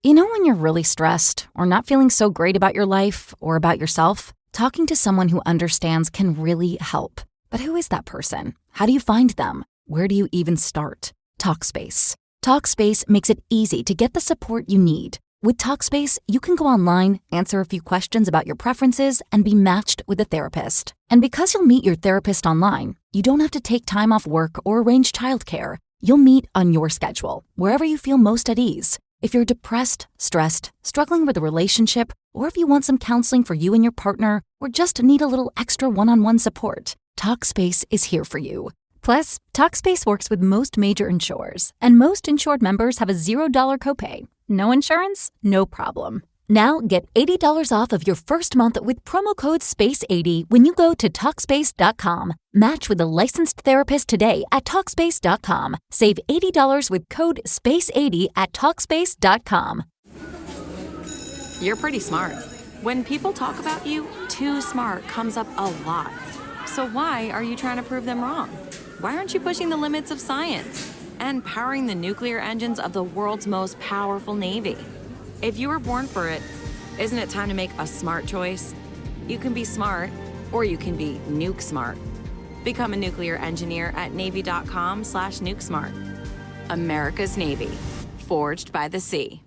You know when you're really stressed or not feeling so great about your life or about yourself? Talking to someone who understands can really help. But who is that person? How do you find them? Where do you even start? Talkspace. Talkspace makes it easy to get the support you need. With Talkspace, you can go online, answer a few questions about your preferences, and be matched with a therapist. And because you'll meet your therapist online, you don't have to take time off work or arrange childcare. You'll meet on your schedule, wherever you feel most at ease. If you're depressed, stressed, struggling with a relationship, or if you want some counseling for you and your partner, or just need a little extra one-on-one support, Talkspace is here for you. Plus, Talkspace works with most major insurers, and most insured members have a $0 copay. No insurance? No problem. Now get $80 off of your first month with promo code SPACE80 when you go to Talkspace.com. Match with a licensed therapist today at Talkspace.com. Save $80 with code SPACE80 at Talkspace.com. You're pretty smart. When people talk about you, too smart comes up a lot. So why are you trying to prove them wrong? Why aren't you pushing the limits of science and powering the nuclear engines of the world's most powerful Navy? If you were born for it, isn't it time to make a smart choice? You can be smart, or you can be nuke smart. Become a nuclear engineer at Navy.com/nukesmart. America's Navy, forged by the sea.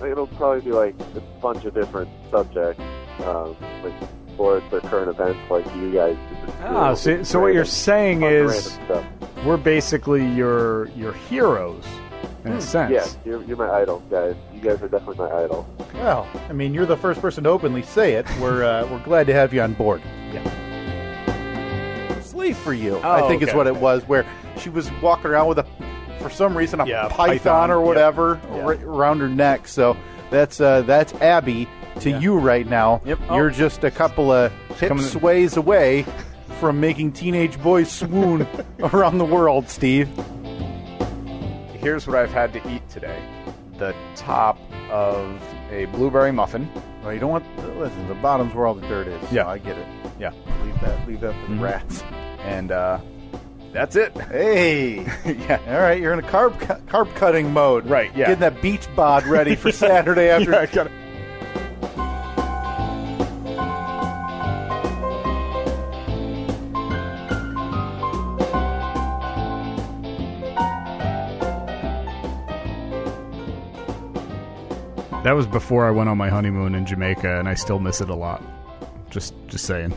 It'll probably be like a bunch of different subjects, like sports or current events, like you guys. So what you're saying is we're basically your heroes in a sense. Yeah, you're my idol, guys. You guys are definitely my idol. Well, I mean, you're the first person to openly say it. We're glad to have you on board. Yeah. Slave for you, I think is what it was, where she was walking around with for some reason, a python or whatever around her neck. So that's Abby to you right now. Yep. You're just a couple of hip sways away from making teenage boys swoon around the world, Steve. Here's what I've had to eat today. The top of a blueberry muffin. Well, you don't want listen, the bottom's where all the dirt is. Yeah. So I get it. Yeah. Leave that for the rats. And that's it. Hey. Yeah. All right, you're in a carb cutting mode. Right, yeah. Getting that beach bod ready for Saturday after. Yeah, I got it. That was before I went on my honeymoon in Jamaica, and I still miss it a lot. Just saying.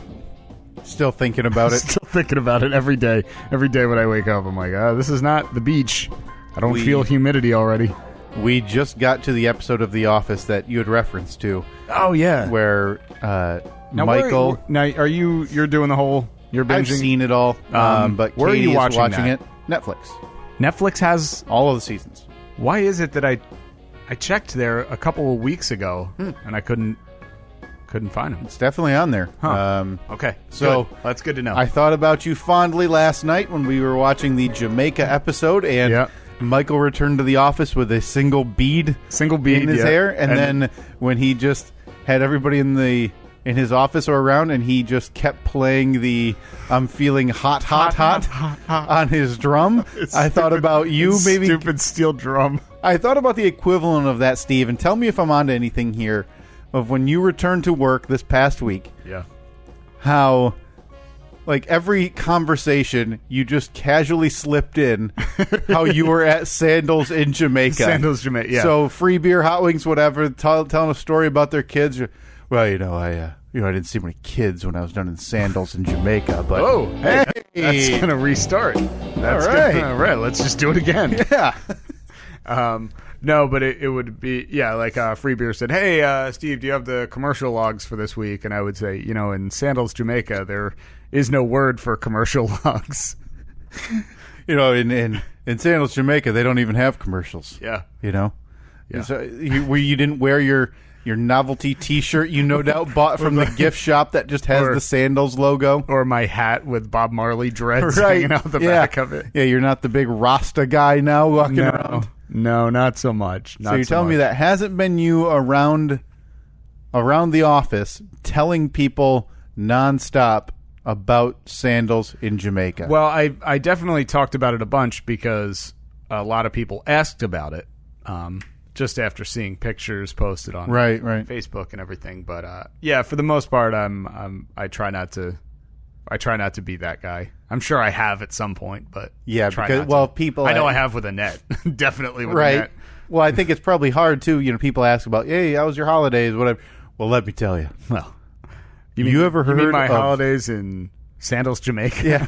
Still thinking about it? Still thinking about it every day. Every day when I wake up, I'm like, this is not the beach. I don't feel humidity already. We just got to the episode of The Office that you had referenced to. Oh, yeah. Where now, Michael... You're doing the whole... You're binging? I've seen it all, but where Katie are you watching it? Netflix. Netflix has... all of the seasons. Why is it that I checked there a couple of weeks ago, and I couldn't find them? It's definitely on there. Huh. Okay, so good. That's good to know. I thought about you fondly last night when we were watching the Jamaica episode, and Michael returned to the office with a single bead in his hair, and then when he just had everybody in his office or around, and he just kept playing the "I'm feeling hot" on his drum. I thought about you, maybe stupid steel drum. I thought about the equivalent of that, Steve, and tell me if I'm onto anything here. Of when you returned to work this past week, how, like, every conversation you just casually slipped in how you were at Sandals in Jamaica. Sandals, Jamaica, yeah. So free beer, hot wings, whatever, telling a story about their kids. Well, I didn't see many kids when I was down in Sandals in Jamaica, but hey, that's gonna restart. That's all right. All right, let's just do it again. Yeah. No, but it would be, like Free Beer said, hey, Steve, do you have the commercial logs for this week? And I would say, in Sandals, Jamaica, there is no word for commercial logs. In Sandals, Jamaica, they don't even have commercials. Yeah. Yeah. So, you didn't wear your novelty T-shirt you no doubt bought from the gift shop that just has the Sandals logo. Or my hat with Bob Marley dreads hanging out the back of it. Yeah, you're not the big Rasta guy now walking around. No, not so much. So you're telling me that hasn't been you around the office telling people nonstop about sandals in Jamaica. Well, I definitely talked about it a bunch because a lot of people asked about it just after seeing pictures posted on Facebook and everything. But yeah, for the most part, I try not to be that guy. I'm sure I have at some point, but yeah, because people I know I have with a net, definitely with a net. Well, I think it's probably hard too. You know, people ask about, hey, how was your holidays? Whatever. Well, let me tell you. Well, you ever heard my of holidays in Sandals, Jamaica? Yeah.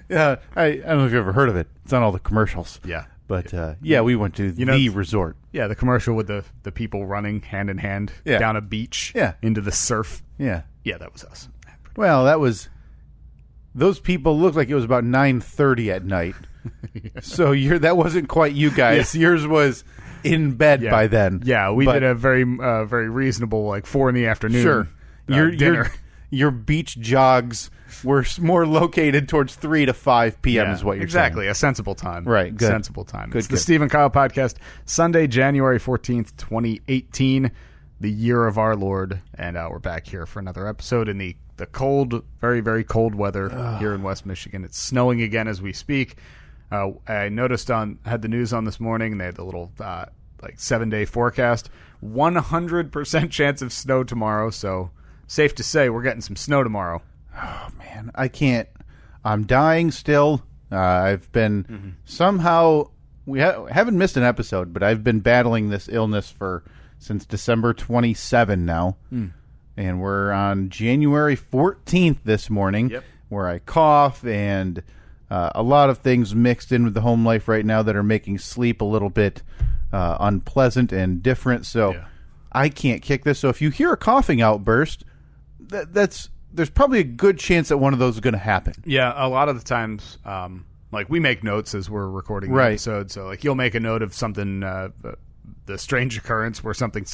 Yeah, I don't know if you ever heard of it. It's on all the commercials. Yeah. But, we went to the resort. Yeah, the commercial with the people running hand in hand down a beach into the surf. Yeah. Yeah, that was us. Well, those people looked like it was about 9:30 at night. So that wasn't quite you guys. Yeah. Yours was in bed by then. Yeah, we did a very very reasonable, like 4 PM. Sure. Dinner. Your beach jogs were more located towards 3 to 5 p.m. is what you're exactly saying. A sensible time. Right. Good. Sensible time. Good, it's the Steve and Kyle podcast, Sunday, January 14th, 2018, the year of our Lord, and we're back here for another episode in the cold, very, very cold weather here in West Michigan. It's snowing again as we speak. I noticed had the news on this morning, and they had the little 7-day forecast. 100% chance of snow tomorrow, so safe to say we're getting some snow tomorrow. Oh, man. I can't. I'm dying still. I've been somehow... We haven't missed an episode, but I've been battling this illness since December 27 now. And we're on January 14th this morning, where I cough and a lot of things mixed in with the home life right now that are making sleep a little bit unpleasant and different. So I can't kick this. So if you hear a coughing outburst, there's probably a good chance that one of those is going to happen. Yeah, a lot of the times, we make notes as we're recording the episode. So you'll make a note of something, the strange occurrence where something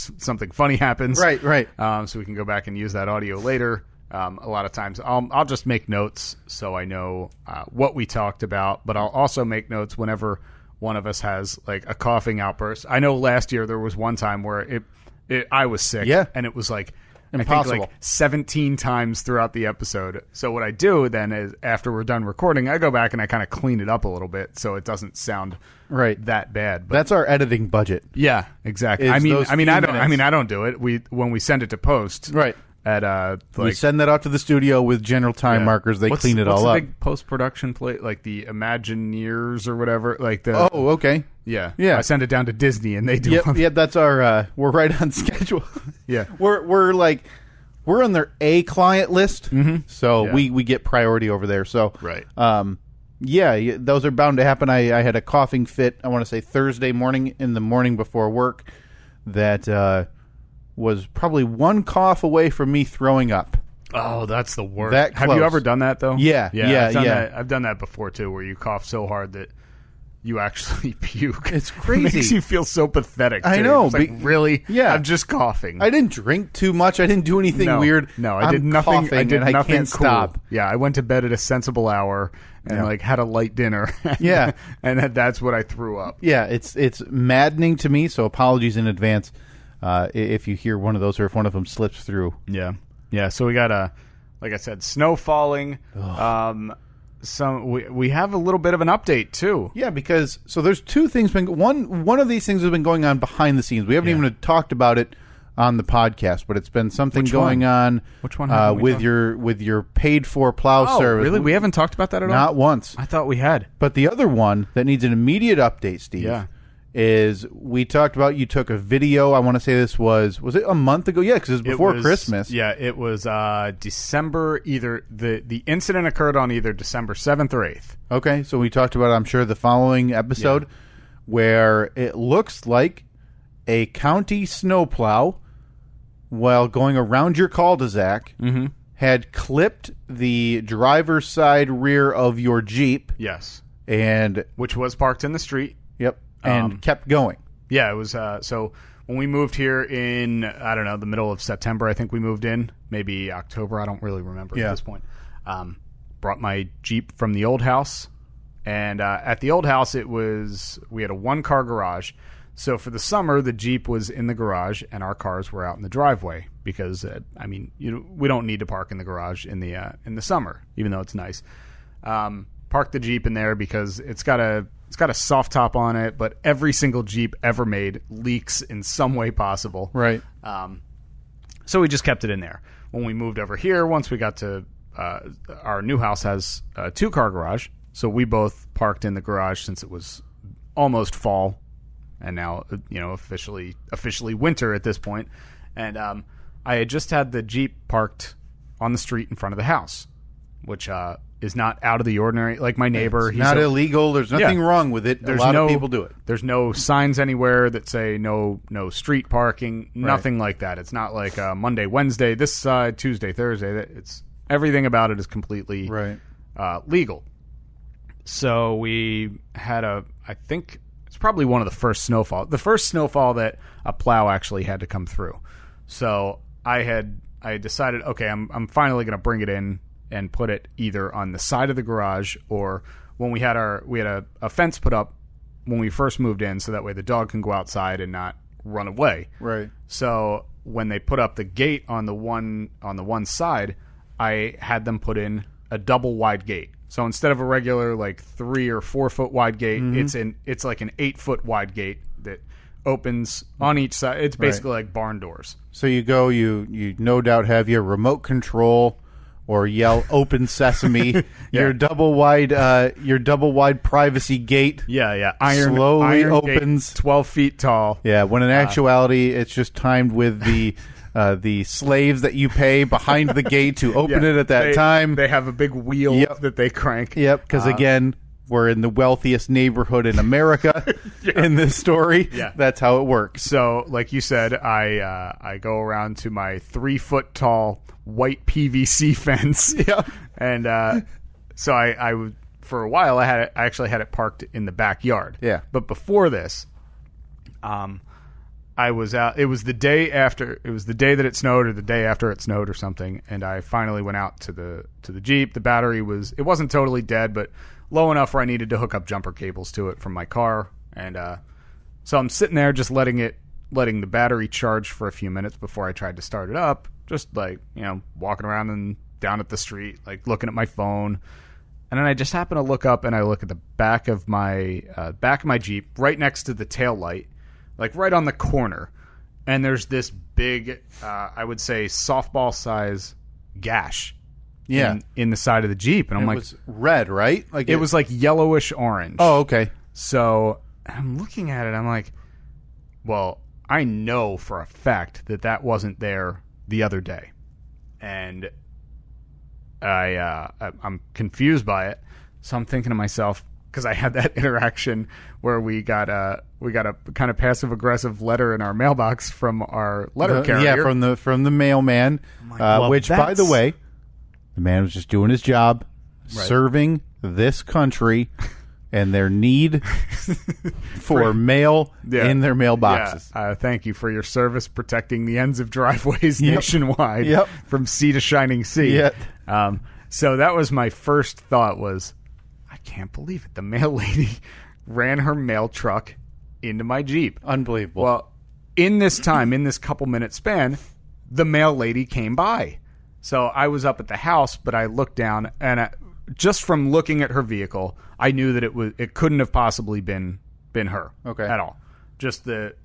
funny happens. Right. So we can go back and use that audio later. A lot of times I'll just make notes so I know what we talked about, but I'll also make notes whenever one of us has a coughing outburst. I know last year there was one time where I was sick, and it was impossible. I think 17 times throughout the episode. So what I do then is after we're done recording, I go back and I kind of clean it up a little bit so it doesn't sound that bad. But that's our editing budget. Yeah, exactly. I don't do it. When we send it to post, we send that out to the studio with general time markers. They clean it all up. What's the big post-production plate, like the Imagineers or whatever? Oh, okay. Yeah. I send it down to Disney and they do. Yep. That's our. We're right on schedule. Yeah. We're on their A client list, so we get priority over there. So those are bound to happen. I had a coughing fit. I want to say Thursday morning, in the morning before work, that was probably one cough away from me throwing up. Oh, that's the worst. That close. Have you ever done that though? Yeah. I've done that before too, where you cough so hard that you actually puke. It's crazy. It makes you feel so pathetic. I know. It's really? Yeah. I'm just coughing. I didn't drink too much. I didn't do anything weird. No, I did nothing. I did nothing I can't cool. stop. Yeah, I went to bed at a sensible hour and had a light dinner. And that's what I threw up. Yeah, it's maddening to me. So apologies in advance if you hear one of those or if one of them slips through. Yeah. So we got like I said, snow falling. We have a little bit of an update too. Yeah, because there's two things. One of these things has been going on behind the scenes. We haven't even talked about it on the podcast, but it's been something going on. Which one? With your paid for plow service. Really? We haven't talked about that at all? Not once. I thought we had. But the other one that needs an immediate update, Steve, is we talked about you took a video. I want to say this was it a month ago? Yeah, because it was before Christmas. Yeah, it was December. Either the incident occurred on either December 7th or 8th. Okay, so we talked about, I'm sure, the following episode where it looks like a county snowplow, while going around your cul-de-sac, had clipped the driver's side rear of your Jeep. Yes, and which was parked in the street. Yep. And kept going. Yeah, it was. So when we moved here in, I don't know, the middle of September, I think we moved in. Maybe October. I don't really remember at this point. Brought my Jeep from the old house. And at the old house, we had a one-car garage. So for the summer, the Jeep was in the garage and our cars were out in the driveway because we don't need to park in the garage in the summer, even though it's nice. Park the Jeep in there because it's got a soft top on it, but every single Jeep ever made leaks in some way possible. Right. So we just kept it in there. When we moved over here, once we got to our new house has a 2-car garage, so we both parked in the garage since it was almost fall, and now officially winter at this point. And I had just had the Jeep parked on the street in front of the house, which is not out of the ordinary. Like my neighbor, it's not illegal. There's nothing wrong with it. A lot of people do it. There's no signs anywhere that say no street parking. Nothing like that. It's not like Monday, Wednesday, this side, Tuesday, Thursday. It's everything about it is completely legal. So we had I think it's probably one of the first snowfall. The first snowfall that a plow actually had to come through. So I decided, okay, I'm finally going to bring it in and put it either on the side of the garage, or when we had a fence put up when we first moved in, so that way the dog can go outside and not run away. Right. So when they put up the gate on the one side, I had them put in a double wide gate. So instead of a regular like 3 or 4 foot wide gate, it's like an 8 foot wide gate that opens on each side. It's basically like barn doors. So you go, you no doubt have your remote control or yell "Open Sesame." Your double wide privacy gate. Yeah. Slowly opens, 12 feet tall. Yeah. When in actuality, it's just timed with the slaves that you pay behind the gate to open it at that time. They have a big wheel that they crank. Yep. Because again, we're in the wealthiest neighborhood in America in this story. Yeah. That's how it works. So, like you said, I go around to my 3 foot tall white PVC fence. Yeah. And so I for a while I actually had it parked in the backyard. Yeah. But before this, I was out. It was the day after. It was the day that it snowed, or the day after it snowed, or something. And I finally went out to the Jeep. The battery wasn't totally dead, but low enough where I needed to hook up jumper cables to it from my car. And so I'm sitting there just letting the battery charge for a few minutes before I tried to start it up. Just like, walking around and down at the street, like looking at my phone. And then I just happen to look up and I look at the back of my Jeep, right next to the tail light, like right on the corner. And there's this big, I would say softball size gash. Yeah. In the side of the Jeep. And I'm like, it was red, right? Like it was like yellowish orange. Oh, okay. So I'm looking at it. I'm like, well, I know for a fact that wasn't there the other day. And I'm confused by it. So I'm thinking to myself, because I had that interaction where we got a kind of passive aggressive letter in our mailbox from our letter carrier. Yeah, from the mailman, which by the way, the man was just doing his job, serving this country and their need for mail in their mailboxes. Yeah. Thank you for your service protecting the ends of driveways nationwide from sea to shining sea. Yep. So that was my first thought was, I can't believe it. The mail lady ran her mail truck into my Jeep. Unbelievable. Well, in this couple minute span, the mail lady came by. So I was up at the house, but I looked down, and just from looking at her vehicle, I knew that it couldn't have possibly been her at all. Just the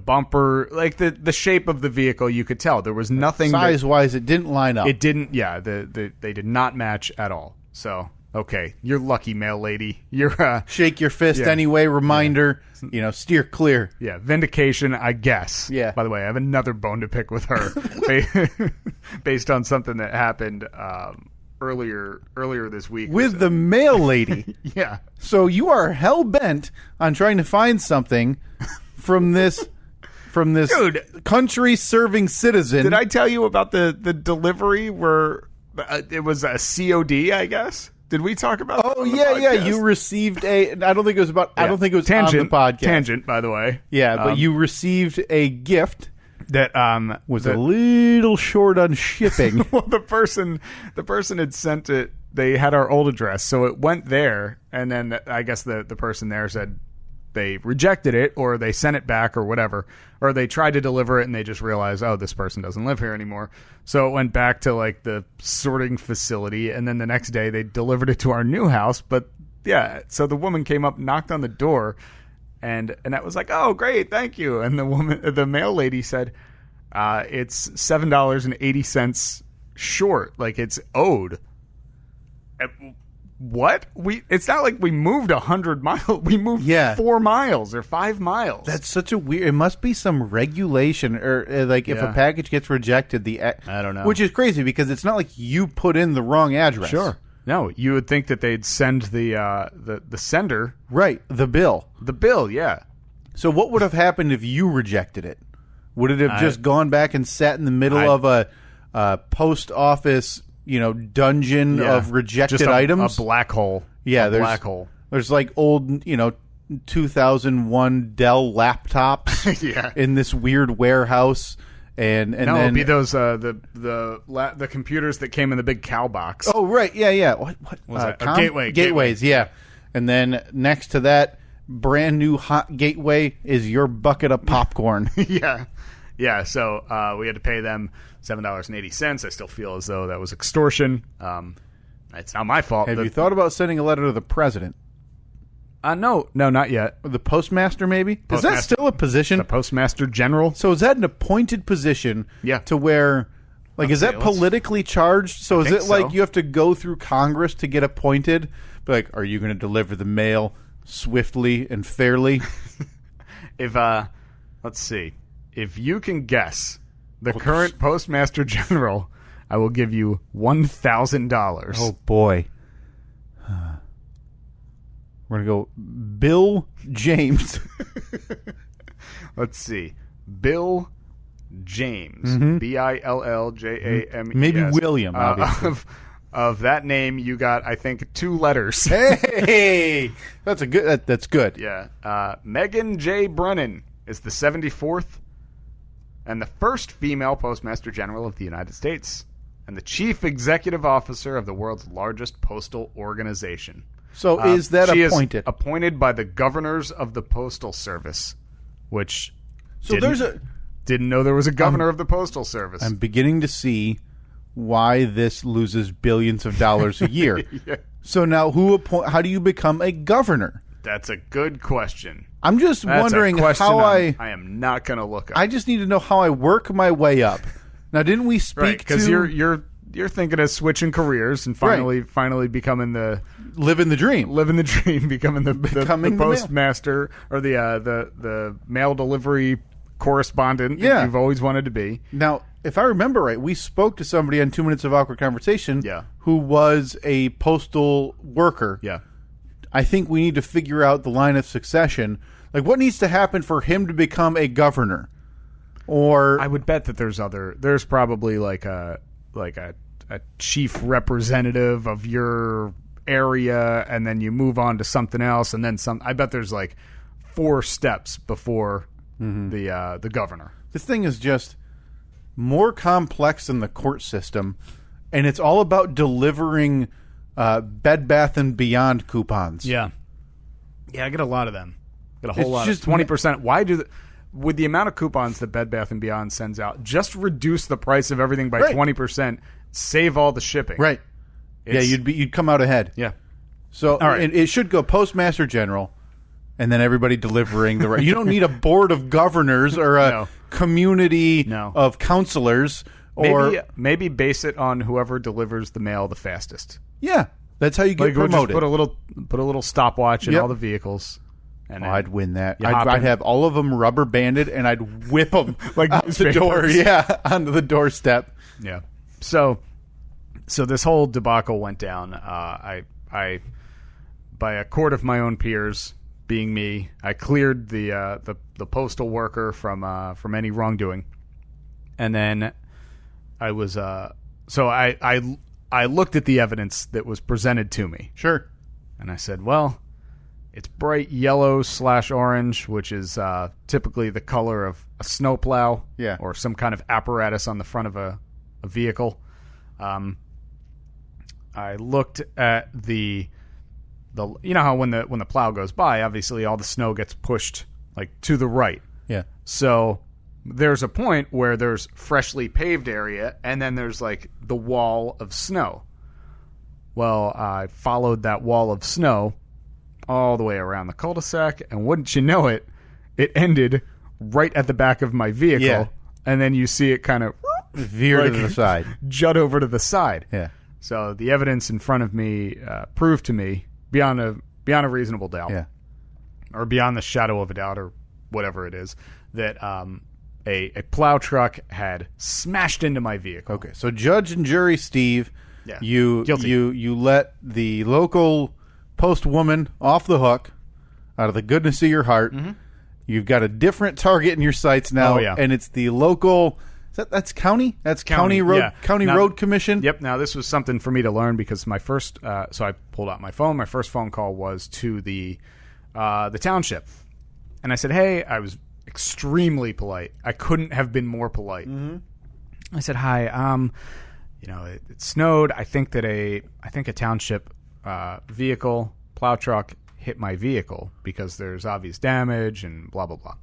bumper, like the shape of the vehicle, you could tell there was nothing size wise. It didn't line up. It didn't. Yeah, they did not match at all. So okay, you're lucky, mail lady. You're shake your fist anyway. Reminder, steer clear. Yeah, vindication, I guess. Yeah. By the way, I have another bone to pick with her, based on something that happened earlier this week with the mail lady. Yeah. So you are hell bent on trying to find something from this dude, country serving citizen. Did I tell you about the delivery where it was a COD? I guess. Did we talk about? Oh yeah. You received I don't think it was about. Yeah. I don't think it was tangent, on the podcast. Tangent, by the way. Yeah, but you received a gift that was a little short on shipping. Well, the person had sent it. They had our old address, so it went there, and then I guess the person there said, they rejected it, or they sent it back, or whatever, or they tried to deliver it and they just realized, oh, this person doesn't live here anymore. So it went back to like the sorting facility, and then the next day they delivered it to our new house. But yeah, so the woman came up, knocked on the door, and that was like, oh, great, thank you. And the mail lady said, it's $7.80 short, like it's owed. What? It's not like we moved 100 miles. We moved 4 miles or 5 miles. That's such a weird. It must be some regulation, or like if a package gets rejected, I don't know. Which is crazy because it's not like you put in the wrong address. Sure. No, you would think that they'd send the sender the bill. The bill, yeah. So what would have happened if you rejected it? Would it have just gone back and sat in the middle of a post office? Dungeon of rejected items. A black hole. Yeah, black hole. There's like old, 2001 Dell laptops in this weird warehouse. And no, then it'd be those the computers that came in the big cow box. Oh, right. Yeah. What was that? Gateway. Gateways, yeah. And then next to that, brand new hot gateway is your bucket of popcorn. Yeah. Yeah, so we had to pay them $7.80. I still feel as though that was extortion. It's not my fault. Have you thought about sending a letter to the president? No, not yet. The postmaster, maybe? Is that still a position? The postmaster general. So is that an appointed position? Yeah. To where, like, is that politically charged? So is it like you have to go through Congress to get appointed? But like, are you going to deliver the mail swiftly and fairly? Let's see. If you can guess the current postmaster general, I will give you $1,000. Oh, boy. We're going to go Bill James. Let's see. Bill James. Billjames. Maybe William, obviously. Of that name, you got, I think, 2 letters. Hey! That's good. That's good. Yeah. Megan J. Brennan is the 74th. And the first female Postmaster General of the United States, and the Chief Executive Officer of the world's largest postal organization. So is that she appointed? Is appointed by the governors of the Postal Service, which didn't know there was a governor of the Postal Service. I'm beginning to see why this loses billions of dollars a year. Yeah. So now how do you become a governor? That's a good question. I'm just wondering how I am not going to look up. I just need to know how I work my way up. Now, didn't we speak because you're thinking of switching careers and finally becoming living the dream, becoming the postmaster or the mail delivery correspondent that you've always wanted to be. Now, if I remember right, we spoke to somebody on 2 Minutes of Awkward Conversation who was a postal worker. Yeah. I think we need to figure out the line of succession. Like, what needs to happen for him to become a governor? Or I would bet that there's probably like a chief representative of your area, and then you move on to something else, and then some. I bet there's like 4 steps before the governor. This thing is just more complex than the court system, and it's all about delivering Bed Bath & Beyond coupons. Yeah, I get a lot of them. Get a whole lot. Just 20%. Why with the amount of coupons that Bed Bath & Beyond sends out, just reduce the price of everything by 20%. Save all the shipping. Right. You'd come out ahead. Yeah. So it should go Postmaster General, and then everybody delivering the right. You don't need a board of governors or a community of counselors. Or maybe base it on whoever delivers the mail the fastest. Yeah, that's how you get promoted. Just put a little stopwatch in all the vehicles. And I'd win that. I'd have all of them rubber banded, and I'd whip them out the door. Yeah, onto the doorstep. Yeah. So this whole debacle went down. I by a court of my own peers, being me, I cleared the postal worker from any wrongdoing, and then I was so I looked at the evidence that was presented to me. Sure. And I said, well, it's bright yellow / orange, which is typically the color of a snowplow or some kind of apparatus on the front of a vehicle. I looked at the you know how when the plow goes by, obviously all the snow gets pushed like to the right. Yeah. So there's a point where there's freshly paved area, and then there's like the wall of snow. Well, I followed that wall of snow all the way around the cul-de-sac, and wouldn't you know it, it ended right at the back of my vehicle. Yeah. And then you see it kind of veer to the side, jut over to the side. Yeah. So the evidence in front of me proved to me beyond a reasonable doubt, or beyond the shadow of a doubt, or whatever it is, that a plow truck had smashed into my vehicle. Okay, so judge and jury, Steve, Guilty. you let the local post woman off the hook out of the goodness of your heart. Mm-hmm. You've got a different target in your sights now, and it's the local. That's county. That's county road. Yeah. County Road Commission. Yep. Now this was something for me to learn because my first. So I pulled out my phone. My first phone call was to the township, and I said, "Hey," I was extremely polite. I couldn't have been more polite. Mm-hmm. I said, "Hi. It snowed. I think a township vehicle, plow truck, hit my vehicle because there's obvious damage and blah blah blah."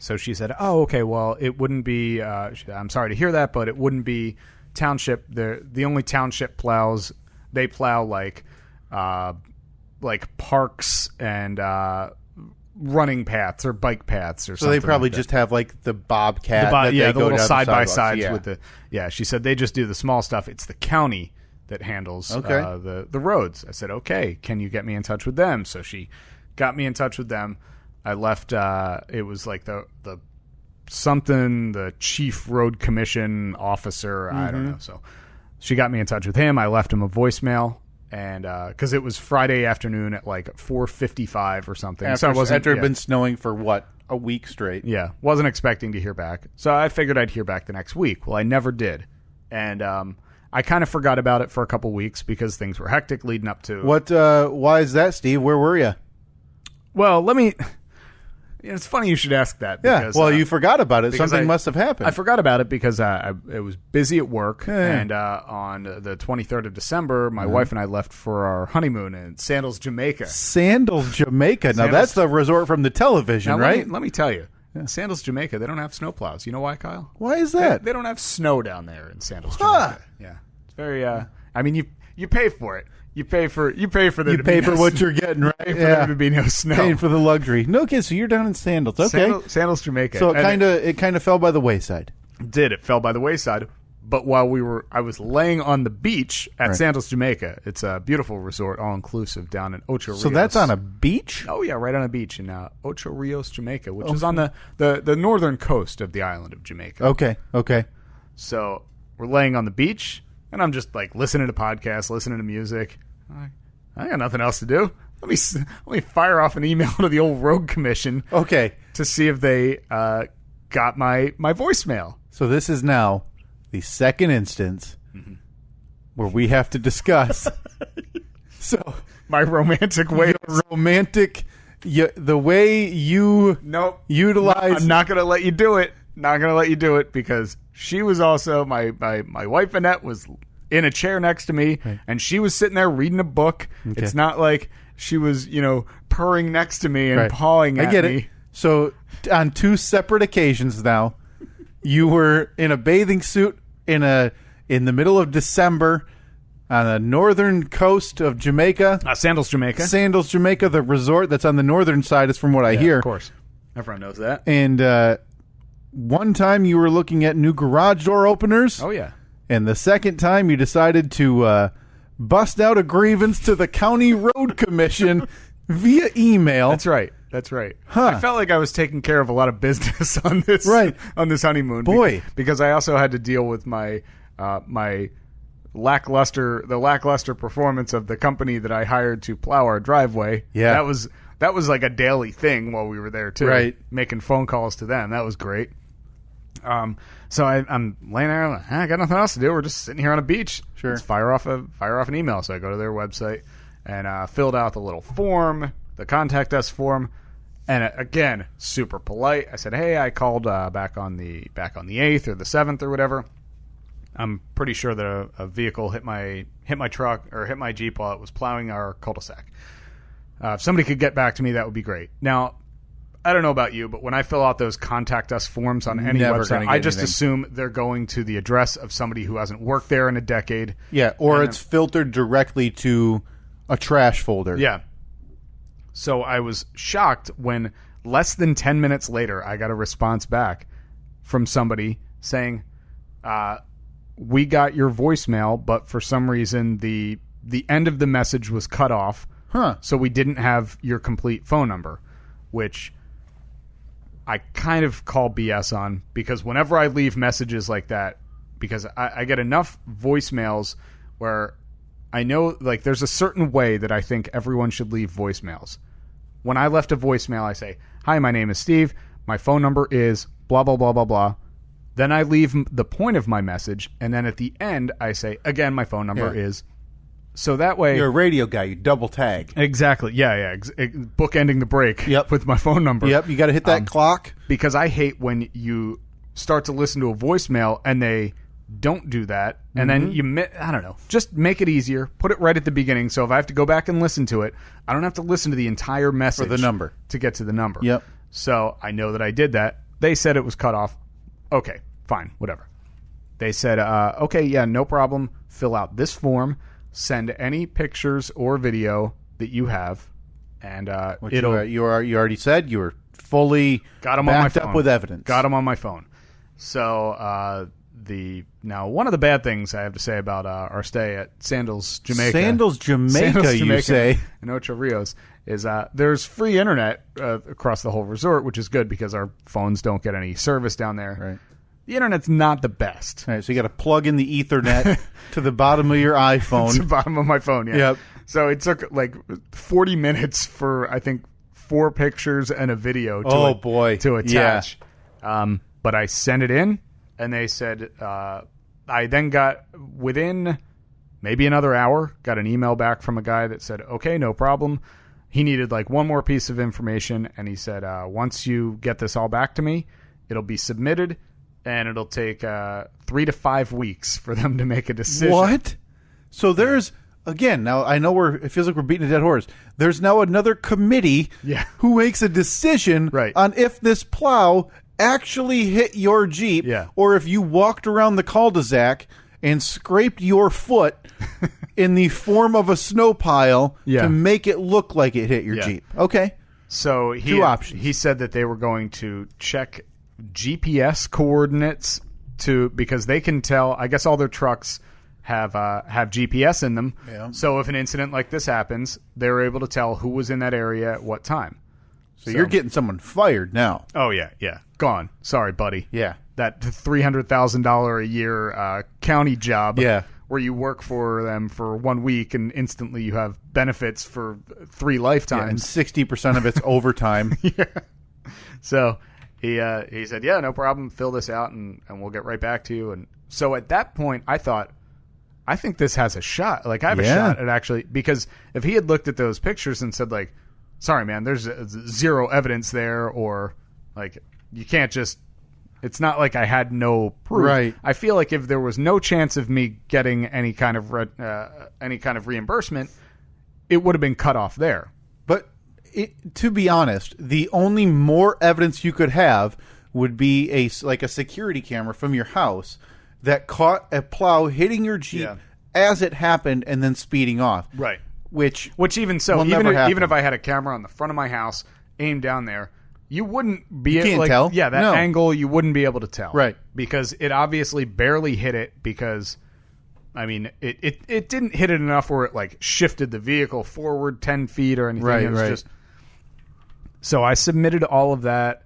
So she said, "Oh, okay. Well, it wouldn't be. I'm sorry to hear that, but it wouldn't be township. The only township plows, they plow like parks and running paths or bike paths or something." So they probably like just have like the bobcat, the go little down side by sidewalks. sides with the. Yeah, she said they just do the small stuff. It's the county that handles the roads. I said, "Okay, can you get me in touch with them?" So she got me in touch with them. I left. It was like the chief road commission officer. I don't know. So she got me in touch with him. I left him a voicemail, and because it was Friday afternoon at like 4:55 or something. After it had been snowing for what, a week straight. Yeah, wasn't expecting to hear back. So I figured I'd hear back the next week. Well, I never did, and I kind of forgot about it for a couple weeks because things were hectic leading up to. What? Why is that, Steve? Where were you? Well, let me. It's funny you should ask that. Because, you forgot about it. Something must have happened. I forgot about it because it was busy at work, and on the 23rd of December, my wife and I left for our honeymoon in Sandals, Jamaica. Sandals, Jamaica. Now, that's the resort from the television, right? Let me tell you. Sandals, Jamaica, they don't have snowplows. You know why, Kyle? Why is that? They don't have snow down there in Sandals, Jamaica. Yeah. It's very, I mean, you pay for it. You pay for what you're getting, right? For there to be no snow. Paying for the luxury. No, okay, so you're down in Sandals. Okay. Sandals, Jamaica. So it kind of fell by the wayside. It fell by the wayside. But while I was laying on the beach at Sandals, Jamaica. It's a beautiful resort, all inclusive, down in Ocho Rios. So that's on a beach? Oh yeah, right on a beach in Ocho Rios, Jamaica, which is on the northern coast of the island of Jamaica. Okay. So we're laying on the beach, and I'm just like listening to podcasts, listening to music. I got nothing else to do. Let me fire off an email to the old road commission. Okay. To see if they got my voicemail. So this is now the second instance where we have to discuss. So my romantic way. The way you utilize. I'm not going to let you do it. Not going to let you do it because she was also my wife Annette was in a chair next to me, and she was sitting there reading a book. Okay. It's not like she was, purring next to me and pawing at me. I get it. So on two separate occasions now, you were in a bathing suit in the middle of December on the northern coast of Jamaica. Sandals, Jamaica. Sandals, Jamaica, the resort that's on the northern side is from what I hear. Of course. Everyone knows that. And one time you were looking at new garage door openers. Oh, yeah. And the second time you decided to bust out a grievance to the County Road Commission via email. That's right. Huh. I felt like I was taking care of a lot of business on this honeymoon. Boy. Because I also had to deal with my lackluster performance of the company that I hired to plow our driveway. Yeah. That was like a daily thing while we were there too. Right. Making phone calls to them. That was great. So I'm laying there. I got nothing else to do. We're just sitting here on a beach. Sure. Let's fire off an email. So I go to their website and filled out the little form, the contact us form, and again, super polite. I said, "Hey, I called back on the 8th or the 7th or whatever. I'm pretty sure that a vehicle hit my truck or hit my Jeep while it was plowing our cul-de-sac." If somebody could get back to me, that would be great. Now, I don't know about you, but when I fill out those contact us forms on any website, I just assume they're going to the address of somebody who hasn't worked there in a decade. Yeah, or it's filtered directly to a trash folder. Yeah. So I was shocked when less than 10 minutes later, I got a response back from somebody saying, we got your voicemail, but for some reason the end of the message was cut off. So we didn't have your complete phone number, which I kind of call BS on, because whenever I leave messages like that, because I get enough voicemails where I know, like, there's a certain way that I think everyone should leave voicemails. When I left a voicemail, I say, hi, my name is Steve. My phone number is blah, blah, blah, blah, blah. Then I leave the point of my message, and then at the end, I say, again, my phone number is... So that way... You're a radio guy. You double tag. Exactly. Yeah. Bookending the break with my phone number. Yep, you got to hit that clock. Because I hate when you start to listen to a voicemail and they don't do that. And then I don't know. Just make it easier. Put it right at the beginning. So if I have to go back and listen to it, I don't have to listen to the entire message. For the number. To get to the number. Yep. So I know that I did that. They said it was cut off. Okay, fine. Whatever. They said, okay, yeah, no problem. Fill out this form. Send any pictures or video that you have, and it'll. You already said you were fully got them on my phone. Backed up with evidence. Got them on my phone. So now one of the bad things I have to say about our stay at Sandals Jamaica. Sandals Jamaica, you say? In Ocho Rios is there's free internet across the whole resort, which is good because our phones don't get any service down there. Right. The internet's not the best. All right, so you got to plug in the Ethernet to the bottom of your iPhone. To the bottom of my phone, yeah. Yep. So it took like 40 minutes for, I think, 4 pictures and a video to attach. Yeah. But I sent it in, and they said, I then got, within maybe another hour, got an email back from a guy that said, okay, no problem. He needed like one more piece of information, and he said, once you get this all back to me, it'll be submitted. And it'll take 3 to 5 weeks for them to make a decision. What? So there's, again, now I know it feels like we're beating a dead horse. There's now another committee who makes a decision on if this plow actually hit your Jeep or if you walked around the cul-de-sac and scraped your foot in the form of a snow pile to make it look like it hit your Jeep. Okay. So two options. He said that they were going to check GPS coordinates because they can tell. I guess all their trucks have GPS in them. Yeah. So if an incident like this happens, they're able to tell who was in that area at what time. So you're getting someone fired now. Oh yeah, gone. Sorry, buddy. Yeah, that $300,000 a year county job. Yeah. Where you work for them for 1 week and instantly you have benefits for 3 lifetimes. And 60% of it's overtime. Yeah. So. He said, yeah, no problem. Fill this out, and we'll get right back to you. And so at that point, I thought, I think this has a shot. Like, I have a shot at actually, because if he had looked at those pictures and said, like, sorry, man, there's zero evidence there, or, like, you can't just, it's not like I had no proof. Right. I feel like if there was no chance of me getting any kind of reimbursement, it would have been cut off there. But to be honest, the only more evidence you could have would be a security camera from your house that caught a plow hitting your Jeep as it happened and then speeding off. Right. Which even so, even if I had a camera on the front of my house aimed down there, you wouldn't be able to tell. Yeah, that angle you wouldn't be able to tell. Right. Because it obviously barely hit it because I mean, it didn't hit it enough where it like shifted the vehicle forward 10 feet or anything. It was just. So I submitted all of that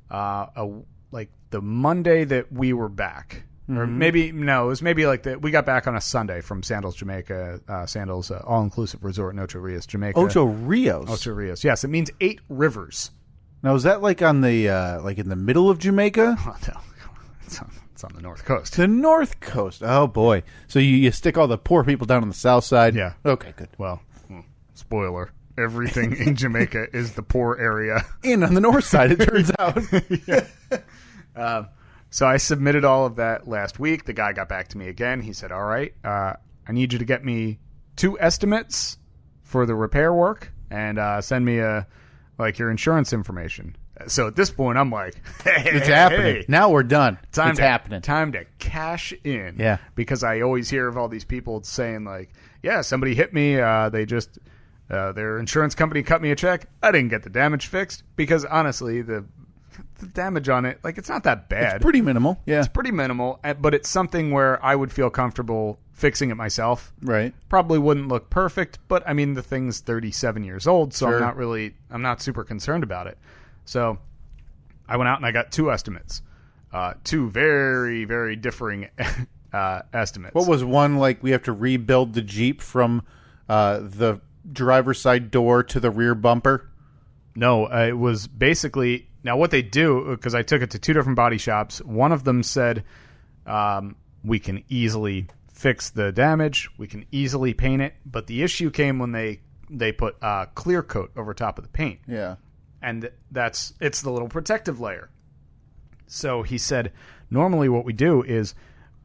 like the Monday that we were back. Or it was maybe like we got back on a Sunday from Sandals Jamaica, Sandals all-inclusive resort in Ocho Rios, Jamaica. Ocho Rios? Ocho Rios, yes. It means 8 rivers. Now, is that like on the like in the middle of Jamaica? Oh, no. It's on the North Coast. The North Coast. Oh, boy. So you stick all the poor people down on the south side? Yeah. Okay, good. Well, spoiler. Everything in Jamaica is the poor area. And on the north side, it turns out. So I submitted all of that last week. The guy got back to me again. He said, all right, I need you to get me 2 estimates for the repair work. and send me your insurance information. So at this point, I'm like, it's happening. Now we're done. It's happening. Time to cash in. Yeah. Because I always hear of all these people saying like, yeah, somebody hit me. They just, their insurance company cut me a check. I didn't get the damage fixed because honestly, the damage on it, like, it's not that bad. It's pretty minimal. Yeah. It's pretty minimal, but it's something where I would feel comfortable fixing it myself. Right. Probably wouldn't look perfect, but I mean, the thing's 37 years old, so Sure. I'm not super concerned about it. So I went out and I got 2 estimates, 2 very, very differing estimates. What was one, like, we have to rebuild the Jeep from the driver's side door to the rear bumper? No, it was basically, now what they do, because I took it to 2 different body shops, one of them said, we can easily fix the damage, we can easily paint it, but the issue came when they put clear coat over top of the paint. Yeah. And it's the little protective layer. So he said, normally what we do is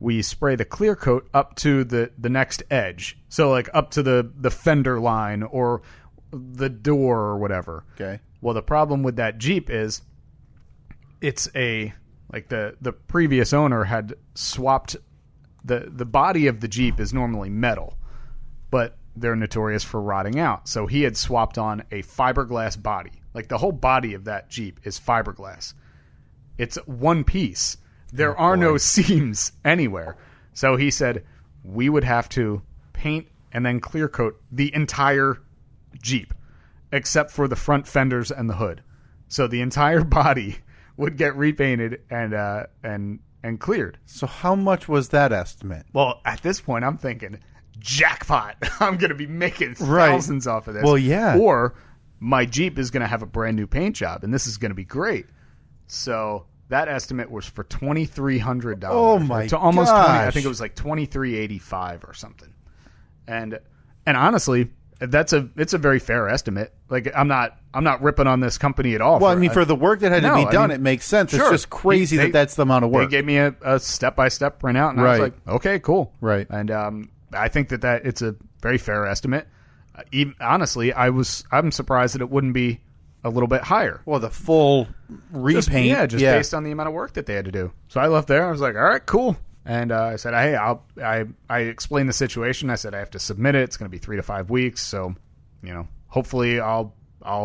we spray the clear coat up to the next edge. So like up to the fender line or the door or whatever. Okay. Well, the problem with that Jeep is it's the previous owner had swapped the body of the Jeep is normally metal, but they're notorious for rotting out. So he had swapped on a fiberglass body. Like, the whole body of that Jeep is fiberglass. It's one piece. There are no seams anywhere. So he said we would have to paint and then clear coat the entire Jeep, except for the front fenders and the hood. So the entire body would get repainted and cleared. So how much was that estimate? Well, at this point, I'm thinking, jackpot. I'm going to be making thousands off of this. Well, yeah. Or my Jeep is going to have a brand new paint job, and this is going to be great. So that estimate was for $2,300. Oh my to almost 20. gosh. I think it was like $2,385 or something. And honestly, it's a very fair estimate. Like, I'm not ripping on this company at all. Well, I mean, for the work that had to be done, it makes sense. Sure. It's just crazy that's the amount of work. They gave me a step-by-step printout, and I was like, okay, cool. Right. And I think that it's a very fair estimate. Honestly, I'm surprised that it wouldn't be a little bit higher. Well, the full repaint. Just based on the amount of work that they had to do. So I left there. I was like, all right, cool. And I said, hey, I explained the situation. I said, I have to submit it. It's going to be 3 to 5 weeks. So, hopefully I'll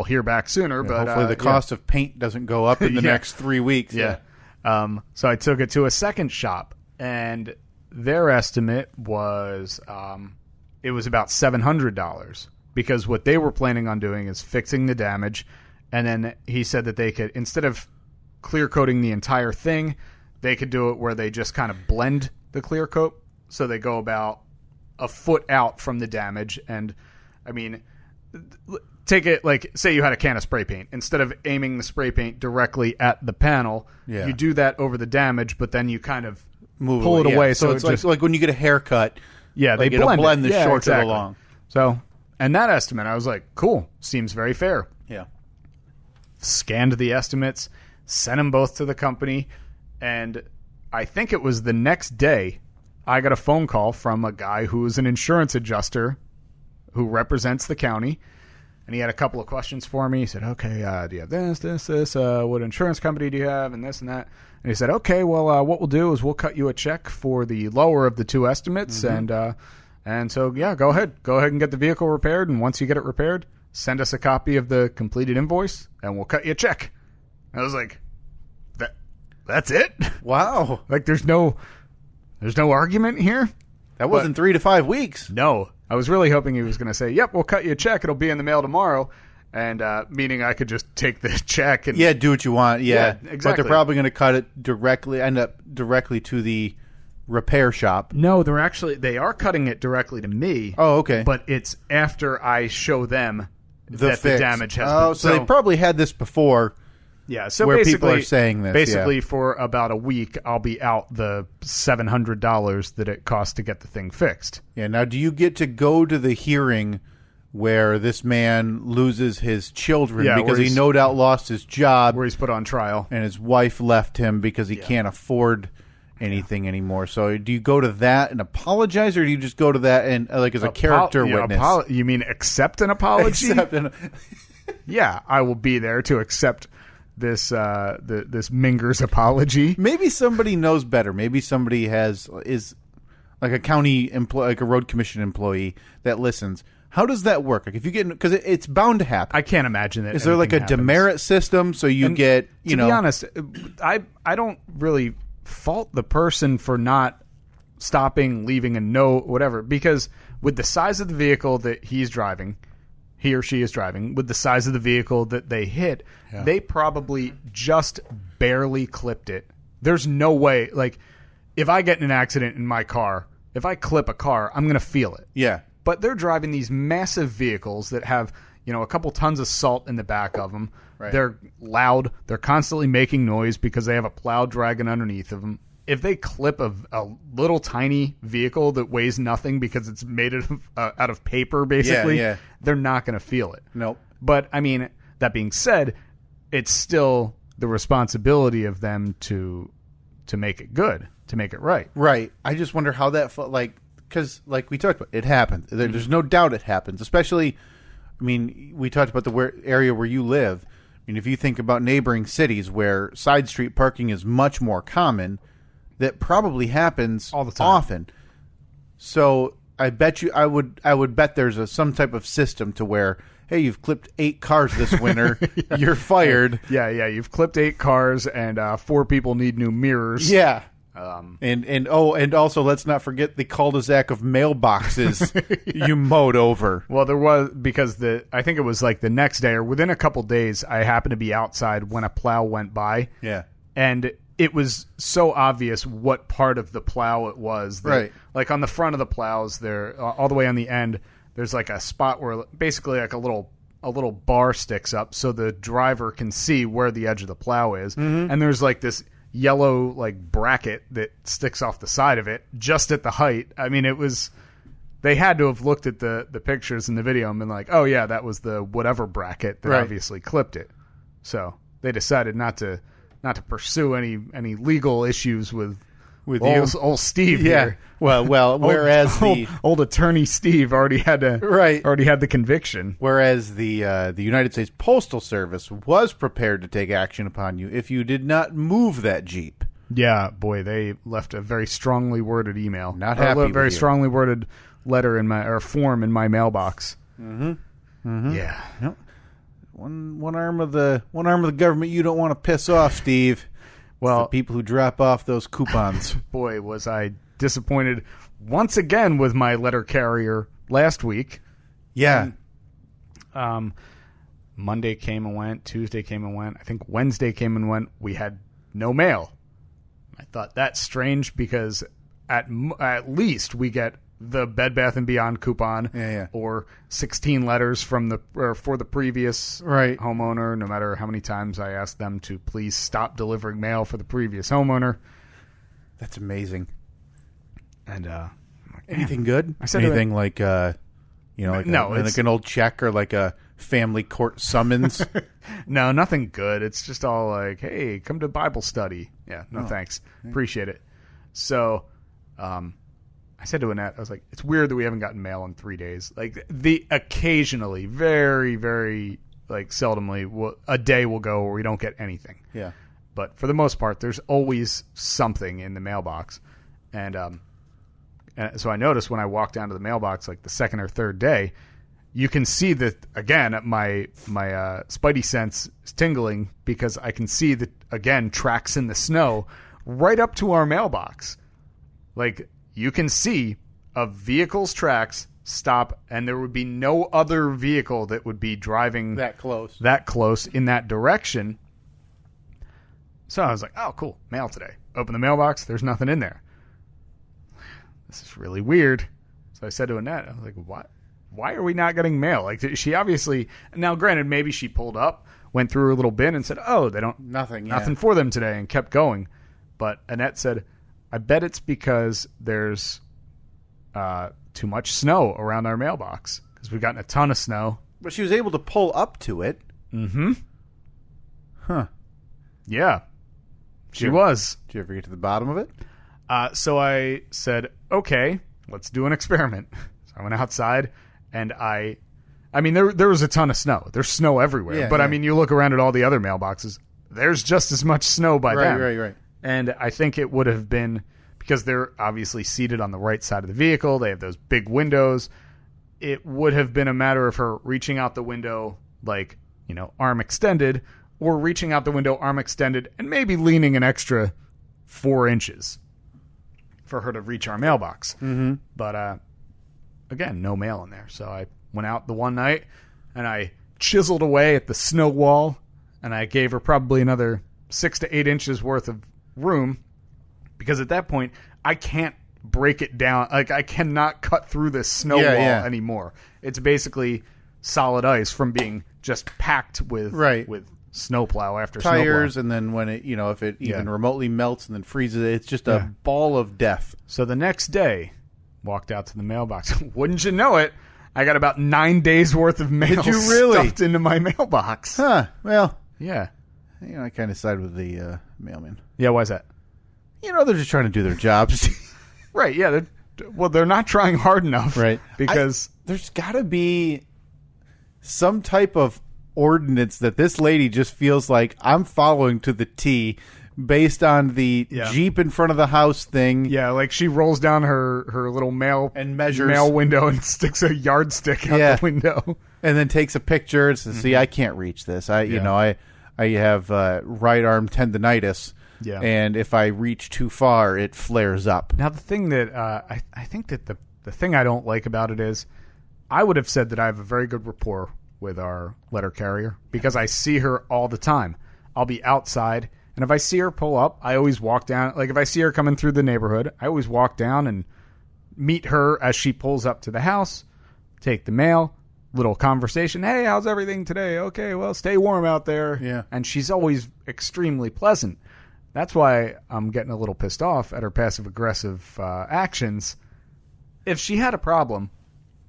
hear back sooner. Yeah, but hopefully the cost of paint doesn't go up in the next 3 weeks. Yeah. So I took it to a second shop, and their estimate was it was about $700, because what they were planning on doing is fixing the damage. And then he said that they could, instead of clear coating the entire thing, they could do it where they just kind of blend the clear coat. So they go about a foot out from the damage. And I mean, take it like, say you had a can of spray paint. Instead of aiming the spray paint directly at the panel, you do that over the damage, but then you kind of pull it away. So it's like when you get a haircut. Yeah, they blend the short to the long. So, and that estimate, I was like, cool, seems very fair. Yeah. Scanned the estimates, sent them both to the company, and I think it was the next day I got a phone call from a guy who is an insurance adjuster who represents the county, and he had a couple of questions for me. He said, okay, do you have this, what insurance company do you have, and this and that. And he said, okay, well, what we'll do is we'll cut you a check for the lower of the 2 estimates, and so, yeah, go ahead and get the vehicle repaired, and once you get it repaired, send us a copy of the completed invoice, and we'll cut you a check. And I was like, that's it? Wow. Like, there's no argument here? That wasn't 3 to 5 weeks. No. I was really hoping he was going to say, yep, we'll cut you a check. It'll be in the mail tomorrow. And meaning I could just take the check and do what you want. Yeah, exactly. But they're probably going to cut it end up directly to the repair shop. No, they are cutting it directly to me. Oh, okay. But it's after I show them the damage has been. Oh, so they probably had this before. Yeah, so where basically, people are saying this. Basically, for about a week, I'll be out the $700 that it costs to get the thing fixed. Yeah. Now, do you get to go to the hearing where this man loses his children because he no doubt lost his job, where he's put on trial, and his wife left him because he can't afford anything anymore. So do you go to that and apologize, or do you just go to that and as a character witness? You mean accept an apology? Yeah, I will be there to accept this this Minger's apology. Maybe somebody knows better. Maybe somebody is like a county employee, like a road commission employee that listens. How does that work? Like if you get, because it's bound to happen. I can't imagine that. Is there like a demerit system so you get, to be honest, I don't really fault the person for not stopping, leaving a note, whatever, because with the size of the vehicle that he or she is driving, with the size of the vehicle that they hit, they probably just barely clipped it. There's no way, like, if I get in an accident in my car, if I clip a car, I'm going to feel it. Yeah. But they're driving these massive vehicles that have, a couple tons of salt in the back of them. Right. They're loud. They're constantly making noise because they have a plow dragging underneath of them. If they clip a little tiny vehicle that weighs nothing because it's made out of paper, basically, they're not going to feel it. Nope. But, I mean, that being said, it's still the responsibility of them to make it good, to make it right. Right. I just wonder how that, because like we talked about, it happened. There's no doubt it happens, especially, I mean, we talked about the area where you live. I mean, if you think about neighboring cities where side street parking is much more common, that probably happens all the time. Often. So I bet you, I would bet there's some type of system to where, hey, you've clipped 8 cars this winter, you're fired. Yeah, you've clipped 8 cars and 4 people need new mirrors. Yeah. And also let's not forget the cul-de-sac of mailboxes you mowed over. Well, there was, because I think it was like the next day or within a couple days, I happened to be outside when a plow went by. Yeah. And it was so obvious what part of the plow it was. Right. Like on the front of the plows there, all the way on the end, there's like a spot where basically like a little bar sticks up so the driver can see where the edge of the plow is. Mm-hmm. And there's like this yellow like bracket that sticks off the side of it just at the height. I mean, they had to have looked at the pictures and the video and been like, oh yeah, that was the whatever bracket that obviously clipped it. So they decided not to pursue any legal issues with old Steve here. Well, whereas old attorney Steve already had the conviction. Whereas the United States Postal Service was prepared to take action upon you if you did not move that Jeep. Yeah, boy, they left a very strongly worded email. Not happy with very you. strongly worded letter form in my mailbox. Mm-hmm. Mm-hmm. Yeah. Yep. One arm of the government you don't want to piss off, Steve. Well, the people who drop off those coupons. Boy, was I disappointed once again with my letter carrier last week. Yeah. Monday came and went. Tuesday came and went. I think Wednesday came and went. We had no mail. I thought that's strange because at least we get the Bed Bath & Beyond coupon or 16 letters for the previous homeowner, no matter how many times I asked them to please stop delivering mail for the previous homeowner. That's amazing. And anything good? I said anything like like an old check or like a family court summons? No, nothing good. It's just all like, hey, come to Bible study. Yeah, no thanks. Appreciate it. So I said to Annette, I was like, it's weird that we haven't gotten mail in 3 days. Like, occasionally, very, very, like, seldomly, a day will go where we don't get anything. Yeah. But for the most part, there's always something in the mailbox. And so I noticed when I walked down to the mailbox, like, the second or third day, you can see that, again, my spidey sense is tingling because I can see that, again, tracks in the snow right up to our mailbox. Like, you can see a vehicle's tracks stop, and there would be no other vehicle that would be driving that close in that direction. So I was like, oh, cool, mail today. Open the mailbox, there's nothing in there. This is really weird. So I said to Annette, I was like, what? Why are we not getting mail? Like, she obviously, now granted, maybe she pulled up, went through her little bin and said, oh, they don't, nothing for them today, and kept going. But Annette said, I bet it's because there's too much snow around our mailbox because we've gotten a ton of snow. But she was able to pull up to it. Mm-hmm. Huh. Yeah. She was. Did you ever get to the bottom of it? So I said, okay, let's do an experiment. So I went outside, and I mean, there was a ton of snow. There's snow everywhere. But, I mean, you look around at all the other mailboxes, there's just as much snow by them. Right. And I think it would have been, because they're obviously seated on the right side of the vehicle, they have those big windows, it would have been a matter of her reaching out the window, like, arm extended, or reaching out the window, arm extended, and maybe leaning an extra 4 inches for her to reach our mailbox. Mm-hmm. But, again, no mail in there. So I went out the one night, and I chiseled away at the snow wall, and I gave her probably another 6 to 8 inches worth of room, because at that point, I can't break it down. Like, I cannot cut through this snow wall anymore. It's basically solid ice from being just packed with snowplow after tires, snowplow. And then when it, if it even remotely melts and then freezes, it's just a ball of death. So the next day, walked out to the mailbox. Wouldn't you know it, I got about 9 days worth of mail stuffed into my mailbox. Huh. Well, yeah. I kind of side with the mailman. Yeah, why is that? They're just trying to do their jobs. Right, yeah. They're not trying hard enough. Right. Because there's got to be some type of ordinance that this lady just feels like I'm following to the T based on the Jeep in front of the house thing. Yeah, like she rolls down her little mail and measures mail window and sticks a yardstick out the window. And then takes a picture and says, see, I can't reach this. I have right arm tendonitis. Yeah. And if I reach too far, it flares up. Now, the thing that I think that the thing I don't like about it is I would have said that I have a very good rapport with our letter carrier because I see her all the time. I'll be outside, and if I see her pull up, I always walk down. Like, if I see her coming through the neighborhood, I always walk down and meet her as she pulls up to the house, take the mail, little conversation. Hey, how's everything today? Okay, well, stay warm out there. Yeah. And she's always extremely pleasant. That's why I'm getting a little pissed off at her passive-aggressive actions. If she had a problem,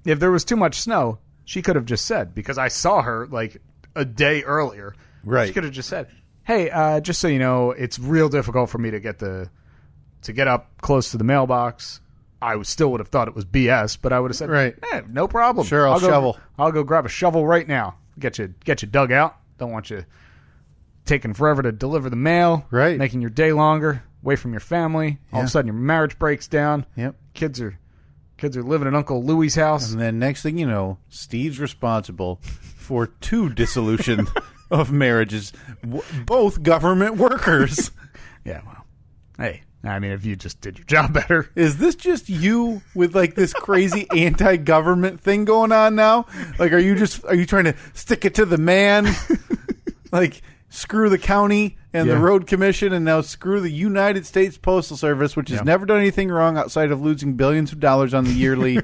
if there was too much snow, she could have just said, because I saw her like a day earlier. Right. She could have just said, hey, just so you know, it's real difficult for me to get up close to the mailbox. I still would have thought it was BS, but I would have said, right, no problem. Sure, I'll shovel. I'll go grab a shovel right now. Get you dug out. Don't want you taking forever to deliver the mail, right? Making your day longer, away from your family. All of a sudden, your marriage breaks down. Yep. Kids are living in Uncle Louie's house, and then next thing you know, Steve's responsible for 2 dissolution of marriages, both government workers. Yeah. Well, hey, I mean, if you just did your job better. Is this just you with like this crazy anti-government thing going on now? Like, are you trying to stick it to the man? Like, screw the county and the road commission, and now screw the United States Postal Service, which has never done anything wrong outside of losing billions of dollars on the yearly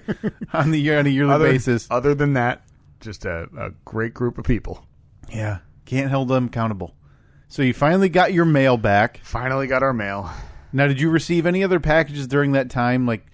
on a yearly basis. Other than that, just a great group of people. Yeah, can't hold them accountable. So you finally got your mail back. Finally got our mail. Now, did you receive any other packages during that time, like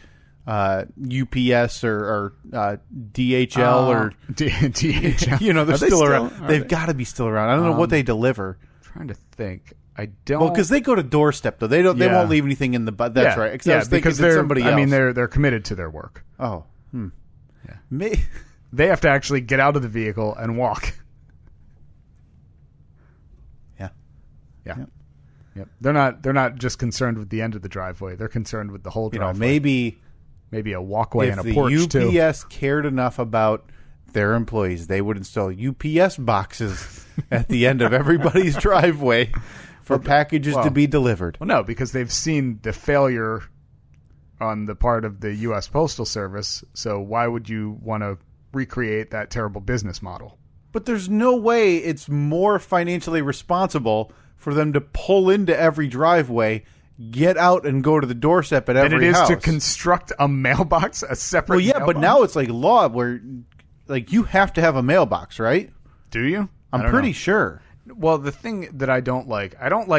UPS or DHL or DHL? They're still around. They've got to be still around. I don't know what they deliver. I'm trying to think. I don't. Well, because they go to doorstep though. They don't. They won't leave anything in the. That's right. Because they're somebody else. I mean, they're committed to their work. Oh. Yeah. They have to actually get out of the vehicle and walk. Yeah. Yep. They're not just concerned with the end of the driveway. They're concerned with the whole driveway. Maybe a walkway and a porch too. If the UPS cared enough about their employees, they would install UPS boxes at the end of everybody's driveway for packages to be delivered. Well, no, because they've seen the failure on the part of the U.S. Postal Service. So why would you want to recreate that terrible business model? But there's no way it's more financially responsible for them to pull into every driveway, get out, and go to the doorstep at every house. And it is to construct a mailbox, a separate mailbox? But now it's like law where like you have to have a mailbox, right? Do you? I'm pretty sure. Well, the thing that I don't like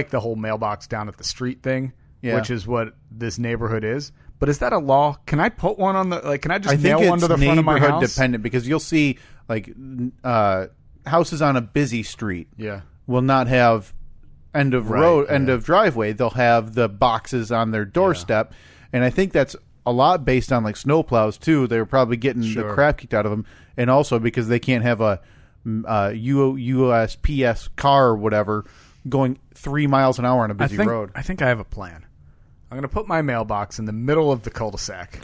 the whole mailbox down at the street thing, which is what this neighborhood is. But is that a law? Can I put one on the can I just nail one to the front of my house? Neighborhood dependent, because you'll see like houses on a busy street will not have end of driveway, they'll have the boxes on their doorstep, and I think that's a lot based on like snowplows too. They're probably getting the crap kicked out of them, and also because they can't have a USPS car or whatever going 3 miles an hour on a busy road. I think I have a plan. I'm going to put my mailbox in the middle of the cul-de-sac,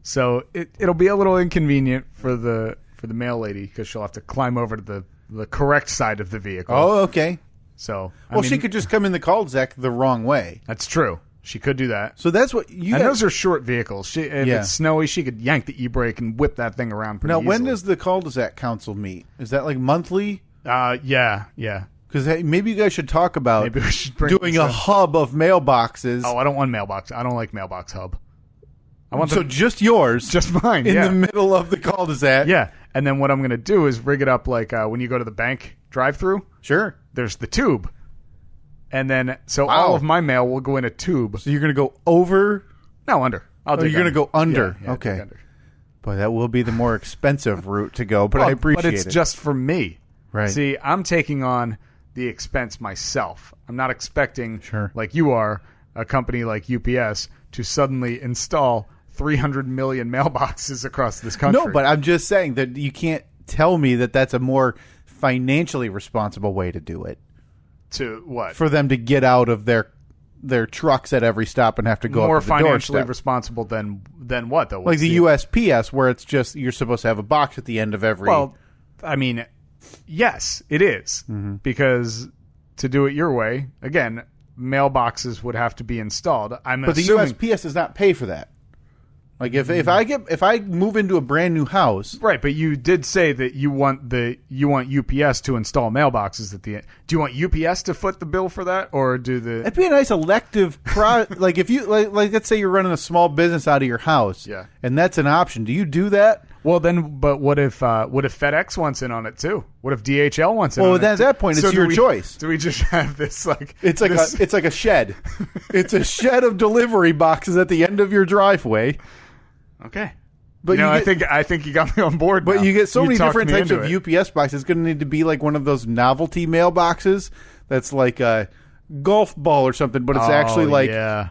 so it'll be a little inconvenient for the mail lady because she'll have to climb over to the correct side of the vehicle. Oh, okay. So she could just come in the cul-de-sac the wrong way. That's true. She could do that. So that's what you. And those are short vehicles. If it's snowy, she could yank the e-brake and whip that thing around pretty easily. Now, when does the cul-de-sac council meet? Is that like monthly? Yeah. Because maybe you guys should talk about doing a hub of mailboxes. Oh, I don't want mailbox. I don't like mailbox hub. I want just yours, just mine, in the middle of the cul-de-sac. Yeah, and then what I'm going to do is rig it up like when you go to the bank drive-through. Sure, there's the tube, and then all of my mail will go in a tube. So you're going to go over? No, under. You're going to go under. Yeah, okay. Under. Boy, that will be the more expensive route to go, but I appreciate it. But it's just for me. Right. See, I'm taking on the expense myself. I'm not expecting, like you are, a company like UPS to suddenly install 300 million mailboxes across this country. No, but I'm just saying that you can't tell me that that's a more financially responsible way to do it. To what? For them to get out of their trucks at every stop and have to go more up to the financially doorstep. Responsible than what though? Like the USPS, where it's just you're supposed to have a box at the end of every. Well, I mean, yes, it is because to do it your way, again, mailboxes would have to be installed. But the USPS does not pay for that. Like if I move into a brand new house, right? But you did say that you want UPS to install mailboxes at the end. Do you want UPS to foot the bill for that, or do the? It'd be a nice elective like if you like let's say you're running a small business out of your house, and that's an option. Do you do that? Well, then, but what if FedEx wants in on it too? What if DHL wants in on it? Well, at that point, it's your choice. Do we just have this like? It's like a shed. It's a shed of delivery boxes at the end of your driveway. Okay, but I think you got me on board. But now. You get so many different types of UPS boxes. It's going to need to be like one of those novelty mailboxes that's like a golf ball or something, but it's actually like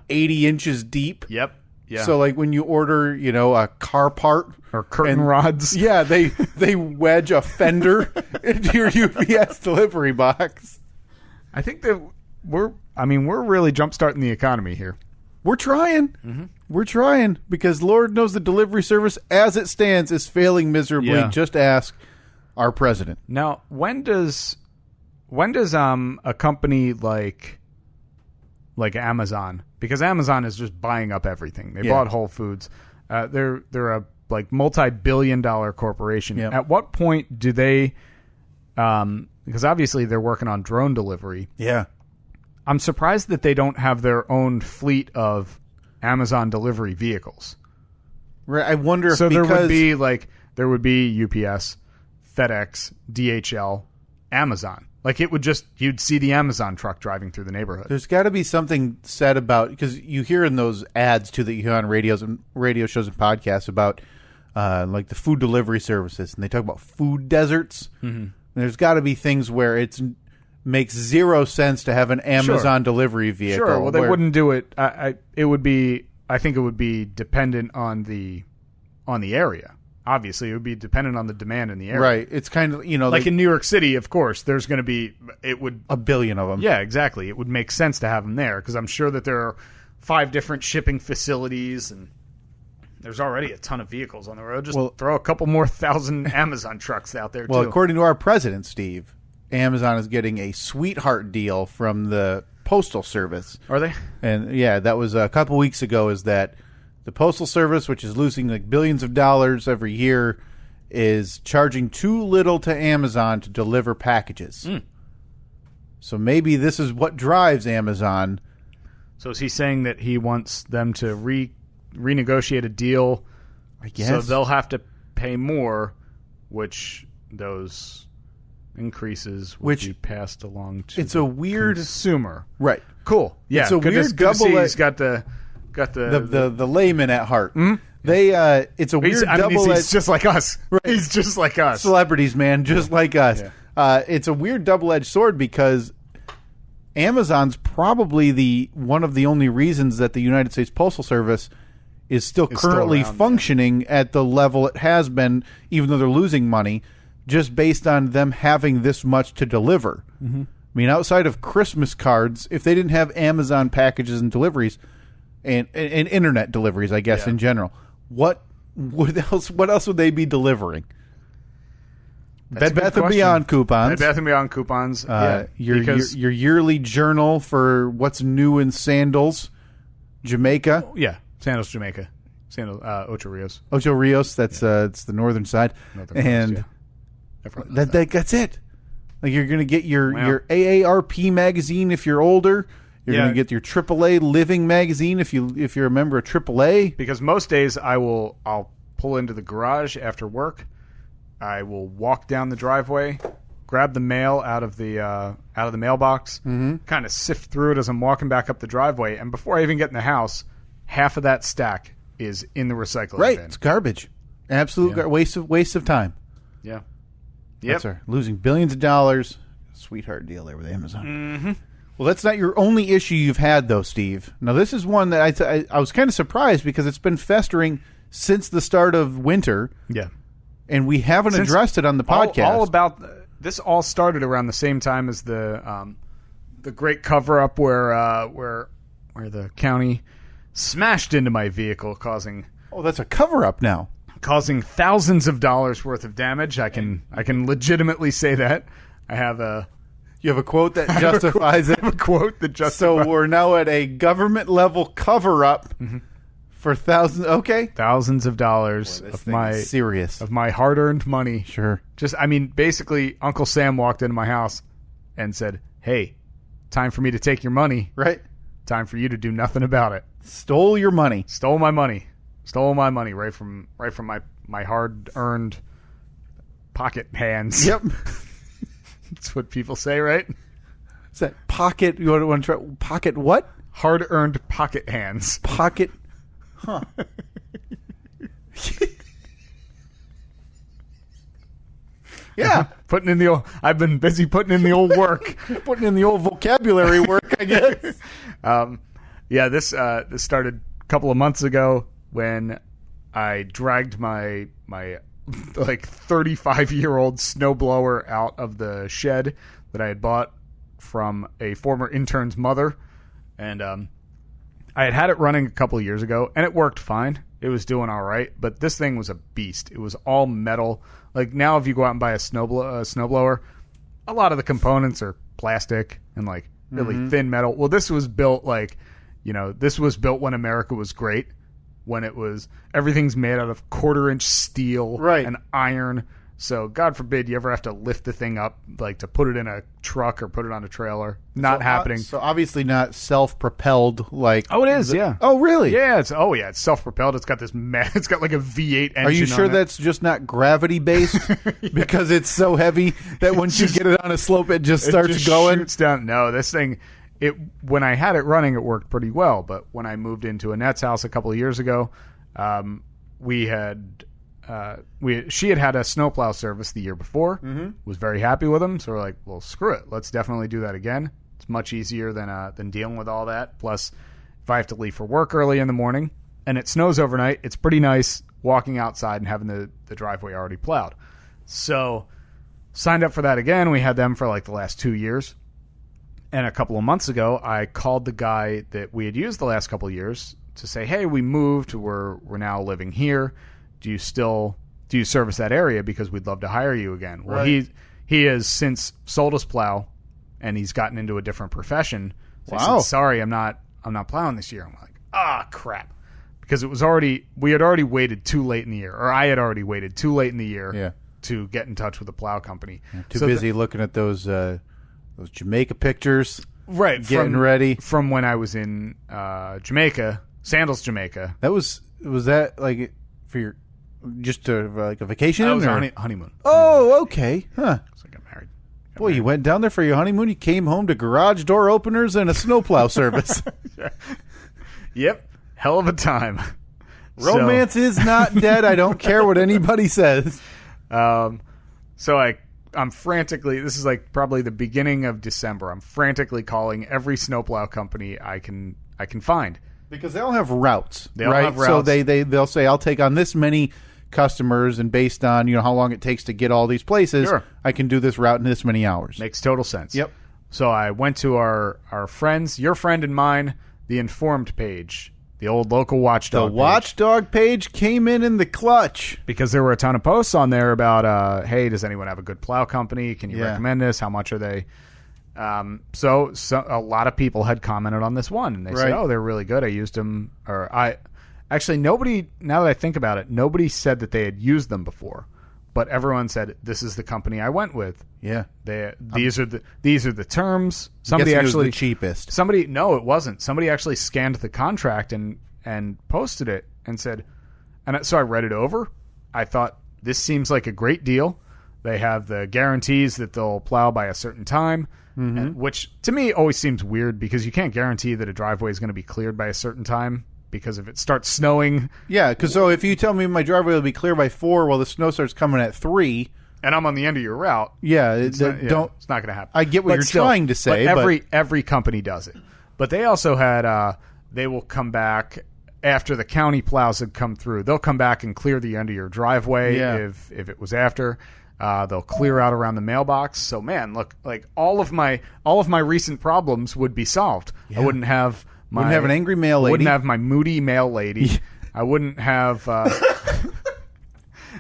80 inches deep. Yep. Yeah. So like when you order, a car part or curtain rods, they wedge a fender into your UPS delivery box. I think that we're really jumpstarting the economy here. We're trying. Mm-hmm. We're trying because Lord knows the delivery service as it stands is failing miserably. Yeah. Just ask our president. Now, when does a company like Amazon, because Amazon is just buying up everything. They bought Whole Foods. They're a like multi-billion-dollar corporation. Yep. At what point do they because obviously they're working on drone delivery. Yeah. I'm surprised that they don't have their own fleet of Amazon delivery vehicles. Right. I wonder if there would be UPS, FedEx, DHL, Amazon. Like you'd see the Amazon truck driving through the neighborhood. There's got to be something said about, because you hear in those ads too that you hear on radio shows and podcasts about like the food delivery services, and they talk about food deserts. Mm-hmm. There's got to be things where it makes zero sense to have an Amazon delivery vehicle. Sure. Well, they wouldn't do it. I think it would be dependent on the area. Obviously, it would be dependent on the demand in the area. Right. It's kind of, like in New York City, of course, there's going to be, a billion of them. Yeah, exactly. It would make sense to have them there because I'm sure that there are 5 different shipping facilities and there's already a ton of vehicles on the road. Just throw a couple more thousand Amazon trucks out there, too. Well, according to our president, Steve, Amazon is getting a sweetheart deal from the Postal Service. Are they? And, yeah, that was a couple weeks ago, is that the Postal Service, which is losing like billions of dollars every year, is charging too little to Amazon to deliver packages. Mm. So maybe this is what drives Amazon. So is he saying that he wants them to renegotiate a deal? I guess. So they'll have to pay more, which those increases will be passed along to the consumer. Right. Cool. Yeah. It's a weird double. He's got the layman at heart. Mm-hmm. It's a weird double-edged. He's just like us. Right. He's just like us. Celebrities, man, just like us. Yeah. It's a weird double-edged sword because Amazon's probably one of the only reasons that the United States Postal Service is still currently functioning at the level it has been, even though they're losing money, just based on them having this much to deliver. Mm-hmm. I mean, outside of Christmas cards, if they didn't have Amazon packages and deliveries and internet deliveries, I guess, in general, what else would they be delivering? Bed Bath & Beyond coupons. Bed Bath & Beyond coupons. Your yearly journal for what's new in sandals. Jamaica. Sandals, Jamaica. Sandals, Ocho Rios. Ocho Rios, it's the northern side. And that's it. Like, you're going to get your AARP magazine if you're older. You're going to get your AAA Living magazine if you're a member of AAA. Because most days I'll pull into the garage after work. I will walk down the driveway, grab the mail out of the mailbox, kind of sift through it as I'm walking back up the driveway, and before I even get in the house, half of that stack is in the recycling bin. It's garbage. Absolute waste of time. Yeah. Yep. That's losing billions of dollars. Sweetheart deal there with Amazon. Mm-hmm. Well, that's not your only issue you've had, though, Steve. Now, this is one that I was kind of surprised because it's been festering since the start of winter. Yeah. And we haven't addressed it on the podcast. This all started around the same time as the great cover up where the county smashed into my vehicle, causing that's a cover up now, causing thousands of dollars worth of damage. I can legitimately say that. You have a quote that justifies it. I have a quote that justifies. So we're now at a government level cover up. Mm-hmm. For thousands of dollars of my hard-earned money. Sure. Basically, Uncle Sam walked into my house and said, "Hey, time for me to take your money. Right. Time for you to do nothing about it." Stole your money. Stole my money. Stole my money right from my hard-earned pocket hands. Yep. That's what people say, right? Is that pocket? You want to try pocket what? Hard-earned pocket hands. Pocket. Huh. Yeah. I've been busy putting in the old work. Putting in the old vocabulary work, I guess. This started a couple of months ago when I dragged my like 35-year-old snowblower out of the shed that I had bought from a former intern's mother. And I had it running a couple of years ago, and it worked fine. It was doing all right, but this thing was a beast. It was all metal. Like, now if you go out and buy a snowblower, a lot of the components are plastic and, like, really thin metal. Well, this was built this was built when America was great, when everything's made out of 1/4-inch steel and iron. So, God forbid you ever have to lift the thing up, like, to put it in a truck or put it on a trailer. Not happening. So, obviously not self-propelled, like... Oh, it is, yeah. Oh, really? Yeah, it's self-propelled. It's got it's got, like, a V8 engine. Are you sure that's just not gravity-based? Because it's so heavy that once you get it on a slope, it just starts going? Shoots down. No, this thing... When I had it running, it worked pretty well. But when I moved into Annette's house a couple of years ago, she had a snowplow service the year before, was very happy with them, so we're like, well, screw it, let's definitely do that again. It's much easier than dealing with all that. Plus, if I have to leave for work early in the morning and it snows overnight, it's pretty nice walking outside and having the driveway already plowed. So signed up for that again. We had them for like the last 2 years, and a couple of months ago I called the guy that we had used the last couple of years to say, hey, we moved, we're now living here. Do you service that area, because we'd love to hire you again? Well, he has since sold his plow, and he's gotten into a different profession. So he said, sorry, I'm not plowing this year. I'm like, crap, because we had already waited too late in the year, or I had already waited too late in the year to get in touch with the plow company. Too busy looking at those Jamaica pictures, getting ready from when I was in Jamaica, Sandals, Jamaica. Was that like for your? Just like a vacation? That was a honeymoon. Oh, okay. Huh. It's like I'm married. Boy, you went down there for your honeymoon. You came home to garage door openers and a snowplow service. Yep. Hell of a time. Romance is not dead. I don't care what anybody says. So I I'm frantically. This is like probably the beginning of December. I'm frantically calling every snowplow company I can find because they all have routes. They all have routes. So they'll say, I'll take on this many customers, and based on how long it takes to get all these places, I can do this route in this many hours. Makes total sense. Yep. So I went to our friends, your friend and mine, the Informed page. The old local watchdog. The watchdog page came in the clutch. Because there were a ton of posts on there about, hey, does anyone have a good plow company? Can you recommend this? How much are they? So a lot of people had commented on this one. And they said, oh, they're really good. I used them. Actually, nobody, now that I think about it, nobody said that they had used them before. But everyone said, this is the company I went with. Yeah. These are the terms. Somebody actually was the cheapest. No, it wasn't. Somebody actually scanned the contract and posted it and said, so I read it over. I thought, this seems like a great deal. They have the guarantees that they'll plow by a certain time, which to me always seems weird because you can't guarantee that a driveway is going to be cleared by a certain time. Because if it starts snowing... Yeah, because so if you tell me my driveway will be clear by 4 while the snow starts coming at 3... And I'm on the end of your route... Yeah, it's not going to happen. I get what you're trying to say, but... Every company does it. But they also had... they will come back after the county plows had come through. They'll come back and clear the end of your driveway if it was after. They'll clear out around the mailbox. So, man, look, like all of my recent problems would be solved. Yeah. I wouldn't have an angry mail lady. I wouldn't have my moody mail lady. I wouldn't have...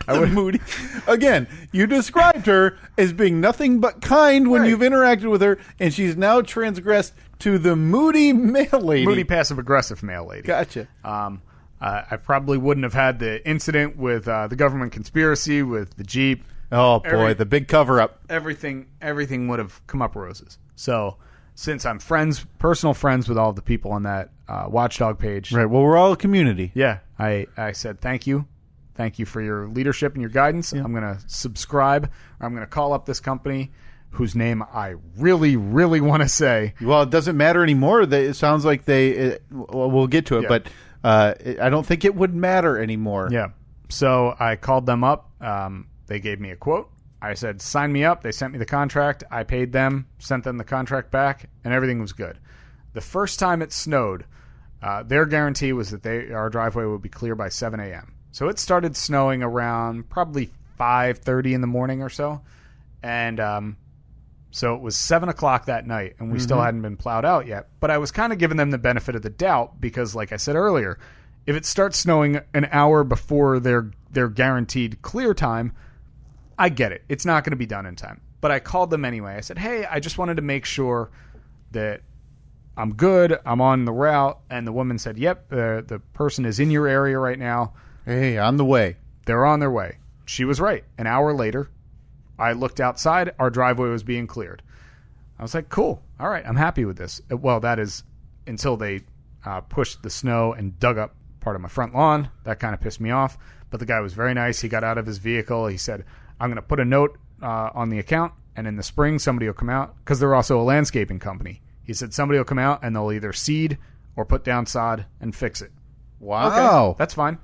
Moody. Again, you described her as being nothing but kind when you've interacted with her, and she's now transgressed to the moody mail lady. Moody passive-aggressive mail lady. Gotcha. I probably wouldn't have had the incident with the government conspiracy with the Jeep. Oh, boy, the big cover-up. Everything would have come up roses. So... Since I'm personal friends with all the people on that watchdog page. Right. Well, we're all a community. Yeah. I said, thank you. Thank you for your leadership and your guidance. Yeah. I'm going to subscribe. Or I'm going to call up this company whose name I really, really want to say. Well, it doesn't matter anymore. It sounds like we'll get to it, but I don't think it would matter anymore. Yeah. So I called them up. They gave me a quote. I said, sign me up. They sent me the contract. I paid them, sent them the contract back, and everything was good. The first time it snowed, their guarantee was that our driveway would be clear by 7 a.m. So it started snowing around probably 5:30 in the morning or so. And so it was 7 o'clock that night, and we still hadn't been plowed out yet. But I was kind of giving them the benefit of the doubt because, like I said earlier, if it starts snowing an hour before their guaranteed clear time, I get it. It's not going to be done in time. But I called them anyway. I said, hey, I just wanted to make sure that I'm good. I'm on the route. And the woman said, yep, the person is in your area right now. Hey, on the way. They're on their way. She was right. An hour later, I looked outside. Our driveway was being cleared. I was like, cool. All right, I'm happy with this. Well, that is until they pushed the snow and dug up part of my front lawn. That kind of pissed me off. But the guy was very nice. He got out of his vehicle. He said, I'm going to put a note on the account, and in the spring, somebody will come out, because they're also a landscaping company. He said somebody will come out, and they'll either seed or put down sod and fix it. Wow. Okay, that's fine.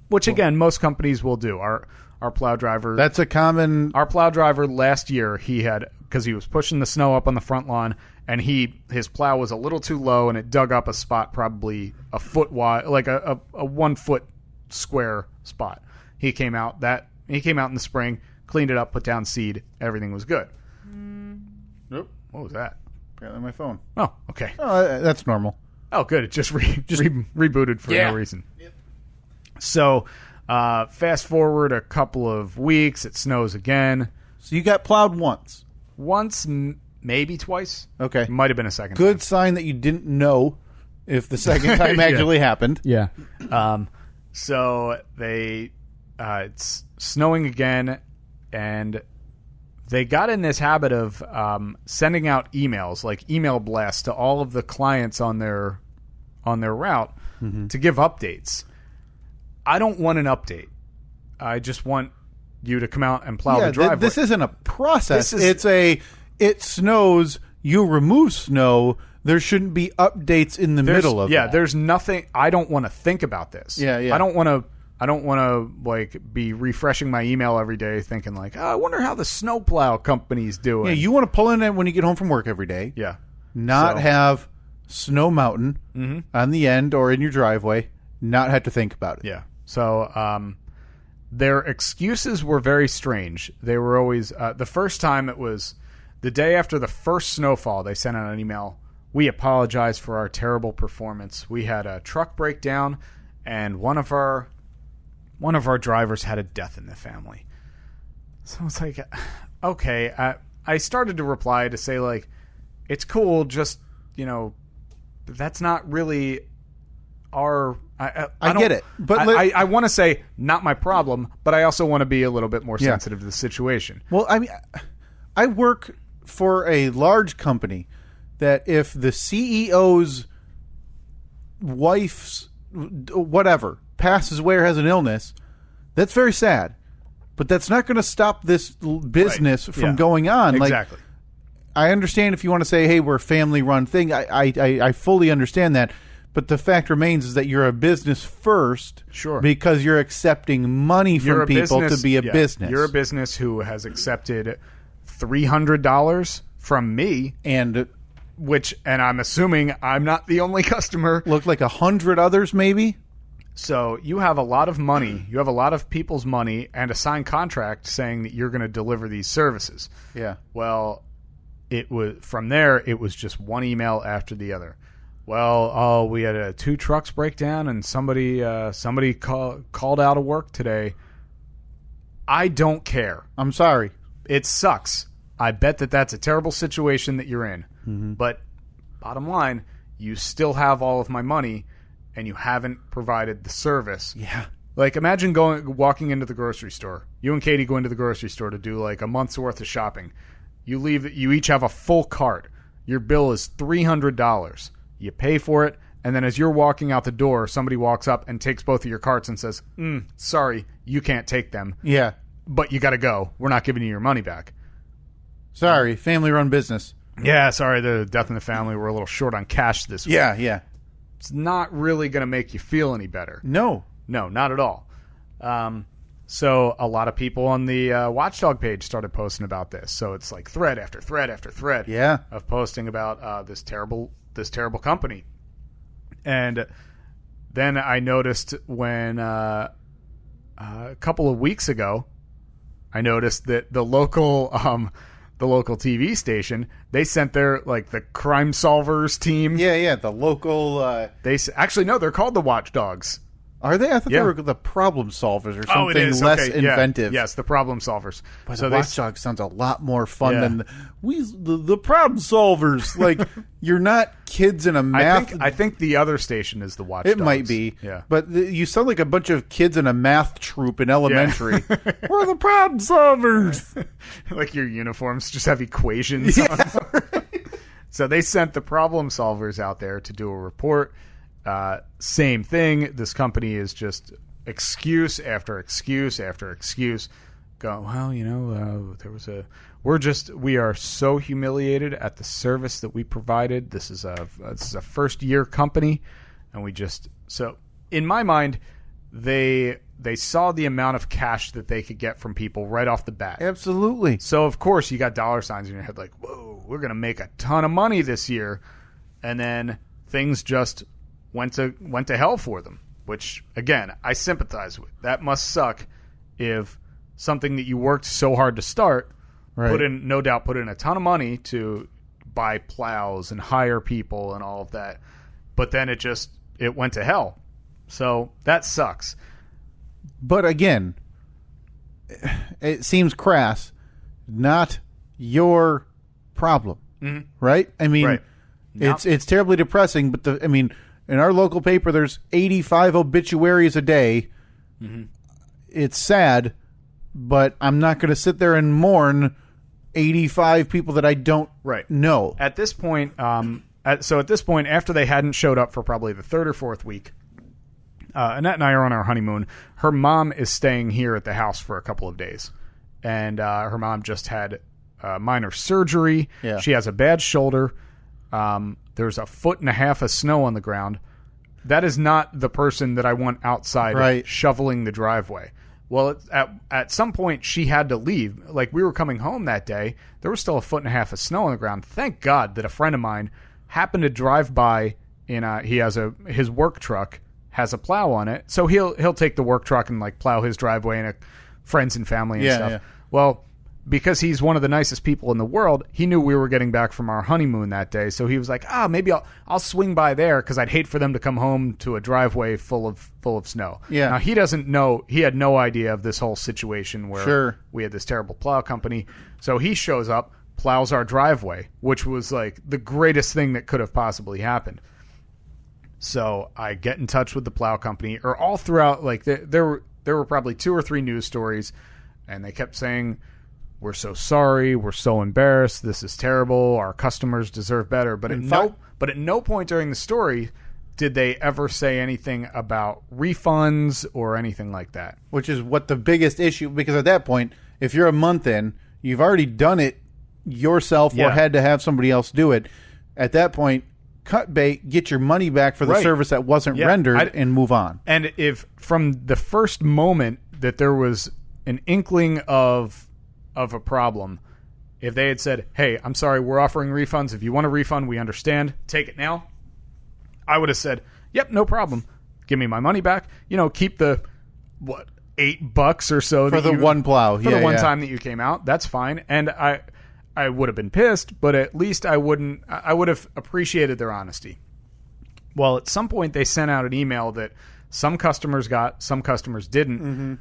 Which, again, most companies will do. Our plow driver... That's a common... Our plow driver last year, he had... Because he was pushing the snow up on the front lawn, and his plow was a little too low, and it dug up a spot probably a foot wide, like a 1 foot square spot. He came out in the spring, cleaned it up, put down seed. Everything was good. Nope. What was that? Apparently my phone. Oh, okay. Oh, that's normal. Oh, good. It just rebooted for no reason. Yep. So, fast forward a couple of weeks. It snows again. So you got plowed once? Once, maybe twice. Okay. Might have been a second time. Good time. sign that you didn't know if the second time actually happened. Yeah. So it's snowing again, and they got in this habit of sending out emails, like email blasts to all of the clients on their route to give updates. I don't want an update. I just want you to come out and plow the driveway. This isn't a process. It snows, you remove snow. There shouldn't be updates in the middle of that. There's nothing. I don't want to think about this. Yeah. I don't want I don't want to like be refreshing my email every day thinking like, oh, I wonder how the snowplow company's doing. Yeah, you want to pull in it when you get home from work every day. Yeah. Not have Snow Mountain on the end or in your driveway. Not have to think about it. Yeah. So their excuses were very strange. They were always the first time it was the day after the first snowfall. They sent out an email. We apologize for our terrible performance. We had a truck breakdown, and one of our drivers had a death in the family. So it's like, okay. I started to reply to say like, it's cool. Just that's not really our. I get it, but I want to say not my problem, but I also want to be a little bit more sensitive to the situation. Well, I mean, I work for a large company that if the CEO's wife's whatever passes away or has an illness, that's very sad. But that's not going to stop this business from going on. Exactly. Like, I understand if you want to say, hey, we're a family-run thing. I fully understand that. But the fact remains is that you're a business first, because you're accepting money from people to be a business. You're a business who has accepted $300 from me, and I'm assuming I'm not the only customer. Look like 100 others, maybe. So you have a lot of money. You have a lot of people's money and a signed contract saying that you're going to deliver these services. Yeah. Well, it was from there. It was just one email after the other. Well, we had 2 trucks break down, and somebody called out of work today. I don't care. I'm sorry. It sucks. I bet that's a terrible situation that you're in. Mm-hmm. But bottom line, you still have all of my money, and you haven't provided the service. Yeah. Like, imagine walking into the grocery store. You and Katie go into the grocery store to do like a month's worth of shopping. You leave. You each have a full cart. Your bill is $300. You pay for it, and then as you're walking out the door, somebody walks up and takes both of your carts and says, sorry, you can't take them. Yeah. But you got to go. We're not giving you your money back. Sorry, family-run business. Yeah, sorry, the death in the family. We're a little short on cash this week. Yeah. It's not really going to make you feel any better. No, not at all. So a lot of people on the Watchdog page started posting about this. So it's like thread after thread after thread of posting about this terrible company. And then I noticed when a couple of weeks ago, I noticed that the local TV station, they sent their like the crime solvers team. Yeah, the local. They're called the Watchdogs. Are they? I thought they were the problem solvers or something less inventive. Yes, the problem solvers. But so the Watchdog sounds a lot more fun than the problem solvers. Like, you're not kids in a math. I think the other station is the Watchdogs. It might be. Yeah. But you sound like a bunch of kids in a math troupe in elementary. We're the problem solvers. Like your uniforms just have equations on them. Right? So they sent the problem solvers out there to do a report. Same thing. This company is just excuse after excuse after excuse. Go, well, we are so humiliated at the service that we provided. This is a first year company, and so in my mind, they saw the amount of cash that they could get from people right off the bat. Absolutely. So of course you got dollar signs in your head like, whoa, we're gonna make a ton of money this year, and then things just went to hell for them, which, again, I sympathize with. That must suck if something that you worked so hard to start, put in a ton of money to buy plows and hire people and all of that, but then it went to hell. So that sucks. But again, it seems crass, not your problem, right? I mean, it's terribly depressing, but in our local paper, there's 85 obituaries a day. Mm-hmm. It's sad, but I'm not going to sit there and mourn 85 people that I don't know. At this point, after they hadn't showed up for probably the 3rd or 4th week, Annette and I are on our honeymoon. Her mom is staying here at the house for a couple of days, and her mom just had minor surgery. Yeah. She has a bad shoulder. There's 1.5 feet of snow on the ground. That is not the person that I want outside shoveling the driveway. Well, at some point, she had to leave. Like, we were coming home that day. There was still 1.5 feet of snow on the ground. Thank God that a friend of mine happened to drive by. He has his work truck has a plow on it, so he'll take the work truck and like plow his driveway and friends and family and stuff. Yeah. Well, because he's one of the nicest people in the world, he knew we were getting back from our honeymoon that day, so he was like, maybe I'll swing by there because I'd hate for them to come home to a driveway full of snow. Yeah. Now, he doesn't know, he had no idea of this whole situation where we had this terrible plow company. So he shows up, plows our driveway, which was like the greatest thing that could have possibly happened. So I get in touch with the plow company, or all throughout, like there were probably 2 or 3 news stories, and they kept saying, we're so sorry, we're so embarrassed, this is terrible, our customers deserve better. But at no point during the story did they ever say anything about refunds or anything like that. Which is what the biggest issue, because at that point, if you're a month in, you've already done it yourself or had to have somebody else do it. At that point, cut bait, get your money back for the service that wasn't rendered, and move on. And if from the first moment that there was an inkling of a problem, if they had said, hey, I'm sorry, we're offering refunds. If you want a refund, we understand. Take it now. I would have said, yep, no problem. Give me my money back. Keep the, $8 or so. For the one plow. For the one time that you came out. That's fine. And I would have been pissed, but at least I would have appreciated their honesty. Well, at some point they sent out an email that some customers got, some customers didn't,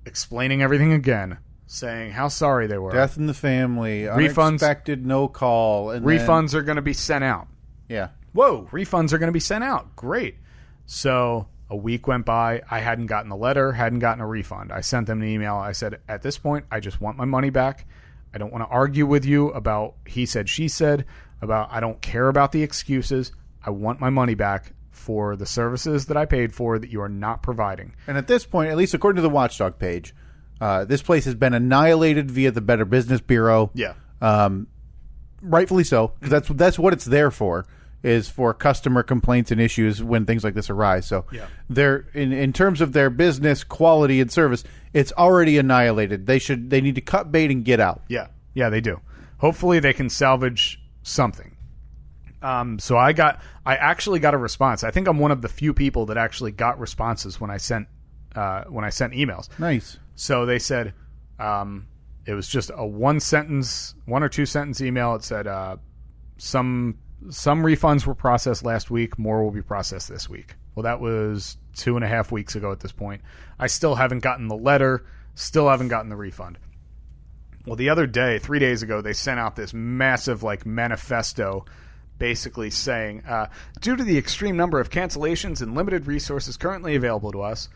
explaining everything again, saying how sorry they were. Death in the family, refunds, unexpected no call. And refunds are going to be sent out. Yeah. Whoa, refunds are going to be sent out. Great. So a week went by. I hadn't gotten the letter, hadn't gotten a refund. I sent them an email. I said, at this point, I just want my money back. I don't want to argue with you about he said, she said, I don't care about the excuses. I want my money back for the services that I paid for that you are not providing. And at this point, at least according to the Watchdog page, this place has been annihilated via the Better Business Bureau. Yeah. Rightfully so, because that's what it's there for, is for customer complaints and issues when things like this arise. So they're in terms of their business quality and service, it's already annihilated. They need to cut bait and get out. Yeah. Yeah, they do. Hopefully they can salvage something. So I actually got a response. I think I'm one of the few people that actually got responses when I sent emails. Nice. So they said, it was just a 1 or 2 sentence email. It said, some refunds were processed last week. More will be processed this week. Well, that was 2.5 weeks ago at this point. I still haven't gotten the letter. Still haven't gotten the refund. Well, the other day, 3 days ago, they sent out this massive manifesto basically saying, due to the extreme number of cancellations and limited resources currently available to us,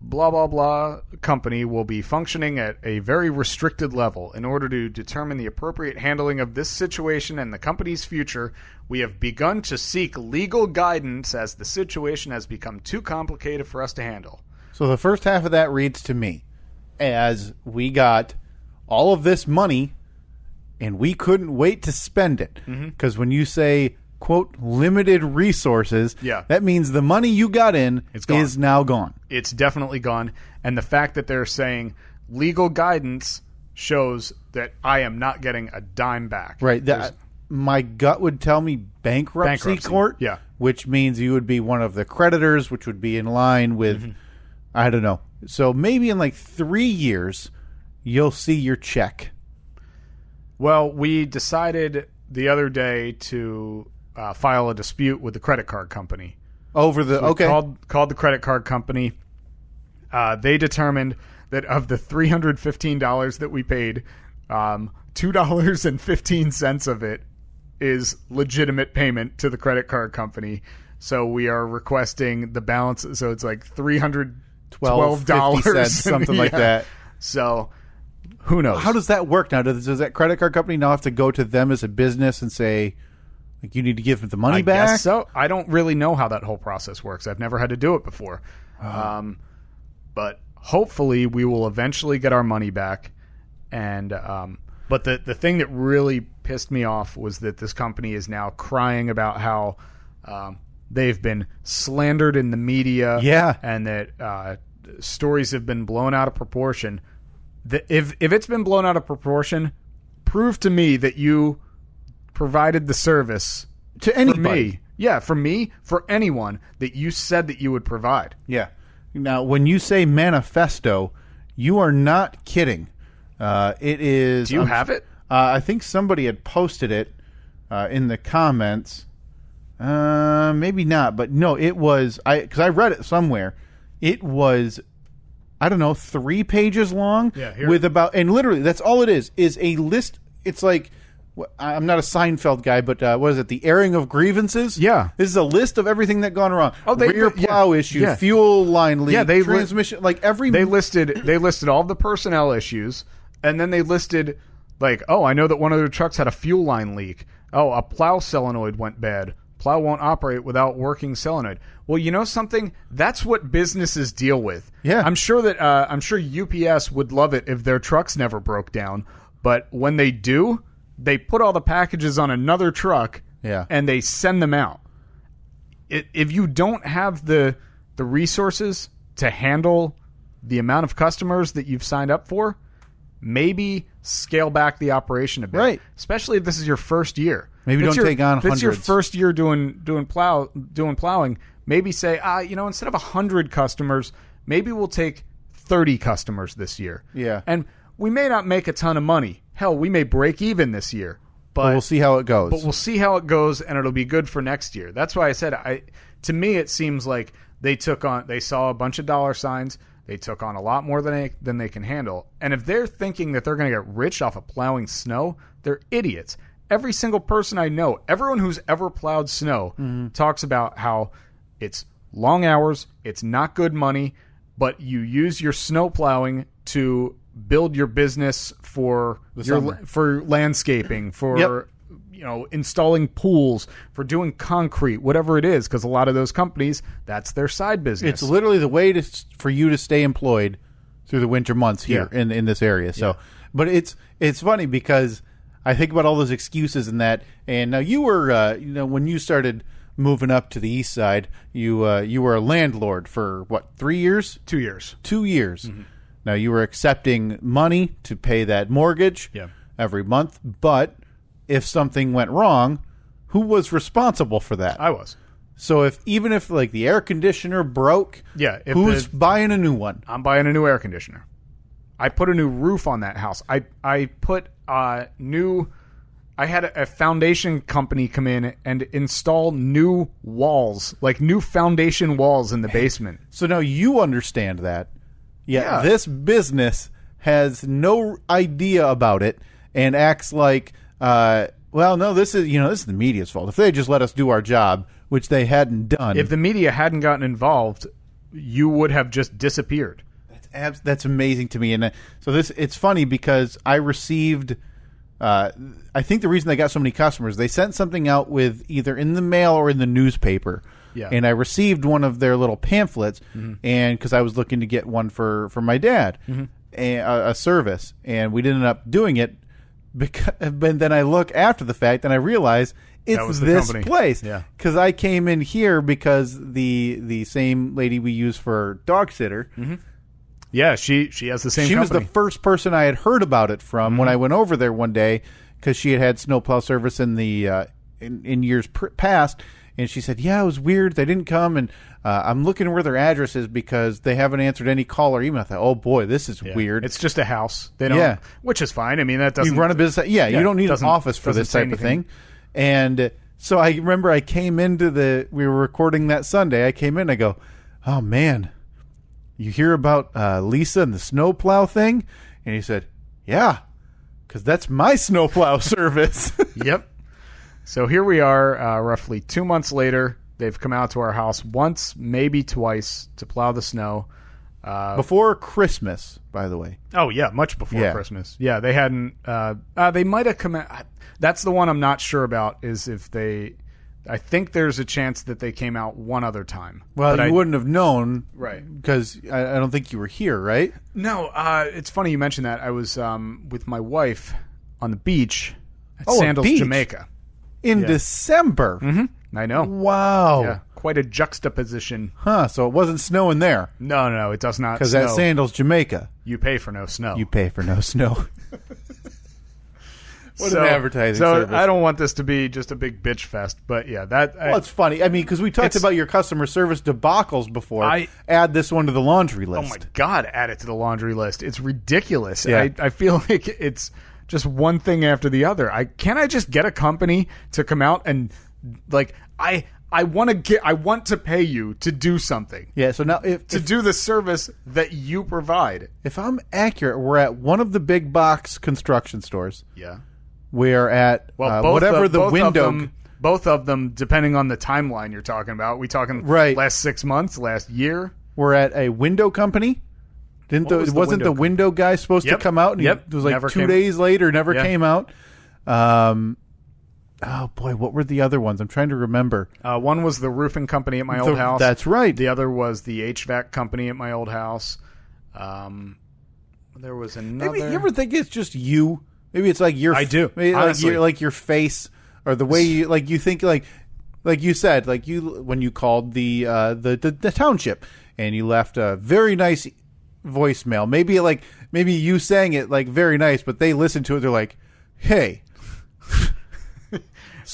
blah, blah, blah company will be functioning at a very restricted level. In order to determine the appropriate handling of this situation and the company's future, we have begun to seek legal guidance as the situation has become too complicated for us to handle. So the first half of that reads to me as we got all of this money and we couldn't wait to spend it. Because when you say, quote, limited resources, that means the money you got in is now gone. It's definitely gone. And the fact that they're saying legal guidance shows that I am not getting a dime back. Right. My gut would tell me bankruptcy court, which means you would be one of the creditors, which would be in line with, I don't know. So maybe in 3 years, you'll see your check. Well, we decided the other day to file a dispute with the credit card company. Over the called the credit card company. They determined that of the $315 that we paid, $2.15 of it is legitimate payment to the credit card company. So we are requesting the balance. So it's like $312, something like that. So who knows? How does that work now? Does that credit card company now have to go to them as a business and say, you need to give the money back? I guess so. I don't really know how that whole process works. I've never had to do it before. But hopefully we will eventually get our money back. And but the thing that really pissed me off was that this company is now crying about how they've been slandered in the media. Yeah. And that stories have been blown out of proportion. If it's been blown out of proportion, prove to me that you provided the service to anybody. For me. Yeah, for me, for anyone that you said that you would provide. Yeah. Now, when you say manifesto, you are not kidding. It is. Do you have it? I think somebody had posted it in the comments. Maybe not, but no, it was. Because I read it somewhere. It was, I don't know, 3 pages long. Yeah, with about, and literally that's all it is a list. It's like, I'm not a Seinfeld guy, but what is it? The airing of grievances. Yeah, this is a list of everything that gone wrong. Oh, rear plow issue, fuel line leak, transmission, like every. They listed all the personnel issues, and then they listed like, oh, I know that one of their trucks had a fuel line leak. Oh, a plow solenoid went bad. Plow won't operate without working solenoid. Well, you know something? That's what businesses deal with. Yeah, I'm sure UPS would love it if their trucks never broke down, but when they do, they put all the packages on another truck. Yeah. And they send them out. If you don't have the resources to handle the amount of customers that you've signed up for, maybe scale back the operation a bit. Right. Especially if this is your first year. Maybe don't take on hundreds. If it's your first year doing plowing, maybe say, instead of 100 customers, maybe we'll take 30 customers this year. Yeah. And we may not make a ton of money. Hell, we may break even this year. But we'll see how it goes. But we'll see how it goes, and it'll be good for next year. That's why I said, to me, it seems like they saw a bunch of dollar signs. They took on a lot more than they can handle. And if they're thinking that they're going to get rich off of plowing snow, they're idiots. Every single person I know, everyone who's ever plowed snow, talks about how it's long hours, it's not good money, but you use your snow plowing to build your business for landscaping, for installing pools, for doing concrete, whatever it is, because a lot of those companies, that's their side business. It's literally the way for you to stay employed through the winter months here in this area. So, but it's funny because I think about all those excuses and that. And now you were, when you started moving up to the east side, you were a landlord for what, 3 years? 2 years. 2 years. Mm-hmm. Now you were accepting money to pay that mortgage every month, but if something went wrong, who was responsible for that? I was. So even if like the air conditioner broke, who's buying a new one? I'm buying a new air conditioner. I put a new roof on that house. I put I had a foundation company come in and install new walls, like new foundation walls in the basement. So now you understand that. Yeah, this business has no idea about it and acts like, this is the media's fault. If they just let us do our job, which they hadn't done. If the media hadn't gotten involved, you would have just disappeared. That's amazing to me. And so it's funny because I received, I think the reason they got so many customers, they sent something out with either in the mail or in the newspaper. Yeah. And I received one of their little pamphlets, and because I was looking to get one for my dad, a service, and we didn't end up doing it. But then I look after the fact, and I realize it's this place. Yeah. Because I came in here because the same lady we use for dog sitter. Mm-hmm. Yeah, she has the same. She company. was the first person I had heard about it from when I went over there one day because she had snowplow service in the in years past. And she said, "Yeah, it was weird. They didn't come, and I'm looking where their address is because they haven't answered any call or email." I thought, "Oh boy, this is weird." It's just a house. They don't, which is fine. I mean, that doesn't. You run a business. Yeah, you don't need an office for this type of thing. And so I remember I came into we were recording that Sunday. I came in, I go, "Oh man, you hear about Lisa and the snowplow thing?" And he said, "Yeah, because that's my snowplow service." Yep. So here we are, roughly 2 months later. They've come out to our house once, maybe twice, to plow the snow. Before Christmas, by the way. Oh, yeah, much before Christmas. Yeah, they hadn't... they might have come out... That's the one I'm not sure about, is if they... I think there's a chance that they came out one other time. Well, you wouldn't have known. Right. Because I don't think you were here, right? No, it's funny you mentioned that. I was with my wife on the beach at Sandals, Jamaica. In December. Mm-hmm. I know. Wow. Yeah, quite a juxtaposition. Huh, so it wasn't snowing there. No, it does not snow. Because at Sandals, Jamaica. You pay for no snow. You pay for no snow. What an advertising service. I don't want this to be just a big bitch fest, but yeah, well, it's funny. I mean, because we talked about your customer service debacles before. Add this one to the laundry list. Oh my God, add it to the laundry list. It's ridiculous. Yeah. I feel like it's just one thing after the other. Can't I just get a company to come out and like I want to pay you to do something. Yeah, so now to do the service that you provide. If I'm accurate, we're at one of the big box construction stores. Yeah. We're at whatever the window. Both of them, depending on the timeline you're talking about. We talking last 6 months, last year? We're at a window company. Wasn't the window guy supposed to come out? And it was like 2 days later, never came out. Oh boy, what were the other ones? I'm trying to remember. One was the roofing company at my old house. That's right. The other was the HVAC company at my old house. There was another. Maybe you ever think it's just you? Maybe it's like your. I do. Maybe like your face or the way you you think like you said when you called the township and you left a very nice voicemail. Maybe you sang it like very nice, but they listened to it. They're like, hey.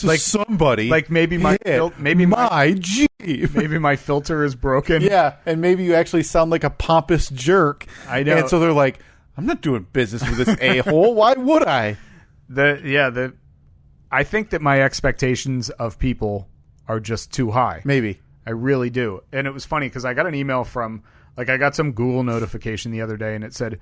Like somebody, like maybe my filter is broken. Yeah, and maybe you actually sound like a pompous jerk. I know. And so they're like, I'm not doing business with this a-hole. Why would I? I think that my expectations of people are just too high. Maybe. I really do. And it was funny because I got an email from, I got some Google notification the other day, and it said,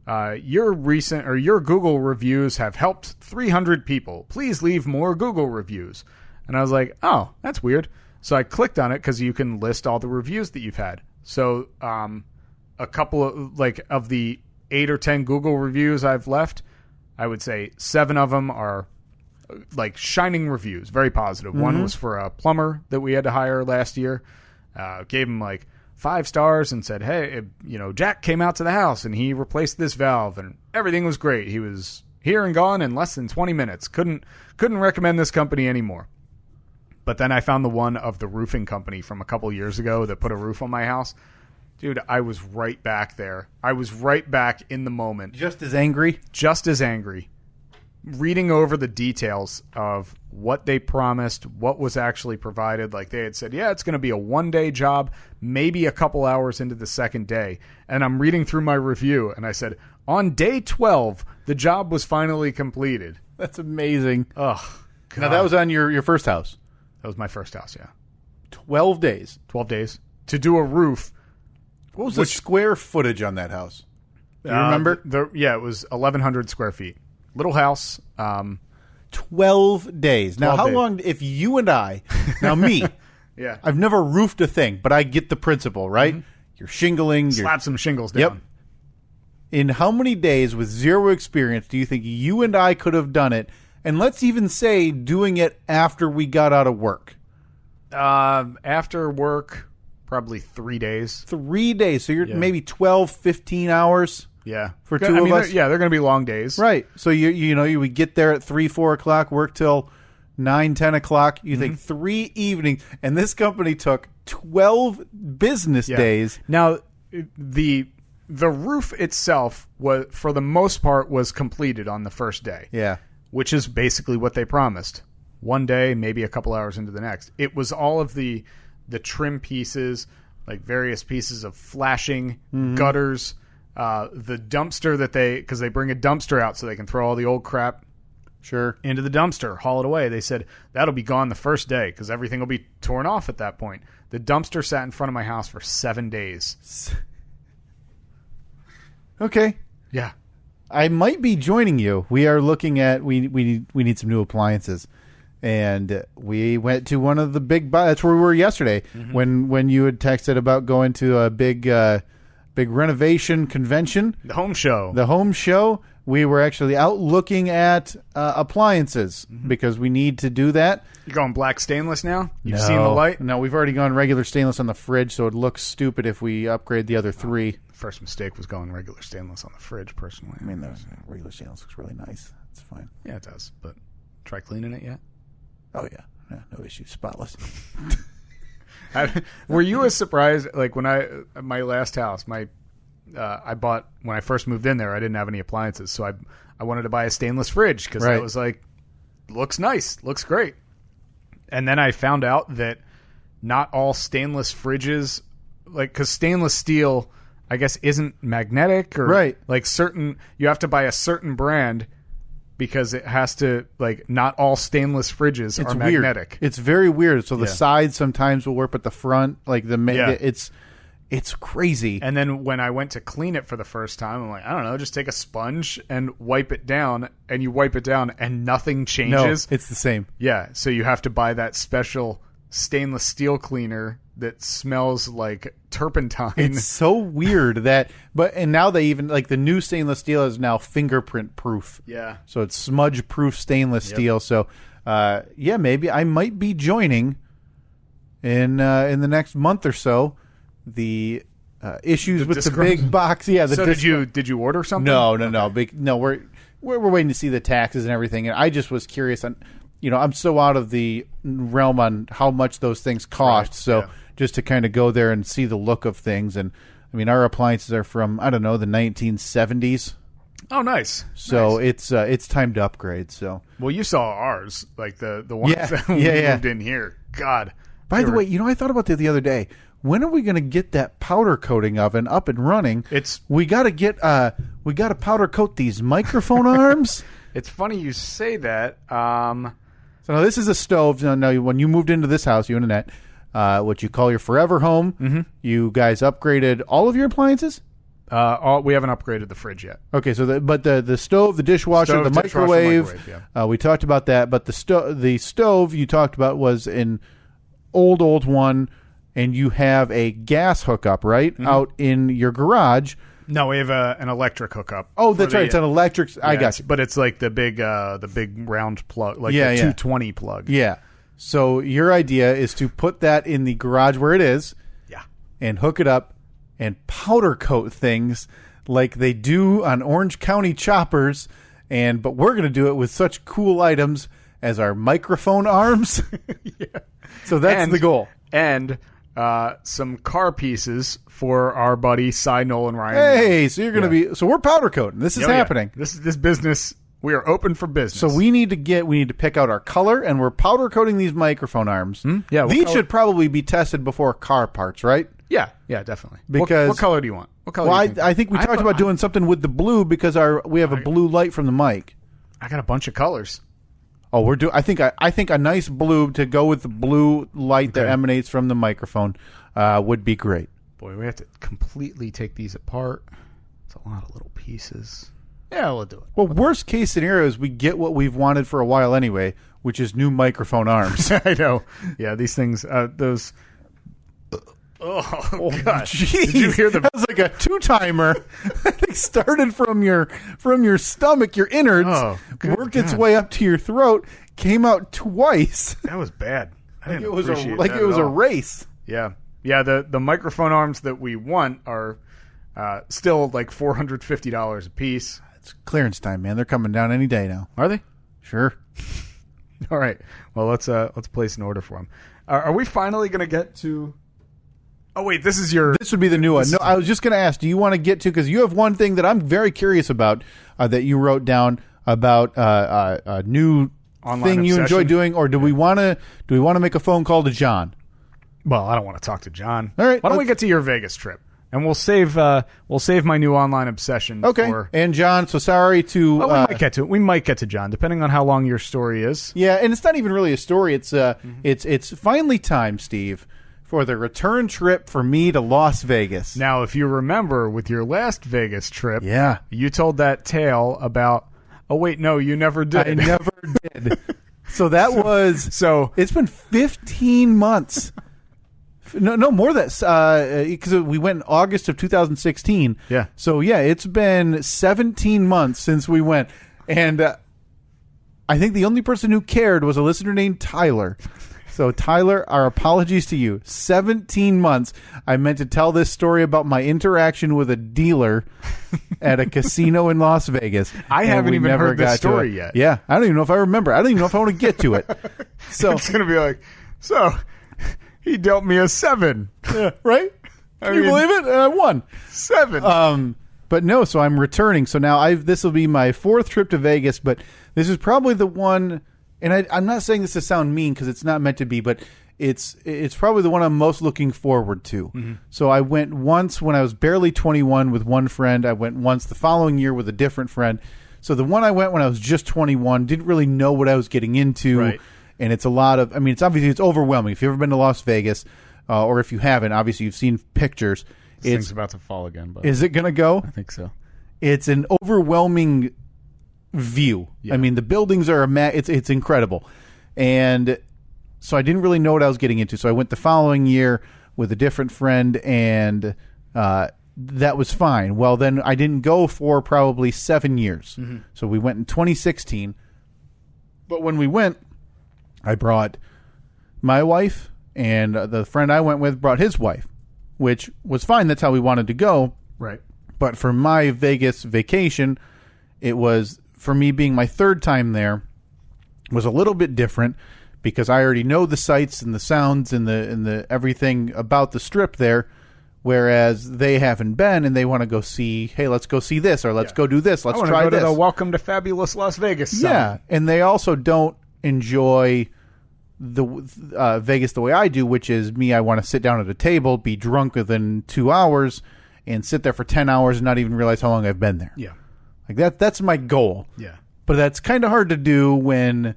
your Google reviews have helped 300 people. Please leave more Google reviews. And I was like, oh, that's weird. So I clicked on it because you can list all the reviews that you've had. So a couple of the 8 or 10 Google reviews I've left, I would say 7 of them are shining reviews, very positive. Mm-hmm. One was for a plumber that we had to hire last year. Gave him 5 stars and said, hey, Jack came out to the house and he replaced this valve and everything was great. He was here and gone in less than 20 minutes. Couldn't recommend this company anymore. But then I found the one of the roofing company from a couple years ago that put a roof on my house. Dude, I was right back there. I was right back in the moment. Just as angry? Just as angry. Reading over the details of what they promised, what was actually provided. They had said, yeah, it's going to be a 1-day job, maybe a couple hours into the second day. And I'm reading through my review, and I said, on day 12, the job was finally completed. That's amazing. Oh, God. Now, that was on your first house? That was my first house, yeah. 12 days? 12 days. To do a roof. What was the square footage on that house? Do you remember? It was 1,100 square feet. Little house. 12 days. Now, how long, if you and I, now me, yeah, I've never roofed a thing, but I get the principle, right? Mm-hmm. You're shingling. Slap some shingles down. Yep. In how many days with zero experience do you think you and I could have done it? And let's even say doing it after we got out of work. After work, probably 3 days. 3 days. So you're maybe 12, 15 hours. Yeah. For two of us. They're going to be long days. Right. So you would get there at 3, 4 o'clock, work till 9, 10 o'clock. You think 3 evenings, and this company took 12 business days. Now, the roof itself was, for the most part, was completed on the first day. Yeah. Which is basically what they promised. 1 day, maybe a couple hours into the next. It was all of the trim pieces, various pieces of flashing, gutters, the dumpster because they bring a dumpster out so they can throw all the old crap into the dumpster, haul it away. They said that'll be gone the first day because everything will be torn off at that point. The dumpster sat in front of my house for 7 days. Okay. Yeah. I might be joining you. We are looking at we need some new appliances. And we went to one of the big that's where we were yesterday when you had texted about going to a big renovation convention. The home show. We were actually out looking at appliances because we need to do that. You're going black stainless now? You've seen the light? No, we've already gone regular stainless on the fridge, so it looks stupid if we upgrade the other 3. First mistake was going regular stainless on the fridge, personally. I mean, the regular stainless looks really nice. It's fine. Yeah, it does. But try cleaning it yet? Oh, yeah. No issues. Spotless. Were you as surprised, like when my last house, I bought, when I first moved in there, I didn't have any appliances, so I wanted to buy a stainless fridge because I was like, looks nice, looks great. And then I found out that not all stainless fridges, like, because stainless steel, I guess, isn't magnetic or like certain, you have to buy a certain brand because it has to, like, not all stainless fridges are magnetic. It's very weird. So the sides sometimes will work, but the front, like it's crazy. And then when I went to clean it for the first time, I'm like, I don't know, just take a sponge and wipe it down, and you wipe it down and nothing changes. No, it's the same. Yeah, so you have to buy that special stainless steel cleaner that smells like turpentine. It's so weird and now they even, like, the new stainless steel is now fingerprint proof. Yeah. So it's smudge proof stainless steel. So, maybe I might be joining in the next month or so the issues with the big box. Yeah. So did you order something? No. No, we're waiting to see the taxes and everything. And I just was curious on, I'm so out of the realm on how much those things cost. Just to kind of go there and see the look of things. And I mean, our appliances are from, I don't know, the 1970s. Oh, nice. So it's time to upgrade. So, well, you saw ours, like the ones that we moved in here. God. By the way, I thought about that the other day. When are we going to get that powder coating oven up and running? We got to powder coat these microphone arms. It's funny you say that. So now this is a stove. Now, when you moved into this house, you and Annette, what you call your forever home, you guys upgraded all of your appliances? We haven't upgraded the fridge yet. Okay, so the stove, the dishwasher, the microwave, we talked about that. But the stove you talked about was an old one, and you have a gas hookup, right, out in your garage. No, we have an electric hookup. Oh, that's right. It's an electric. I got you. But it's like the big round plug, like the 220 plug. Yeah. So your idea is to put that in the garage where it is, and hook it up and powder coat things like they do on Orange County choppers, but we're going to do it with such cool items as our microphone arms. So that's the goal. And some car pieces for our buddy Cy Nolan Ryan. Hey, so you're going to be, so we're powder coating. This is happening. This business. We are open for business. So we need to pick out our color, and we're powder coating these microphone arms. Yeah, these should probably be tested before car parts, right? Yeah, definitely. Because what color do you want? What color? Well, I think we talked about doing something with the blue because we have a blue light from the mic. I got a bunch of colors. Oh, I think a nice blue to go with the blue light that emanates from the microphone would be great. Boy, we have to completely take these apart. It's a lot of little pieces. Yeah, we'll do it. Well, worst case scenario is we get what we've wanted for a while anyway, which is new microphone arms. I know. Yeah, these things, those. Oh gosh! Did you hear that was like a 2-timer? It started from your stomach, your innards, worked its way up to your throat, came out twice. That was bad. It was a race. Yeah. The microphone arms that we want are still like $450 a piece. It's clearance time, man. They're coming down any day now. Are they? Sure. All right. Well, let's place an order for them. Are we finally going to get to? Oh wait, this would be the new one. No, I was just going to ask. Do you want to get to? Because you have one thing that I'm very curious about that you wrote down about a new online thing you enjoy doing, or do we want to make a phone call to John? Well, I don't want to talk to John. All right. Why don't we get to your Vegas trip? And we'll save my new online obsession. Okay. And John, so sorry to. We might get to John, depending on how long your story is. Yeah, and it's not even really a story. It's it's finally time, Steve, for the return trip for me to Las Vegas. Now, if you remember, with your last Vegas trip, you told that tale about. Oh wait, no, you never did. I never did. So it's been 15 months. No, more than that, because we went in August of 2016. Yeah. So, it's been 17 months since we went. And I think the only person who cared was a listener named Tyler. So, Tyler, our apologies to you. 17 months. I meant to tell this story about my interaction with a dealer at a casino in Las Vegas. I haven't even heard this story yet. Yeah, I don't even know if I remember. I don't even know if I want to get to it. So it's going to be like, so he dealt me a 7. Yeah, right? Can you believe it? And I won. 7. But no, so I'm returning. So now this will be my 4th trip to Vegas, but this is probably the one... And I'm not saying this to sound mean because it's not meant to be, but it's probably the one I'm most looking forward to. Mm-hmm. So I went once when I was barely 21 with one friend. I went once the following year with a different friend. So the one I went when I was just 21, didn't really know what I was getting into. Right. And it's a lot of, I mean, it's overwhelming. If you've ever been to Las Vegas, or if you haven't, obviously you've seen pictures. This thing's about to fall again. But is it going to go? I think so. It's an overwhelming view. Yeah. I mean, the buildings are it's incredible. And so I didn't really know what I was getting into. So I went the following year with a different friend, and that was fine. Well, then I didn't go for probably 7 years. Mm-hmm. So we went in 2016. But when we went, I brought my wife, and the friend I went with brought his wife, which was fine. That's how we wanted to go. Right. But for my Vegas vacation, it was... For me, being my 3rd time there, was a little bit different because I already know the sights and the sounds and the everything about the strip there, whereas they haven't been and they want to go see. Hey, let's go see this, or let's go do this. Let's try this. To the Welcome to Fabulous Las Vegas. Yeah, and they also don't enjoy the Vegas the way I do, which is me. I want to sit down at a table, be drunk within 2 hours, and sit there for 10 hours and not even realize how long I've been there. Yeah. Like that's my goal. Yeah. But that's kind of hard to do when,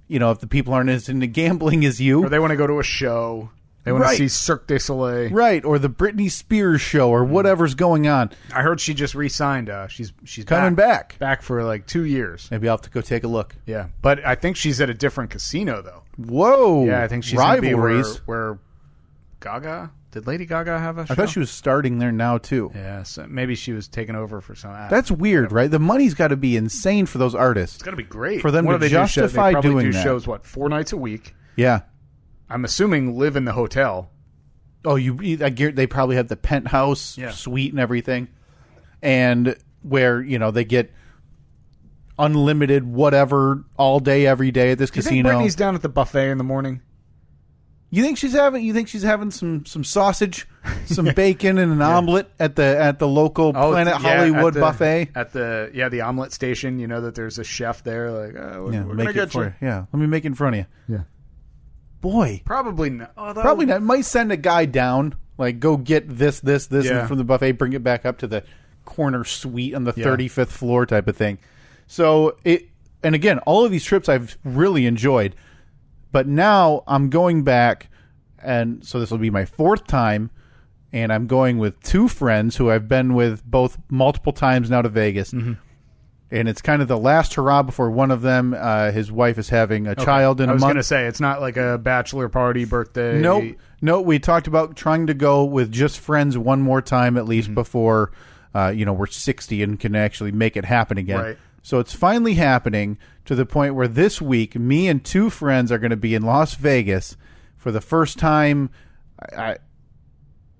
if the people aren't as into gambling as you. Or they want to go to a show. They want to see Cirque du Soleil. Right. Or the Britney Spears show or whatever's going on. I heard she just re-signed. She's coming back. Back for like 2 years. Maybe I'll have to go take a look. Yeah. But I think she's at a different casino, though. Whoa. Yeah, I think she's rivalries. Where Gaga... Did Lady Gaga have a show? I thought she was starting there now, too. Yeah, so maybe she was taking over for some... That's weird, right? The money's got to be insane for those artists. It's got to be great. For them to justify doing that. They shows, 4 nights a week? Yeah. I'm assuming live in the hotel. Oh, they probably have the penthouse suite and everything. And where, they get unlimited whatever all day, every day at this casino. You think Britney's down at the buffet in the morning? You think she's having some sausage, some bacon, and an omelet at the local Planet Hollywood buffet? At the omelet station, you know that there's a chef there. Like, we're gonna get you. Yeah, let me make it in front of you. Yeah, boy, probably not. Probably not. Might send a guy down, like go get this from the buffet, bring it back up to the corner suite on the 35th floor type of thing. So and again, all of these trips I've really enjoyed. But now I'm going back, and so this will be my 4th time, and I'm going with 2 friends who I've been with both multiple times now to Vegas. Mm-hmm. And it's kind of the last hurrah before one of them, his wife is having a child in a month. I was going to say, it's not like a bachelor party, birthday. Nope. We talked about trying to go with just friends one more time at least before, we're 60 and can actually make it happen again. Right. So it's finally happening to the point where this week, me and 2 friends are going to be in Las Vegas for the first time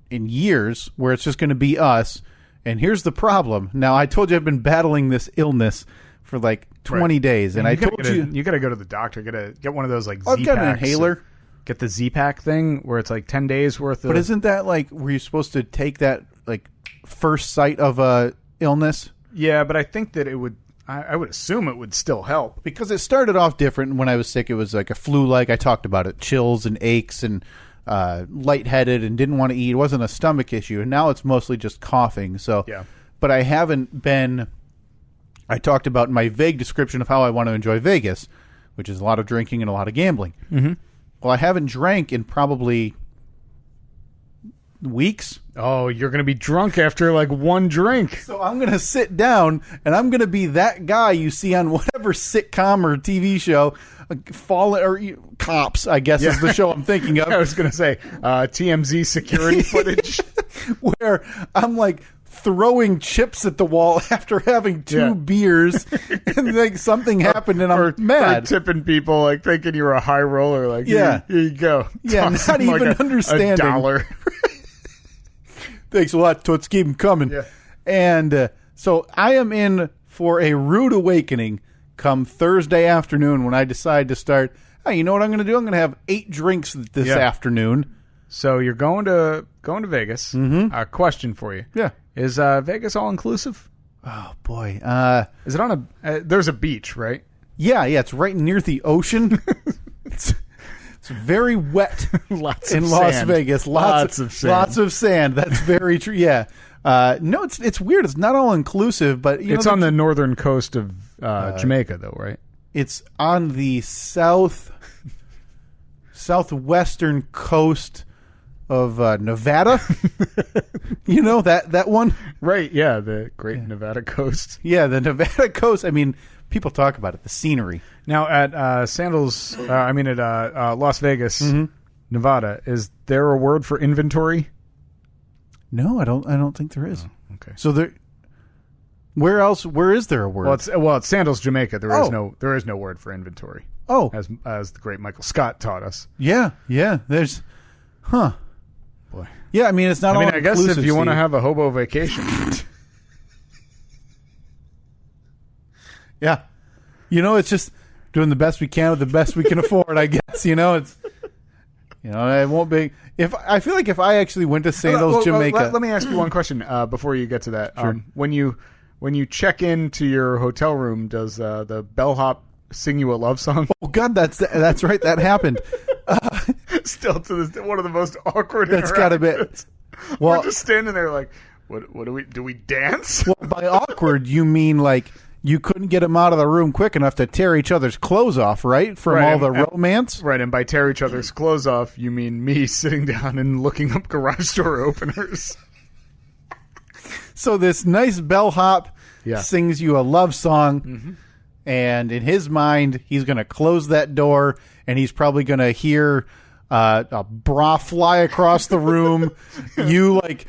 in years, where it's just going to be us. And here's the problem. Now, I told you I've been battling this illness for like 20 days, and I told you you got to go to the doctor. Get one of those like Z-packs. I've got an inhaler. Get the Z-pack thing where it's like 10 days worth of. But isn't that like were you supposed to take that like first sight of a illness? Yeah, but I think that it would. I would assume it would still help. Because it started off different. When I was sick, it was like a flu-like. I talked about it. Chills and aches and lightheaded and didn't want to eat. It wasn't a stomach issue. And now it's mostly just coughing. So, yeah. But I haven't been... I talked about my vague description of how I want to enjoy Vegas, which is a lot of drinking and a lot of gambling. Mm-hmm. Well, I haven't drank in probably weeks. Oh, you're going to be drunk after like one drink. So I'm going to sit down and I'm going to be that guy you see on whatever sitcom or TV show, Cops, I guess is the show I'm thinking of. I was going to say TMZ security footage. Where I'm like throwing chips at the wall after having 2 beers, and like something happened, and I'm mad. Or tipping people, like thinking you're a high roller, like here you go. Yeah, not even understanding. $1. Thanks a lot, Toots. Keep them coming. Yeah. And so I am in for a rude awakening come Thursday afternoon when I decide to start. Hey, you know what I'm going to do? I'm going to have 8 drinks this afternoon. So you're going to Vegas. Mm-hmm. Question for you. Yeah. Is Vegas all inclusive? Oh boy. Is it on a? There's a beach, right? Yeah. It's right near the ocean. It's very wet Lots in of Las sand. Vegas. Lots of sand. Lots of sand. That's very true. Yeah. No, it's weird. It's not all inclusive, but it's on the northern coast of Jamaica, though, right? It's on the southwestern coast of Nevada. You know that one, right? Yeah, the Great Nevada Coast. Yeah, the Nevada Coast. I mean, people talk about it. The scenery. Now at Las Vegas, Nevada, is there a word for inventory? No, I don't think there is. Oh, okay. So there. Where else? Where is there a word? Well, it's Sandals, Jamaica. There is no word for inventory. Oh, as the great Michael Scott taught us. Yeah. There's, boy. Yeah, I mean it's not. I guess if you want to have a hobo vacation. Yeah, it's just doing the best we can with the best we can afford. I guess it's. It won't be. If I feel like if I actually went to Sandals, Jamaica. Let me ask you one question before you get to that. Sure. When you check into your hotel room, does the bellhop sing you a love song? Oh God, that's right. That happened. Still to this, one of the most awkward. That's got to be. Well, we're just standing there like, what do we dance? Well, by awkward you mean like you couldn't get them out of the room quick enough to tear each other's clothes off, right? From all the romance, right? And by tear each other's clothes off, you mean me sitting down and looking up garage door openers. So this nice bellhop sings you a love song, and in his mind, he's going to close that door, and he's probably going to hear a bra fly across the room. You like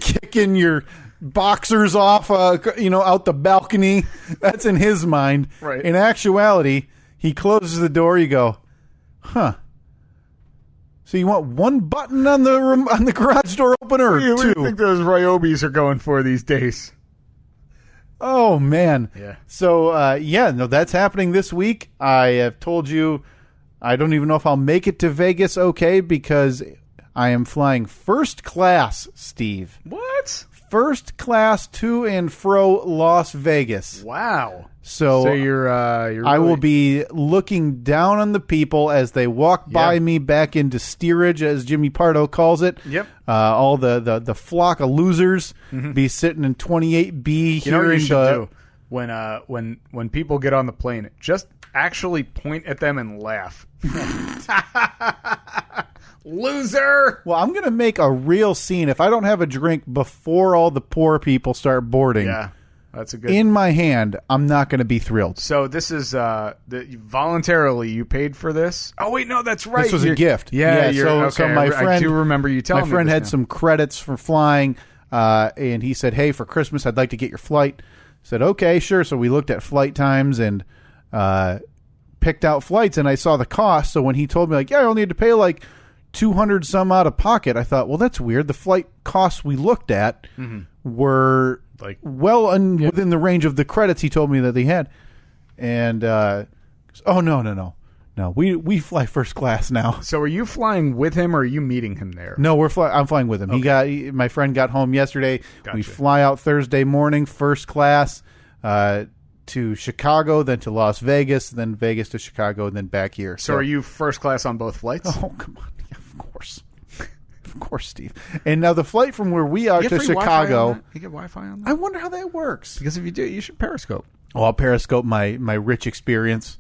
kicking your boxers off, out the balcony. That's in his mind. Right. In actuality, he closes the door. You go, huh? So you want one button on the garage door opener, or two? What do you think those Ryobis are going for these days? Oh man. Yeah. So that's happening this week. I have told you I don't even know if I'll make it to Vegas okay because I am flying first class, Steve. What? First class to and fro Las Vegas. Wow. So you're I will be looking down on the people as they walk by me back into steerage, as Jimmy Pardo calls it. Yep. All the flock of losers be sitting in 28B. You know what you should do when people get on the plane? Just actually point at them and laugh. Loser! Well, I'm going to make a real scene. If I don't have a drink before all the poor people start boarding, that's a good. In my hand, I'm not going to be thrilled. So this is voluntarily you paid for this? Oh wait, no, that's right. This was a gift. Yeah. So my friend, I do remember you telling me. My friend had now. some credits for flying, and he said, "Hey, for Christmas, I'd like to get your flight." I said, "Okay, sure." So we looked at flight times and picked out flights, and I saw the cost. So when he told me, like, I only had to pay like $200 some out of pocket, I thought, well, that's weird. The flight costs we looked at were like within the range of the credits he told me that they had. And no, we fly first class now. So are you flying with him or are you meeting him there? No, I'm flying with him. Okay. My friend got home yesterday. Gotcha. We fly out Thursday morning, first class, to Chicago, then to Las Vegas, then Vegas to Chicago, and then back here. So are you first class on both flights? Oh, come on. Yeah, of course. Of course, Steve. And now the flight from where we are to Chicago. You get Wi-Fi on that? I wonder how that works. Because if you do, you should Periscope. Oh, I'll Periscope my rich experience.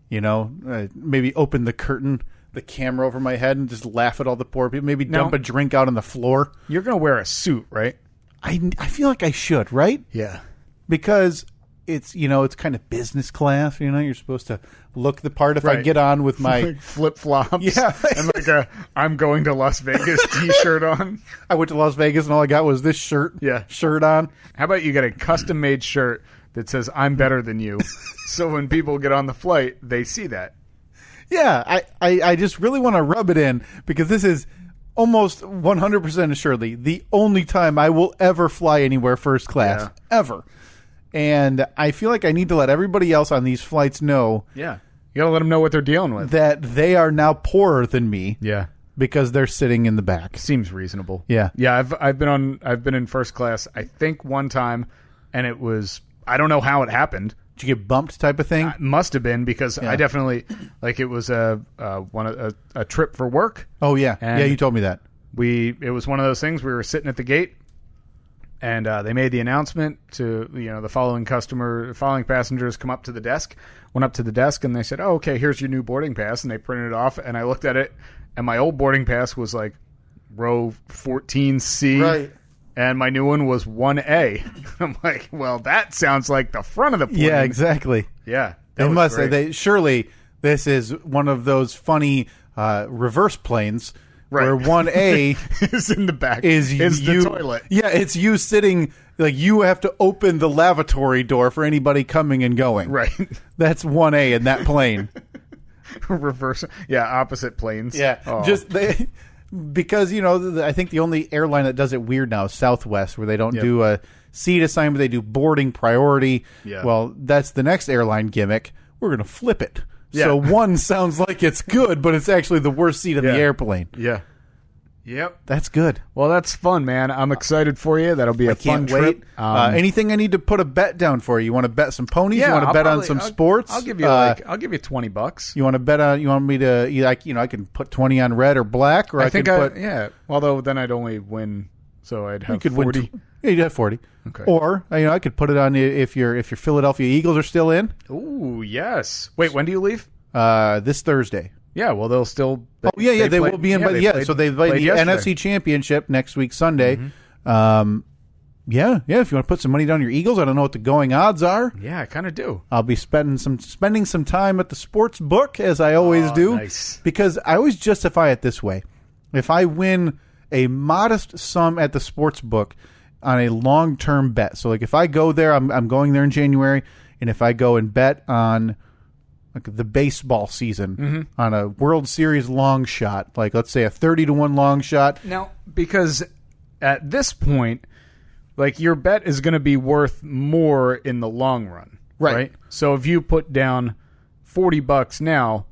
Maybe open the curtain, the camera over my head, and just laugh at all the poor people. Maybe dump a drink out on the floor. You're going to wear a suit, right? I feel like I should, right? Yeah. Because it's it's kind of business class. You're supposed to look the part. If I get on with my like flip flops, and like a "I'm going to Las Vegas" T-shirt on. I went to Las Vegas and all I got was this shirt on. How about you get a custom made shirt that says "I'm better than you," so when people get on the flight, they see that. Yeah, I just really want to rub it in because this is almost 100% assuredly the only time I will ever fly anywhere first class ever. And I feel like I need to let everybody else on these flights know. Yeah. You got to let them know what they're dealing with. That they are now poorer than me. Yeah. Because they're sitting in the back. Seems reasonable. Yeah. Yeah, I've been in first class I think one time, and it was, I don't know how it happened. Did you get bumped type of thing? Must have been because I definitely, like, it was a trip for work. Oh yeah. Yeah, you told me that. It was one of those things. We were sitting at the gate. And they made the announcement to the following passengers come up to the desk. Went up to the desk and they said, "Oh, okay, here's your new boarding pass." And they printed it off. And I looked at it, and my old boarding pass was like row 14C, right? And my new one was 1A. I'm like, well, that sounds like the front of the plane. Yeah, exactly. Yeah, they must. Surely this is one of those funny reverse planes. Right. Where 1A is in the back is the toilet. Yeah, it's you sitting, like you have to open the lavatory door for anybody coming and going. Right. That's 1A in that plane. Reverse. Yeah, opposite planes. Yeah. Oh. Because, I think the only airline that does it weird now is Southwest, where they don't do a seat assignment, they do boarding priority. Yeah. Well, that's the next airline gimmick. We're going to flip it. Yeah. So one sounds like it's good, but it's actually the worst seat in the airplane. Yeah. Yep. That's good. Well, that's fun, man. I'm excited for you. That'll be a fun trip. Anything I need to put a bet down for you? You want to bet some ponies? Yeah, you want to bet on some sports? I'll give you $20. You want to bet on? You want me to? I can put 20 on red or black, or I think put. Yeah. Although then I'd only win, so I'd have 40. Yeah, you'd have 40. Okay. Or I could put it on if your Philadelphia Eagles are still in. Ooh, yes. Wait, when do you leave? This Thursday. Yeah, well, they'll still. They will be in. So they play the NFC Championship next week Sunday. Mm-hmm. If you want to put some money down your Eagles, I don't know what the going odds are. Yeah, I kind of do. I'll be spending some time at the sports book as I always do. Nice. Because I always justify it this way: if I win a modest sum at the sports book on a long-term bet, so like if I go there, I'm going there in January, and if I go and bet on like the baseball season on a World Series long shot, like let's say a 30-1 long shot. Now, because at this point, like your bet is going to be worth more in the long run, right? So if you put down $40 now,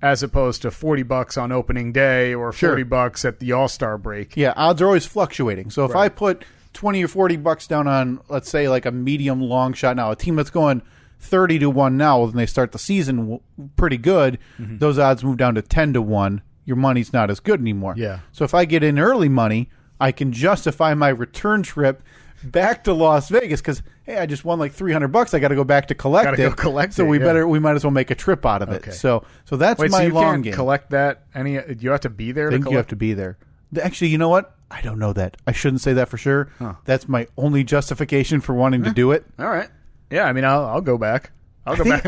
as opposed to $40 on opening day or $40 at the All-Star break. Yeah, odds are always fluctuating. So if I put $20 or $40 down on, let's say, like a medium long shot now, a team that's going 30-1 now, when they start the season pretty good, those odds move down to 10-1. Your money's not as good anymore. Yeah. So if I get in early money, I can justify my return trip back to Las Vegas because, hey, I just won like $300. I got to go back to collect it. So we might as well make a trip out of it. So that's my long game. Collect that? You have to be there. I think you have to be there. Actually, you know what? I don't know that. I shouldn't say that for sure. Huh. That's my only justification for wanting to do it. All right. Yeah, I mean, I'll go back. I'll feel like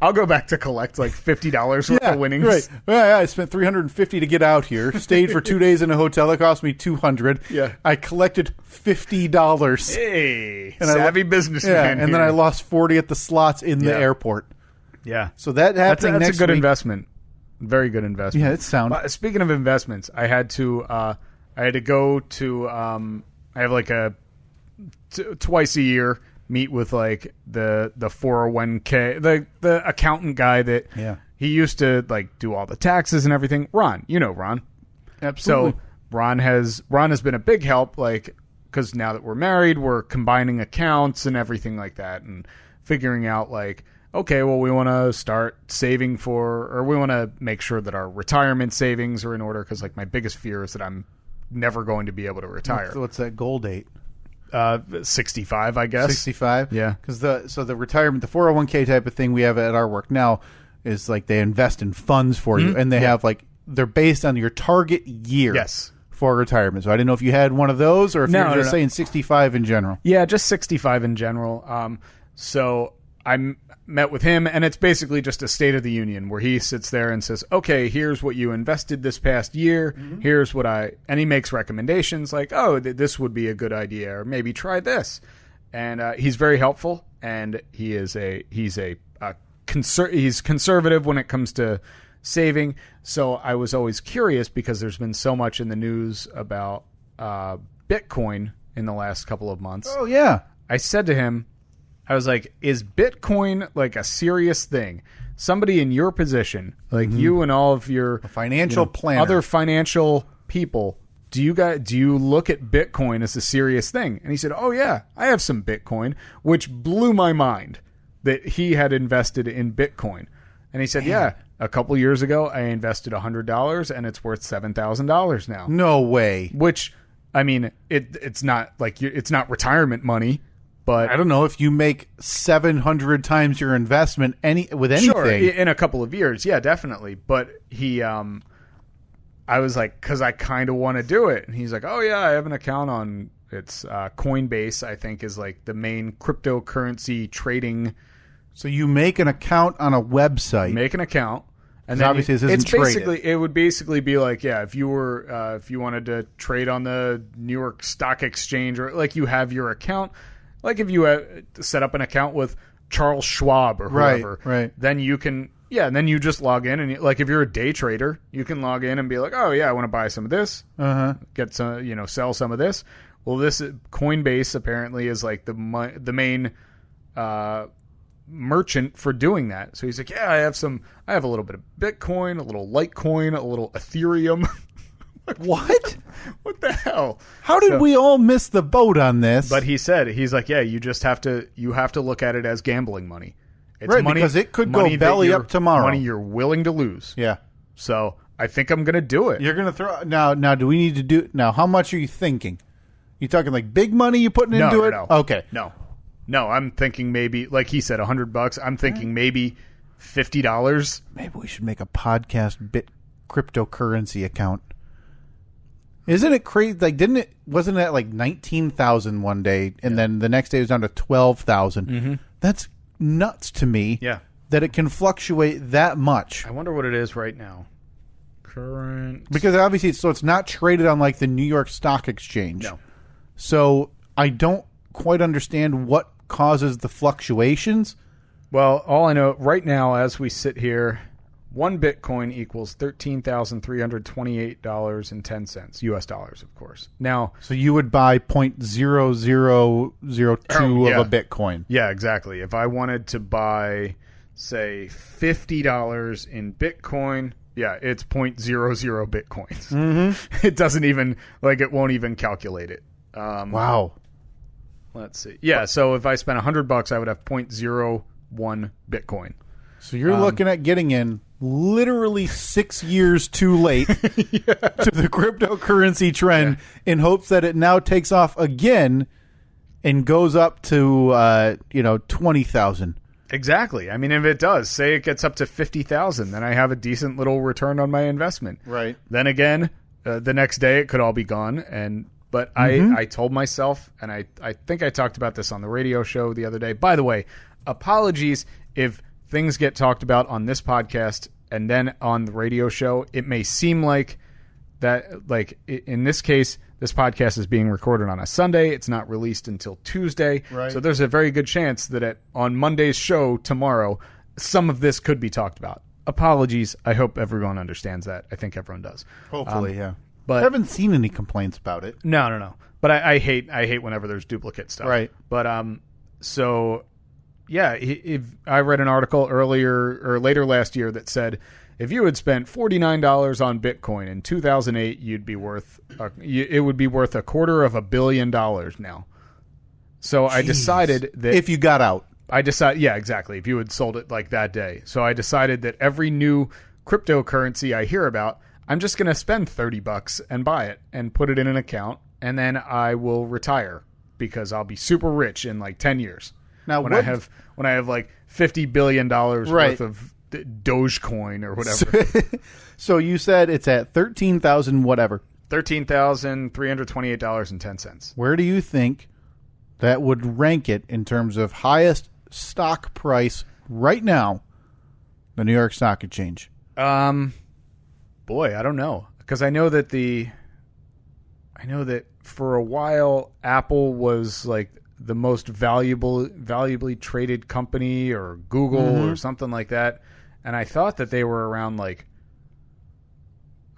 I'll go back to collect like $50 worth of winnings. Right. Well, I spent $350 to get out here. Stayed for 2 days in a hotel. It cost me $200. Yeah. I collected $50. Hey, and savvy businessman. Yeah, and then I lost $40 at the slots in the airport. Yeah. So that happening next week. That's a good investment. Very good investment. Yeah, it's sound. Speaking of investments, I had to go to I have like a twice a year meet with like the 401k, the accountant guy that he used to like do all the taxes and everything. Ron, Ron. Absolutely. So Ron has been a big help, like, because now that we're married, we're combining accounts and everything like that, and figuring out like, okay, well, we want to start saving or we want to make sure that our retirement savings are in order, because like my biggest fear is that I'm never going to be able to retire. What's that goal date? 65, I guess. 65? Yeah. Because the retirement, the 401k type of thing we have at our work now is like they invest in funds for you, and they have like, they're based on your target year for retirement. So I didn't know if you had one of those or if you're just saying 65 in general. Yeah, just 65 in general. So I met with him, and it's basically just a State of the Union where he sits there and says, okay, here's what you invested this past year. Mm-hmm. Here's what and he makes recommendations like, oh, this would be a good idea, or maybe try this. And he's very helpful, and he's conservative when it comes to saving. So I was always curious because there's been so much in the news about Bitcoin in the last couple of months. Oh, yeah. I said to him, I was like, is Bitcoin like a serious thing? Somebody in your position, like you and all of your financial planner, other financial people, do you look at Bitcoin as a serious thing? And he said, oh yeah, I have some Bitcoin, which blew my mind that he had invested in Bitcoin. And he said, yeah, a couple years ago I invested $100 and it's worth $7,000 now. No way. Which, I mean, it's not like it's not retirement money. But I don't know if you make 700 times your investment with anything. Sure, in a couple of years, yeah, definitely. But I was like, because I kind of want to do it, and he's like, oh yeah, I have an account on Coinbase. I think is like the main cryptocurrency trading. So you make an account on a website. Make an account, and then obviously this isn't traded. It would basically be like, yeah, if you wanted to trade on the New York Stock Exchange, or like you have your account. Like if you set up an account with Charles Schwab or whoever, right. Then you can, and then you just log in and like if you're a day trader, you can log in and be like, oh yeah, I want to buy some of this, get some, sell some of this. Well, this Coinbase apparently is like the main merchant for doing that. So he's like, yeah, I have a little bit of Bitcoin, a little Litecoin, a little Ethereum. What? What the hell? How did we all miss the boat on this? But he's like, yeah, you just have to look at it as gambling money. It's right, money, because it could go belly up tomorrow. Money you're willing to lose. Yeah. So I think I'm going to do it. You're going to throw now. Do we need to do now? How much are you thinking? You talking like big money you putting into it? No. Okay. No. I'm thinking maybe, like he said, $100. I'm thinking maybe $50. Maybe we should make a podcast cryptocurrency account. Isn't it crazy? Like, wasn't it like 19,000 one day, and then the next day it was down to 12,000? Mm-hmm. That's nuts to me. Yeah, that it can fluctuate that much. I wonder what it is right now. Current, because obviously, it's not traded on like the New York Stock Exchange. No, so I don't quite understand what causes the fluctuations. Well, all I know right now, as we sit here. One Bitcoin equals $13,328.10 U.S. dollars, of course. Now, so you would buy 0.0002 of a Bitcoin. Yeah, exactly. If I wanted to buy, say, $50 in Bitcoin, it's 0.00 Bitcoins. Mm-hmm. It doesn't even it won't even calculate it. Wow. Let's see. Yeah, so if I spent $100, I would have 0.01 Bitcoin. So you're looking at getting in literally 6 years too late to the cryptocurrency trend in hopes that it now takes off again and goes up to 20,000. Exactly. I mean, if it does, say it gets up to 50,000, then I have a decent little return on my investment. Right. Then again, the next day it could all be gone. But I told myself, and I think I talked about this on the radio show the other day. By the way, apologies if things get talked about on this podcast and then on the radio show. It may seem like that, like in this case, this podcast is being recorded on a Sunday. It's not released until Tuesday. Right. So there's a very good chance that on Monday's show tomorrow, some of this could be talked about. Apologies. I hope everyone understands that. I think everyone does. Hopefully, yeah. But I haven't seen any complaints about it. No. But I hate whenever there's duplicate stuff. Right. But so yeah, I read an article later last year that said if you had spent $49 on Bitcoin in 2008, it would be worth $250 million now. So I decided that if you got out, yeah, exactly. If you had sold it like that day. So I decided that every new cryptocurrency I hear about, I'm just going to spend $30 and buy it and put it in an account, and then I will retire because I'll be super rich in like 10 years. Now, when I have like $50 billion worth of Dogecoin or whatever. So you said it's at 13,000 whatever. $13,328.10. Where do you think that would rank it in terms of highest stock price right now, the New York Stock Exchange? Boy, I don't know, because I know that for a while Apple was like the most valuably traded company, or Google or something like that, and I thought that they were around like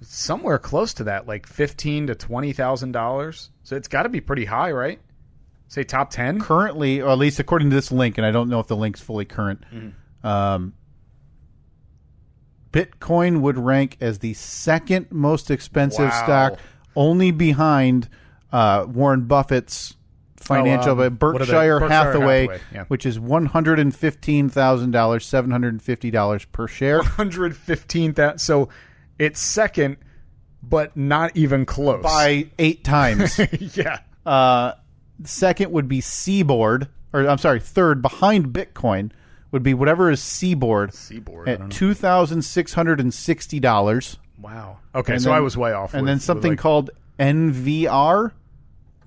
somewhere close to that, like $15,000 to $20,000. So it's got to be pretty high, right? Say top 10 currently, or at least according to this link, and I don't know if the link's fully current. Bitcoin would rank as the second most expensive stock, only behind Warren Buffett's financial, Berkshire Hathaway, which is $115,000, $750 per share. $115,000. So it's second, but not even close. By 8 times. Yeah. Second would be Seaboard, or I'm sorry, third behind Bitcoin would be whatever is Seaboard at $2,660. Wow. Okay, so I was way off. And then something called NVR,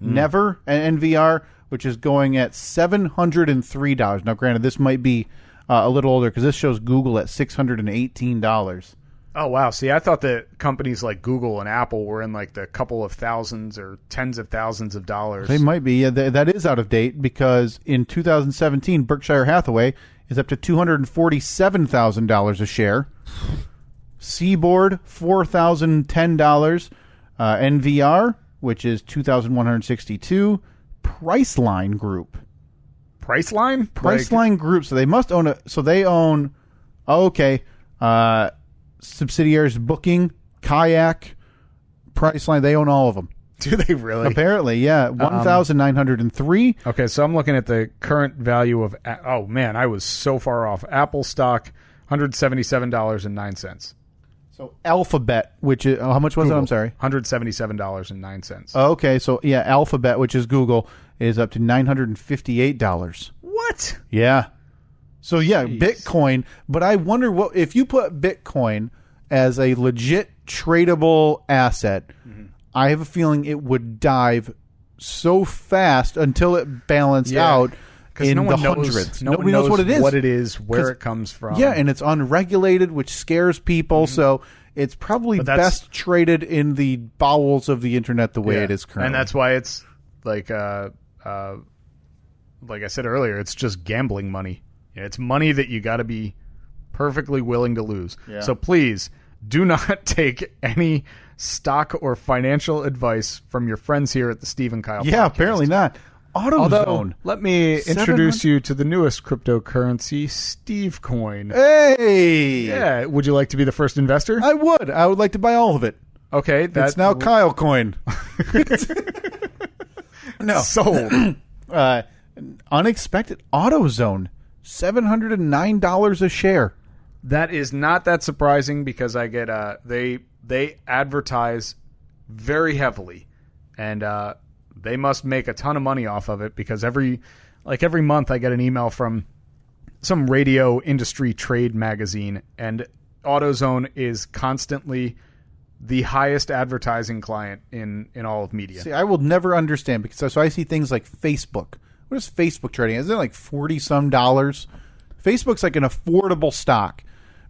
NVR, which is going at $703. Now, granted, this might be a little older because this shows Google at $618. Oh, wow. See, I thought that companies like Google and Apple were in like the couple of thousands or tens of thousands of dollars. They might be. Yeah, that is out of date because in 2017, Berkshire Hathaway is up to $247,000 a share. Seaboard, $4,010. NVR, which is $2,162. Priceline Group. Priceline? Priceline Group. So they must own it. So they own, subsidiaries Booking, Kayak, Priceline. They own all of them. Do they really? Apparently, yeah. 1,903. Okay, so I'm looking at the current value of... Oh, man, I was so far off. Apple stock, $177.09. So Alphabet, which is... how much was Google, it? I'm sorry. $177.09. Okay, so yeah, Alphabet, which is Google, is up to $958. What? Yeah. So yeah, jeez. Bitcoin. But I wonder what if you put Bitcoin as a legit tradable asset, I have a feeling it would dive so fast until it balanced out in the hundreds. Nobody knows what it is, where it comes from. Yeah, and it's unregulated, which scares people. So it's probably best traded in the bowels of the internet the way it is currently. And that's why it's like I said earlier, it's just gambling money. It's money that you got to be perfectly willing to lose. Yeah. So please do not take any stock or financial advice from your friends here at the Steve and Kyle podcast. Yeah, apparently not. Although, let me introduce you to the newest cryptocurrency, Steve Coin. Hey! Yeah, would you like to be the first investor? I would. I would like to buy all of it. Okay. It's now Kyle Coin. No. Sold. Unexpected AutoZone. $709 a share. That is not that surprising because I get they advertise very heavily, and they must make a ton of money off of it because every month I get an email from some radio industry trade magazine, and AutoZone is constantly the highest advertising client in all of media. See, I will never understand because so I see things like Facebook. What is Facebook trading? Isn't it like $40-some? Facebook's like an affordable stock.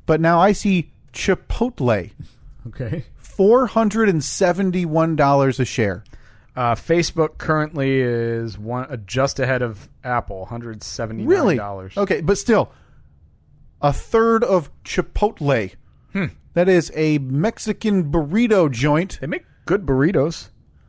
But now I see Chipotle. Okay. $471 a share. Facebook currently is just ahead of Apple, $179. Really? Okay, but still, a third of Chipotle. That is a Mexican burrito joint. They make good burritos.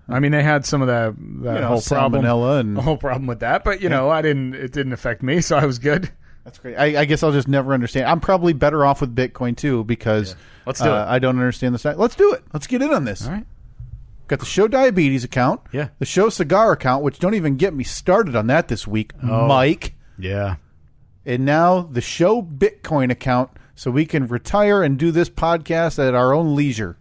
I mean, they had some of that whole problem, and the whole problem with that, but it didn't affect me, so I was good. That's great. I guess I'll just never understand. I'm probably better off with Bitcoin too because let's do it. I don't understand the site. Let's do it. Let's get in on this. All right. Got the Show Diabetes account. Yeah. The Show Cigar account, which don't even get me started on that this week, Mike. Yeah. And now the Show Bitcoin account, so we can retire and do this podcast at our own leisure.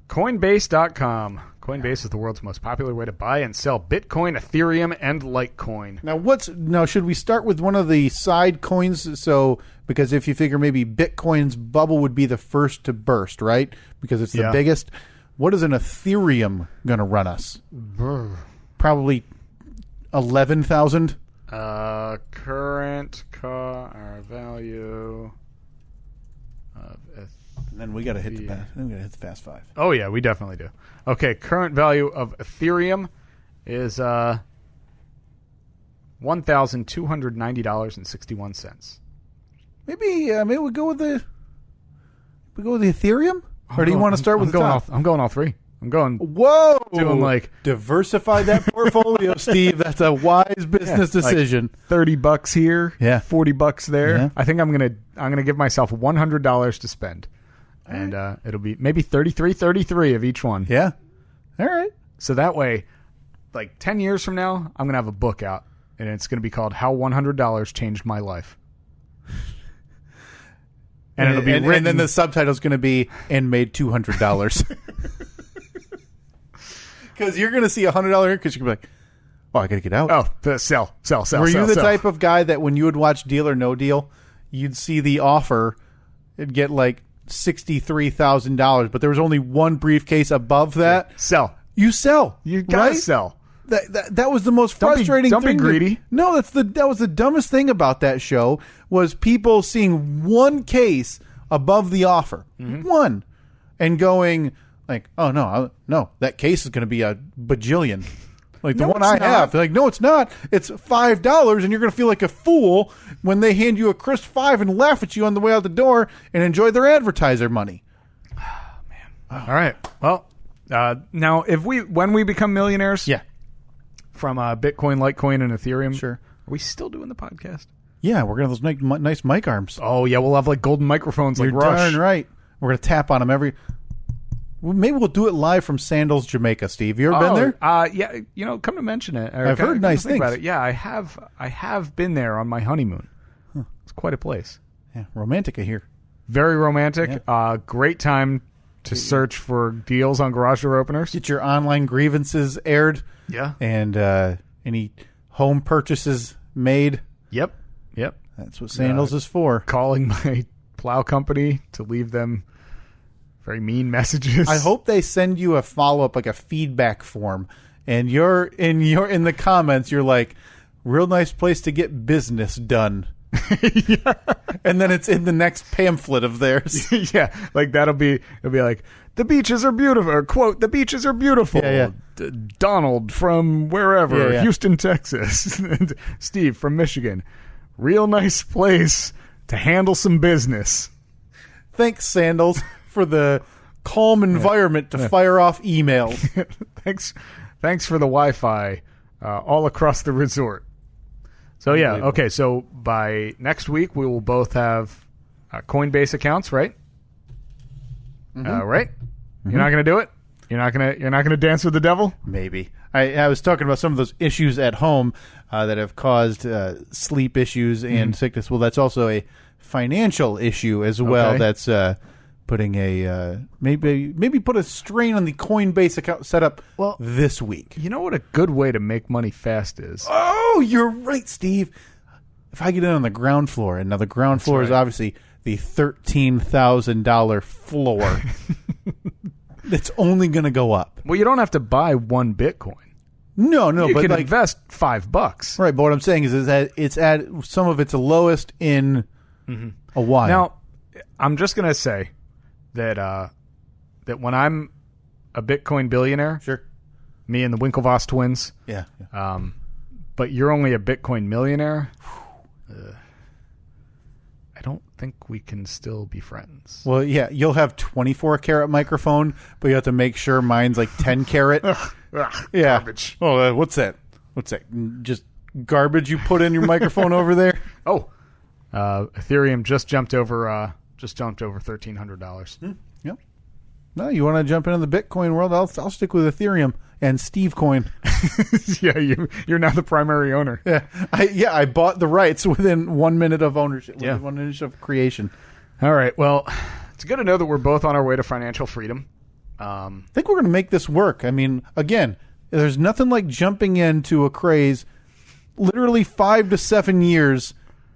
Coinbase.com. Coinbase is the world's most popular way to buy and sell Bitcoin, Ethereum, and Litecoin. Now, should we start with one of the side coins? So, because if you figure maybe Bitcoin's bubble would be the first to burst, right? Because it's the biggest. What is an Ethereum going to run us? Probably 11,000. Current car value of and then we got to hit the fast five. Oh yeah, we definitely do. Okay, current value of Ethereum is $1,290.61. Maybe we go with the Ethereum, or do you want to start with the top? I'm going all three. I'm going. Whoa! Doing like diversify that portfolio, Steve. That's a wise business decision. Like $30 here, $40 there. Yeah. I think I'm gonna give myself $100 to spend, and it'll be maybe 33 of each one. Yeah. All right. So that way, like 10 years from now, I'm gonna have a book out, and it's gonna be called "How $100 Changed My Life." And it'll be written, and then the subtitle's going to be "and made $200." Because you're going to see $100 because you're going to be like, "Oh, I got to get out." Oh, sell. Were you the type of guy that when you would watch Deal or No Deal, you'd see the offer, it'd get like $63,000, but there was only one briefcase above that? Yeah. Sell. You sell. You gotta sell. That was the most frustrating thing. Don't be greedy. No, that was the dumbest thing about that show was people seeing one case above the offer, one, and going like, "Oh no, that case is going to be a bajillion." Like the one I have, like, no, it's not. It's $5, and you're going to feel like a fool when they hand you a crisp $5 and laugh at you on the way out the door and enjoy their advertiser money. Oh, man. All right. Well, now when we become millionaires, from Bitcoin, Litecoin, and Ethereum, sure, are we still doing the podcast? Yeah, we're gonna have those nice mic arms. Oh yeah, we'll have like golden microphones. You're like Rush. Darn right. We're gonna tap on them maybe we'll do it live from Sandals, Jamaica. Steve, you ever been there? Yeah. Come to mention it. I've heard nice things about it. Yeah, I have been there on my honeymoon. Huh. It's quite a place. Yeah, romantic, I hear. Very romantic. Yeah. Great time to search for deals on garage door openers. Get your online grievances aired. Yeah. And any home purchases made. Yep. That's what Sandals is for. Calling my plow company to leave them very mean messages. I hope they send you a follow-up, like a feedback form, and you're in the comments, you're like, "Real nice place to get business done." Yeah. And then it's in the next pamphlet of theirs. Yeah, like it'll be like, "The beaches are beautiful," or quote, "The beaches are beautiful." Yeah. Donald from wherever, Houston, Texas. And Steve from Michigan. Real nice place to handle some business. Thanks, Sandals, for the calm environment to fire off emails. Thanks for the Wi-Fi all across the resort. So yeah, okay. So by next week, we will both have Coinbase accounts, right? Right? Mm-hmm. You're not going to do it. You're not gonna dance with the devil. Maybe. I was talking about some of those issues at home that have caused sleep issues and sickness. Well, that's also a financial issue as well. Okay. That's putting a maybe put a strain on the Coinbase account setup this week. You know what a good way to make money fast is? Oh, you're right, Steve. If I get in on the ground floor, and now the ground floor is obviously the $13,000 floor. It's only going to go up. Well, you don't have to buy one Bitcoin. No, you but can invest $5. Right, but what I'm saying is that it's at some of its lowest in a while. Now, I'm just going to say that when I'm a Bitcoin billionaire, sure, me and the Winklevoss twins, but you're only a Bitcoin millionaire, I don't think we can still be friends. Well, yeah, you'll have 24 karat microphone, but you have to make sure mine's like 10 karat. Yeah. Garbage. Oh, what's that? Just garbage you put in your microphone over there? Oh, Ethereum just jumped over $1,300. Yep. No, you want to jump into the Bitcoin world? I'll stick with Ethereum and Steve Coin. Yeah, you're now the primary owner. Yeah, I bought the rights within 1 minute of ownership. Within 1 minute of creation. All right. Well, it's good to know that we're both on our way to financial freedom. I think we're going to make this work. I mean, again, there's nothing like jumping into a craze literally 5 to 7 years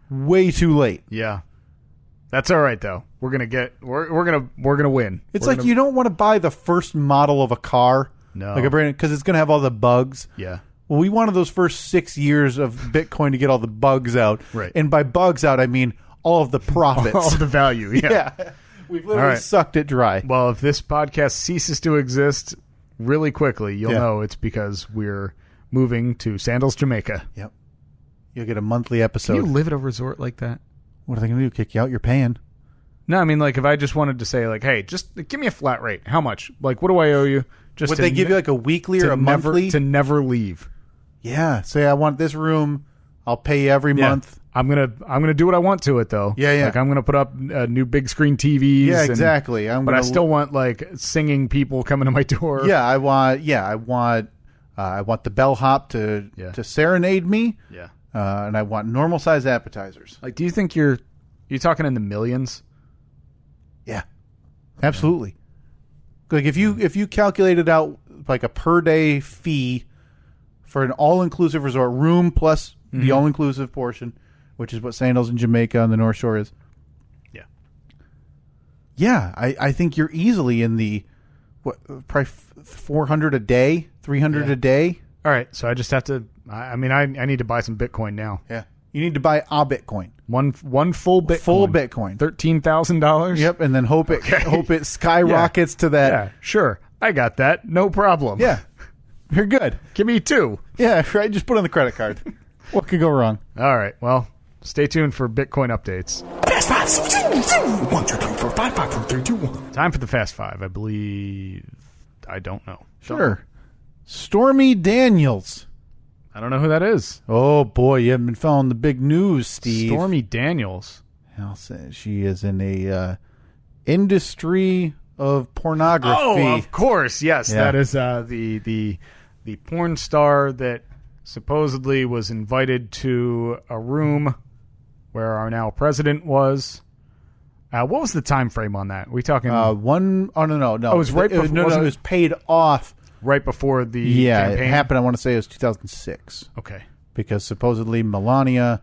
way too late. Yeah. That's all right though. We're gonna win. It's like you don't want to buy the first model of a car, no, like a brand, because it's gonna have all the bugs. Yeah. well, we wanted those first 6 years of Bitcoin to get all the bugs out. Right. And by bugs out, I mean all of the profits. All of the value, yeah. We've literally sucked it dry. Well, if this podcast ceases to exist really quickly, you'll know it's because we're moving to Sandals, Jamaica. Yep. You'll get a monthly episode. Can you live at a resort like that? What are they going to do? Kick you out? You're paying. No, I mean, like, if I just wanted to say, like, hey, just give me a flat rate. How much? Like, what do I owe you? Would they give you, like, a weekly or a monthly? To never leave. Yeah. Say, I want this room. I'll pay you every month. I'm gonna do what I want to it, though. Yeah. Like, I'm gonna put up new big screen TVs. Yeah, exactly. But I still want, like, singing people coming to my door. Yeah, I want the bellhop to serenade me. Yeah. And I want normal size appetizers. Like, do you think you're talking in the millions? Yeah, absolutely. Like if you calculated out like a per day fee for an all inclusive resort room plus the all inclusive portion, which is what Sandals in Jamaica on the North Shore is. Yeah. Yeah, I think you're easily in the probably 400 a day, 300 a day. All right, so I just have to. I mean, I need to buy some Bitcoin now. Yeah, you need to buy a Bitcoin. One full Bitcoin. Full Bitcoin. $13,000. Yep, and then hope it skyrockets to that. Yeah, sure. I got that. No problem. Yeah, you're good. Give me 2. Yeah, right. Just put on the credit card. What could go wrong? All right. Well, stay tuned for Bitcoin updates. Fast Five. 1, 2, 3, 4, 5, 5, 4, 3, 2, 1. Time for the Fast Five. I believe. I don't know. Sure. Stormy Daniels. I don't know who that is. Oh, boy. You haven't been following the big news, Steve. Stormy Daniels. She is in a industry of pornography. Oh, of course. Yes. Yeah. That is the porn star that supposedly was invited to a room where our now president was. What was the time frame on that? Are we talking one? Oh, no. Oh, it was right before. No, it was paid off. Right before the it campaign? happened. I want to say it was 2006. Okay. Because supposedly Melania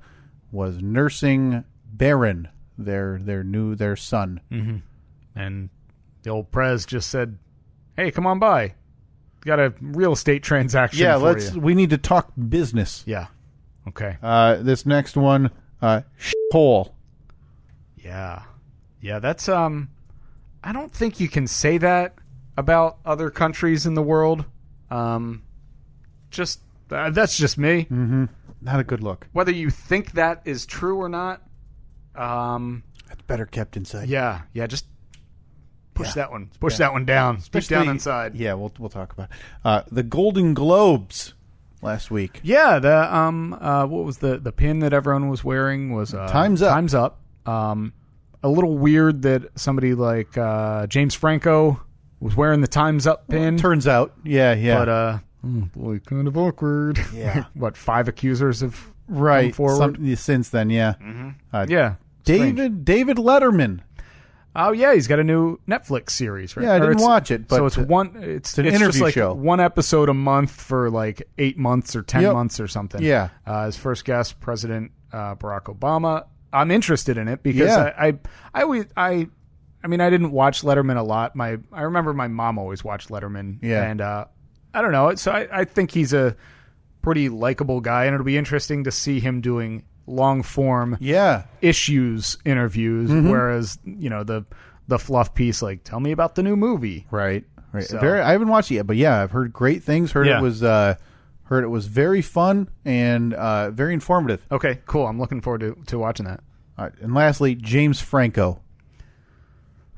was nursing Barron, their son. Mm-hmm. And the old Prez just said, "Hey, come on by. Got a real estate transaction for you." We need to talk business. Yeah. Okay. This next one, hole. Yeah. Yeah, that's I don't think you can say that about other countries in the world. Just that's just me. Mm-hmm. Not a good look. Whether you think that is true or not, that's better kept inside. Yeah. Just push that one. Push that one down. Speak down inside. Yeah, we'll talk about it. The Golden Globes last week. Yeah, the what was the pin that everyone was wearing was Time's Up. Time's Up. A little weird that somebody like James Franco was wearing the Time's Up pin. Well, turns out, yeah. But boy, kind of awkward. Yeah. What, 5 accusers have come forward since then? Yeah. Mm-hmm. Yeah. David Letterman. Oh yeah, he's got a new Netflix series, right? Yeah, I didn't watch it, but so it's an interview just like show. One episode a month for like 8 months or 10 months or something. Yeah. His first guest, President Barack Obama. I'm interested in it because I mean, I didn't watch Letterman a lot. I remember my mom always watched Letterman. Yeah. And I don't know. So I think he's a pretty likable guy, and it'll be interesting to see him doing long form issues interviews, whereas, you know, the fluff piece, like, tell me about the new movie. Right. So, I haven't watched it yet, but yeah, I've heard great things. Heard it was very fun and very informative. Okay, cool. I'm looking forward to watching that. All right. And lastly, James Franco.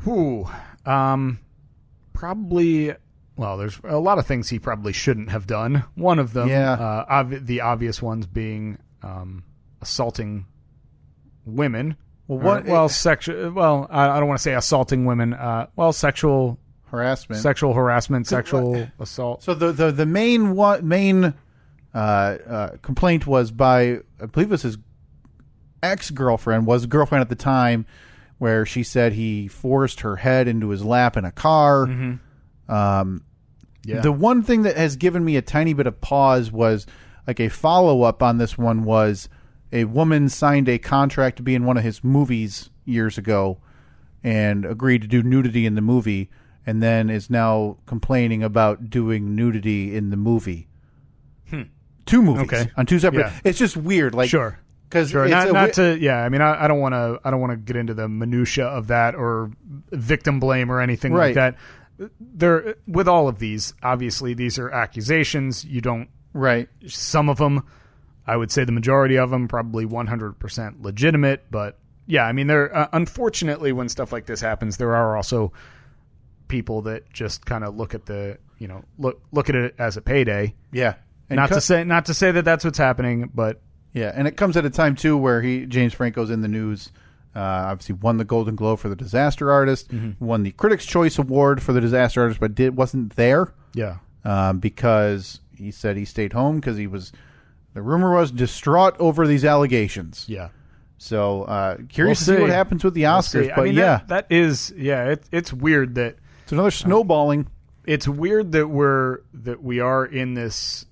Probably. Well, there's a lot of things he probably shouldn't have done. One of them, the obvious ones being assaulting women. I don't want to say assaulting women. Sexual harassment, sexual assault. So the main complaint was by, I believe it was his ex-girlfriend, was girlfriend at the time, where she said he forced her head into his lap in a car. Mm-hmm. The one thing that has given me a tiny bit of pause was, like, a follow-up on this one was a woman signed a contract to be in one of his movies years ago and agreed to do nudity in the movie, and then is now complaining about doing nudity in the movie. 2 movies Okay. on 2 separate. Yeah. It's just weird. Like, sure. Because Sure, not to. Yeah, I mean, I don't want to get into the minutia of that or victim blame or anything like that. There, with all of these, obviously, these are accusations. You don't. Right. Some of them, I would say, the majority of them, probably 100% legitimate. But yeah, I mean, there. Unfortunately, when stuff like this happens, there are also people that just kind of look at look at it as a payday. Yeah. And not to say that that's what's happening, but. Yeah, and it comes at a time, too, where James Franco's in the news. Obviously won the Golden Globe for the Disaster Artist, won the Critics' Choice Award for the Disaster Artist, but wasn't there. Yeah. Because he said he stayed home because the rumor was, distraught over these allegations. Yeah. So curious to see what happens with the Oscars. But I mean, that is, it's weird that. It's another snowballing. It's weird that we are in this,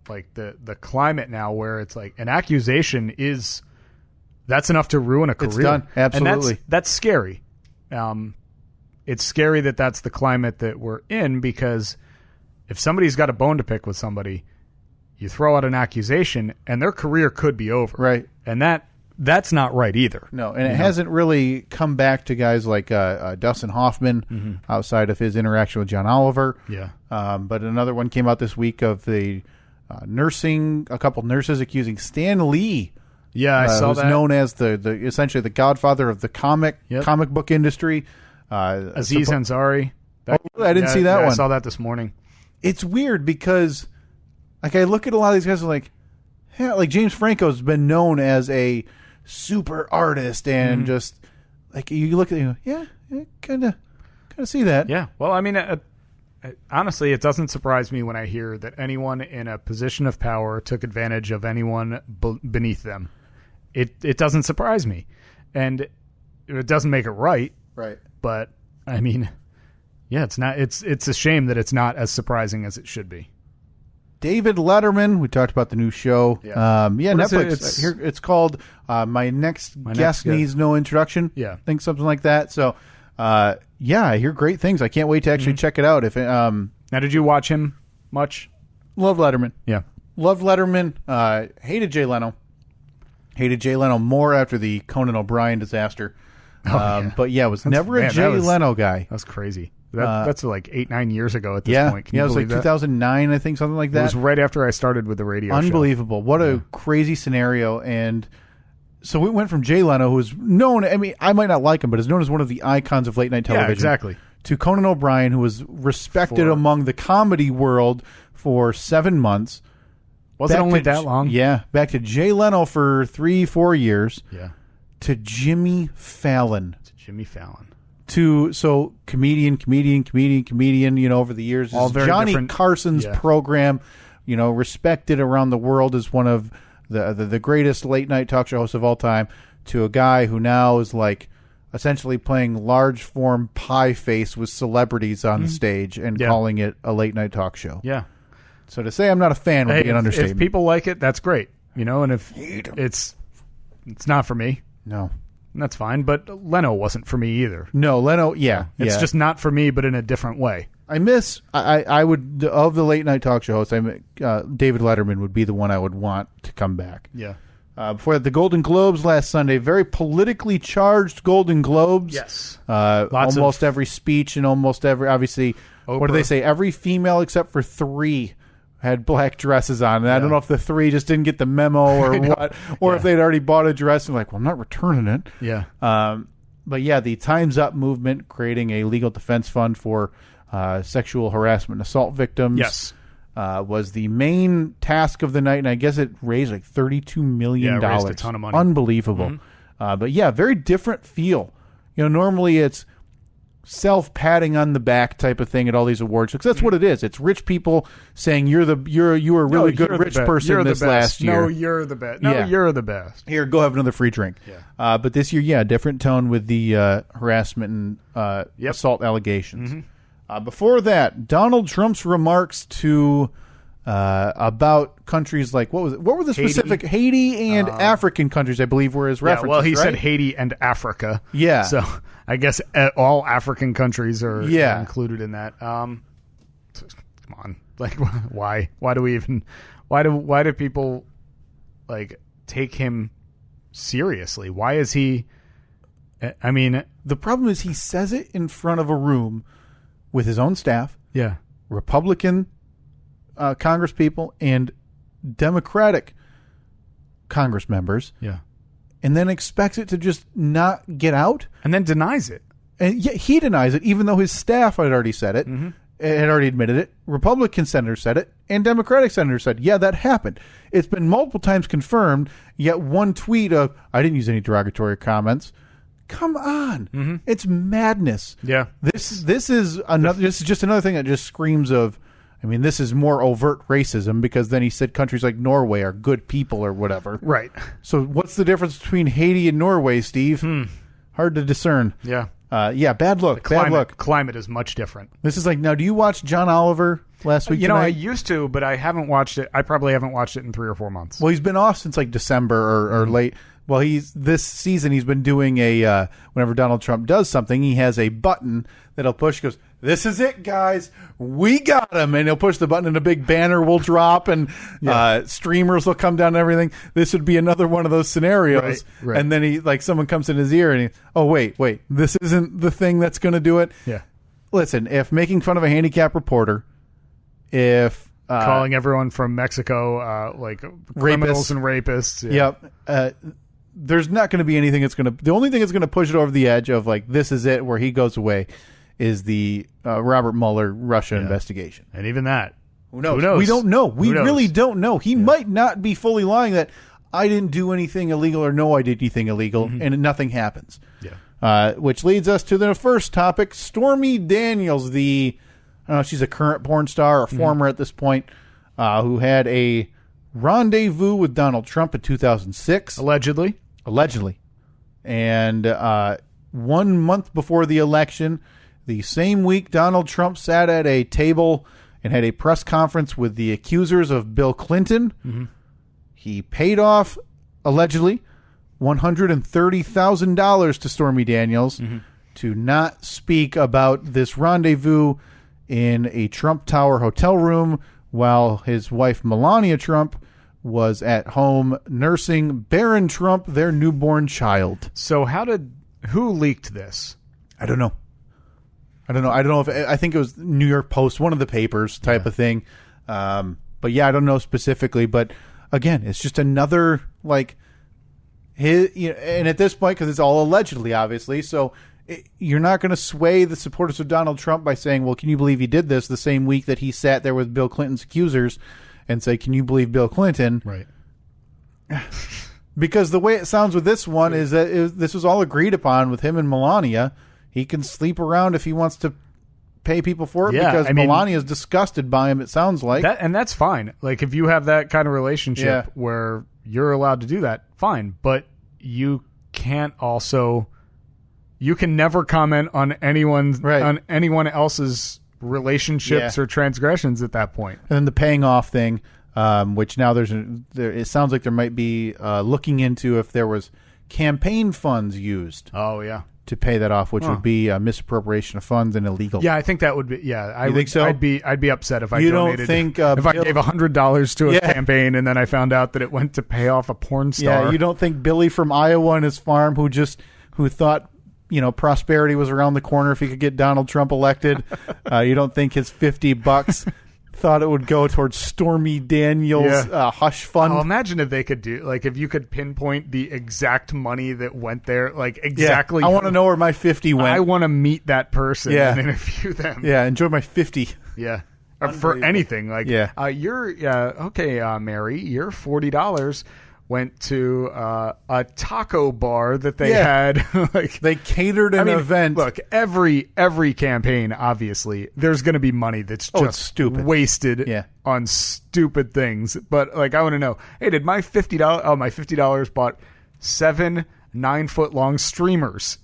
like the climate now where it's like an accusation that's enough to ruin a career. It's done. Absolutely. And that's scary. It's scary that that's the climate that we're in, because if somebody's got a bone to pick with somebody, you throw out an accusation and their career could be over. Right. And that's not right either. No, and it hasn't really come back to guys like Dustin Hoffman outside of his interaction with John Oliver. Yeah. But another one came out this week of the a couple nurses accusing Stan Lee. Yeah, I saw that. Who's known as the essentially the godfather of the comic book industry. Aziz Ansari. I didn't see that one. I saw that this morning. It's weird because, like, I look at a lot of these guys and like, yeah, like James Franco's been known as a super artist and just like you look at kind of see that. Yeah. Well, I mean, honestly, it doesn't surprise me when I hear that anyone in a position of power took advantage of anyone beneath them. It doesn't surprise me, and it doesn't make it right. Right. But I mean, yeah, it's not. It's a shame that it's not as surprising as it should be. David Letterman. We talked about the new show. Yeah. Netflix. It's called My Next Guest Needs No Introduction. Yeah. I think something like that. So, I hear great things. I can't wait to actually check it out. Now, did you watch him much? Love Letterman. Yeah. Loved Letterman. Hated Jay Leno. Hated Jay Leno more after the Conan O'Brien disaster. But yeah, was never a Jay Leno guy. That's crazy. That's like 8-9 years ago at this point. It was like 2009, I think, something like that. It was right after I started with the radio show. Unbelievable. What a crazy scenario. And so we went from Jay Leno, who was known, I mean, I might not like him, but is known as one of the icons of late night television. Yeah, exactly. To Conan O'Brien, who was respected among the comedy world for 7 months. Was it only that long? Yeah. Back to Jay Leno for 3-4 years. Yeah. To Jimmy Fallon. So comedian, over the years. All very Johnny different. Carson's program, respected around the world as one of the greatest late night talk show hosts of all time, to a guy who now is like essentially playing large form pie face with celebrities on the stage and calling it a late night talk show. Yeah. So to say I'm not a fan would be an understatement. If people like it, that's great. And if it's not for me. No. That's fine, but Leno wasn't for me either. No, Leno, It's just not for me, but in a different way. I would, of the late night talk show hosts, David Letterman would be the one I would want to come back. Yeah. Before that, the Golden Globes last Sunday, very politically charged Golden Globes. Yes. Almost every speech and almost every, obviously, Oprah. What do they say? Every female except for 3 had black dresses on. And I don't know if the 3 just didn't get the memo or what, or if they'd already bought a dress and like, well, I'm not returning it. Yeah. But yeah, the Time's Up movement, creating a legal defense fund for sexual harassment and assault victims. Yes. Was the main task of the night, and I guess it raised like $32 million. Yeah, raised a ton of money. Unbelievable. But yeah, very different feel. Normally it's self-patting on the back type of thing at all these awards, because that's what it is. It's rich people saying you were a really good rich person this last year. No, you're the best. No, you're the best. Here, go have another free drink. Yeah. But this year, different tone with the harassment and assault allegations. Before that, Donald Trump's remarks to about countries like, what were the specific Haiti and African countries, I believe, were his references. Well, he right? said Haiti and Africa. Yeah. So I guess all African countries are included in that. Come on. Like, why? Why do we even? Why do people like take him seriously? Why is he? I mean, the problem is he says it in front of a room with his own staff. Yeah, Republican congresspeople and Democratic Congress members. Yeah, and then expects it to just not get out, and then denies it. And yet he denies it, even though his staff had already said it, had already admitted it. Republican senators said it, and Democratic senators said, yeah, that happened. It's been multiple times confirmed, yet one tweet of, I didn't use any derogatory comments. Come on. It's madness. Yeah. This is just another thing that just screams of, I mean, this is more overt racism, because then he said countries like Norway are good people or whatever. Right. So what's the difference between Haiti and Norway, Steve? Hard to discern. Yeah. Bad look. Bad look. Climate is much different. This is like, now, do you watch John Oliver last week? I used to, but I haven't watched it. I probably haven't watched it in 3 or 4 months. Well, he's been off since like December or late. Well, this season he's been doing whenever Donald Trump does something, he has a button that he'll push. He goes, this is it, guys. We got him. And he'll push the button and a big banner will drop and streamers will come down and everything. This would be another one of those scenarios. Right. And then someone comes in his ear and wait, this isn't the thing that's going to do it. Yeah. Listen, if making fun of a handicap reporter, if calling everyone from Mexico like criminals and rapists. Yep. There's not going to be anything that's going to... The only thing that's going to push it over the edge of, like, this is it, where he goes away, is the Robert Mueller Russia investigation. And even that. Who knows? We don't know. We really don't know. He might not be fully lying that I didn't do anything illegal or no, I did anything illegal, and nothing happens. Yeah. Which leads us to the first topic. Stormy Daniels, I don't know if she's a current porn star or former at this point, who had a rendezvous with Donald Trump in 2006. Allegedly. And 1 month before the election, the same week, Donald Trump sat at a table and had a press conference with the accusers of Bill Clinton. He paid off, allegedly, $130,000 to Stormy Daniels to not speak about this rendezvous in a Trump Tower hotel room while his wife, Melania Trump, was at home nursing Barron Trump, their newborn child. So who leaked this? I don't know. I think it was New York Post, one of the papers type of thing. But yeah, I don't know specifically, but again, it's just another, like, and at this point, because it's all allegedly, obviously, so you're not going to sway the supporters of Donald Trump by saying, well, can you believe he did this the same week that he sat there with Bill Clinton's accusers, and say, can you believe Bill Clinton? Right. Because the way it sounds with this one is that this was all agreed upon with him and Melania. He can sleep around if he wants to pay people for it, because Melania is disgusted by him, it sounds like. And that's fine. Like, if you have that kind of relationship where you're allowed to do that, fine. But you can't also... You can never comment on anyone else's relationships or transgressions at that point. And then the paying off thing, which now it sounds like there might be looking into if there was campaign funds used. Oh yeah, to pay that off, which would be misappropriation of funds and illegal. Yeah, I think that would be. Yeah, I think so. I'd be upset if I donated. Don't think if I gave $100 to a campaign and then I found out that it went to pay off a porn star. Yeah, you don't think Billy from Iowa and his farm, who thought, prosperity was around the corner if he could get Donald Trump elected. You don't think his $50 thought it would go towards Stormy Daniels' hush fund? Oh, imagine if they could if you could pinpoint the exact money that went there, exactly. I want to know where my 50 went. I want to meet that person and interview them. Yeah, enjoy my 50. Yeah. For anything. Mary, your $40 went to a taco bar that they had. They catered an event. Look, every campaign, obviously, there's going to be money that's just stupid, wasted on stupid things. But I want to know, hey, did my $50? Oh, my $50 bought 7 9-foot long streamers.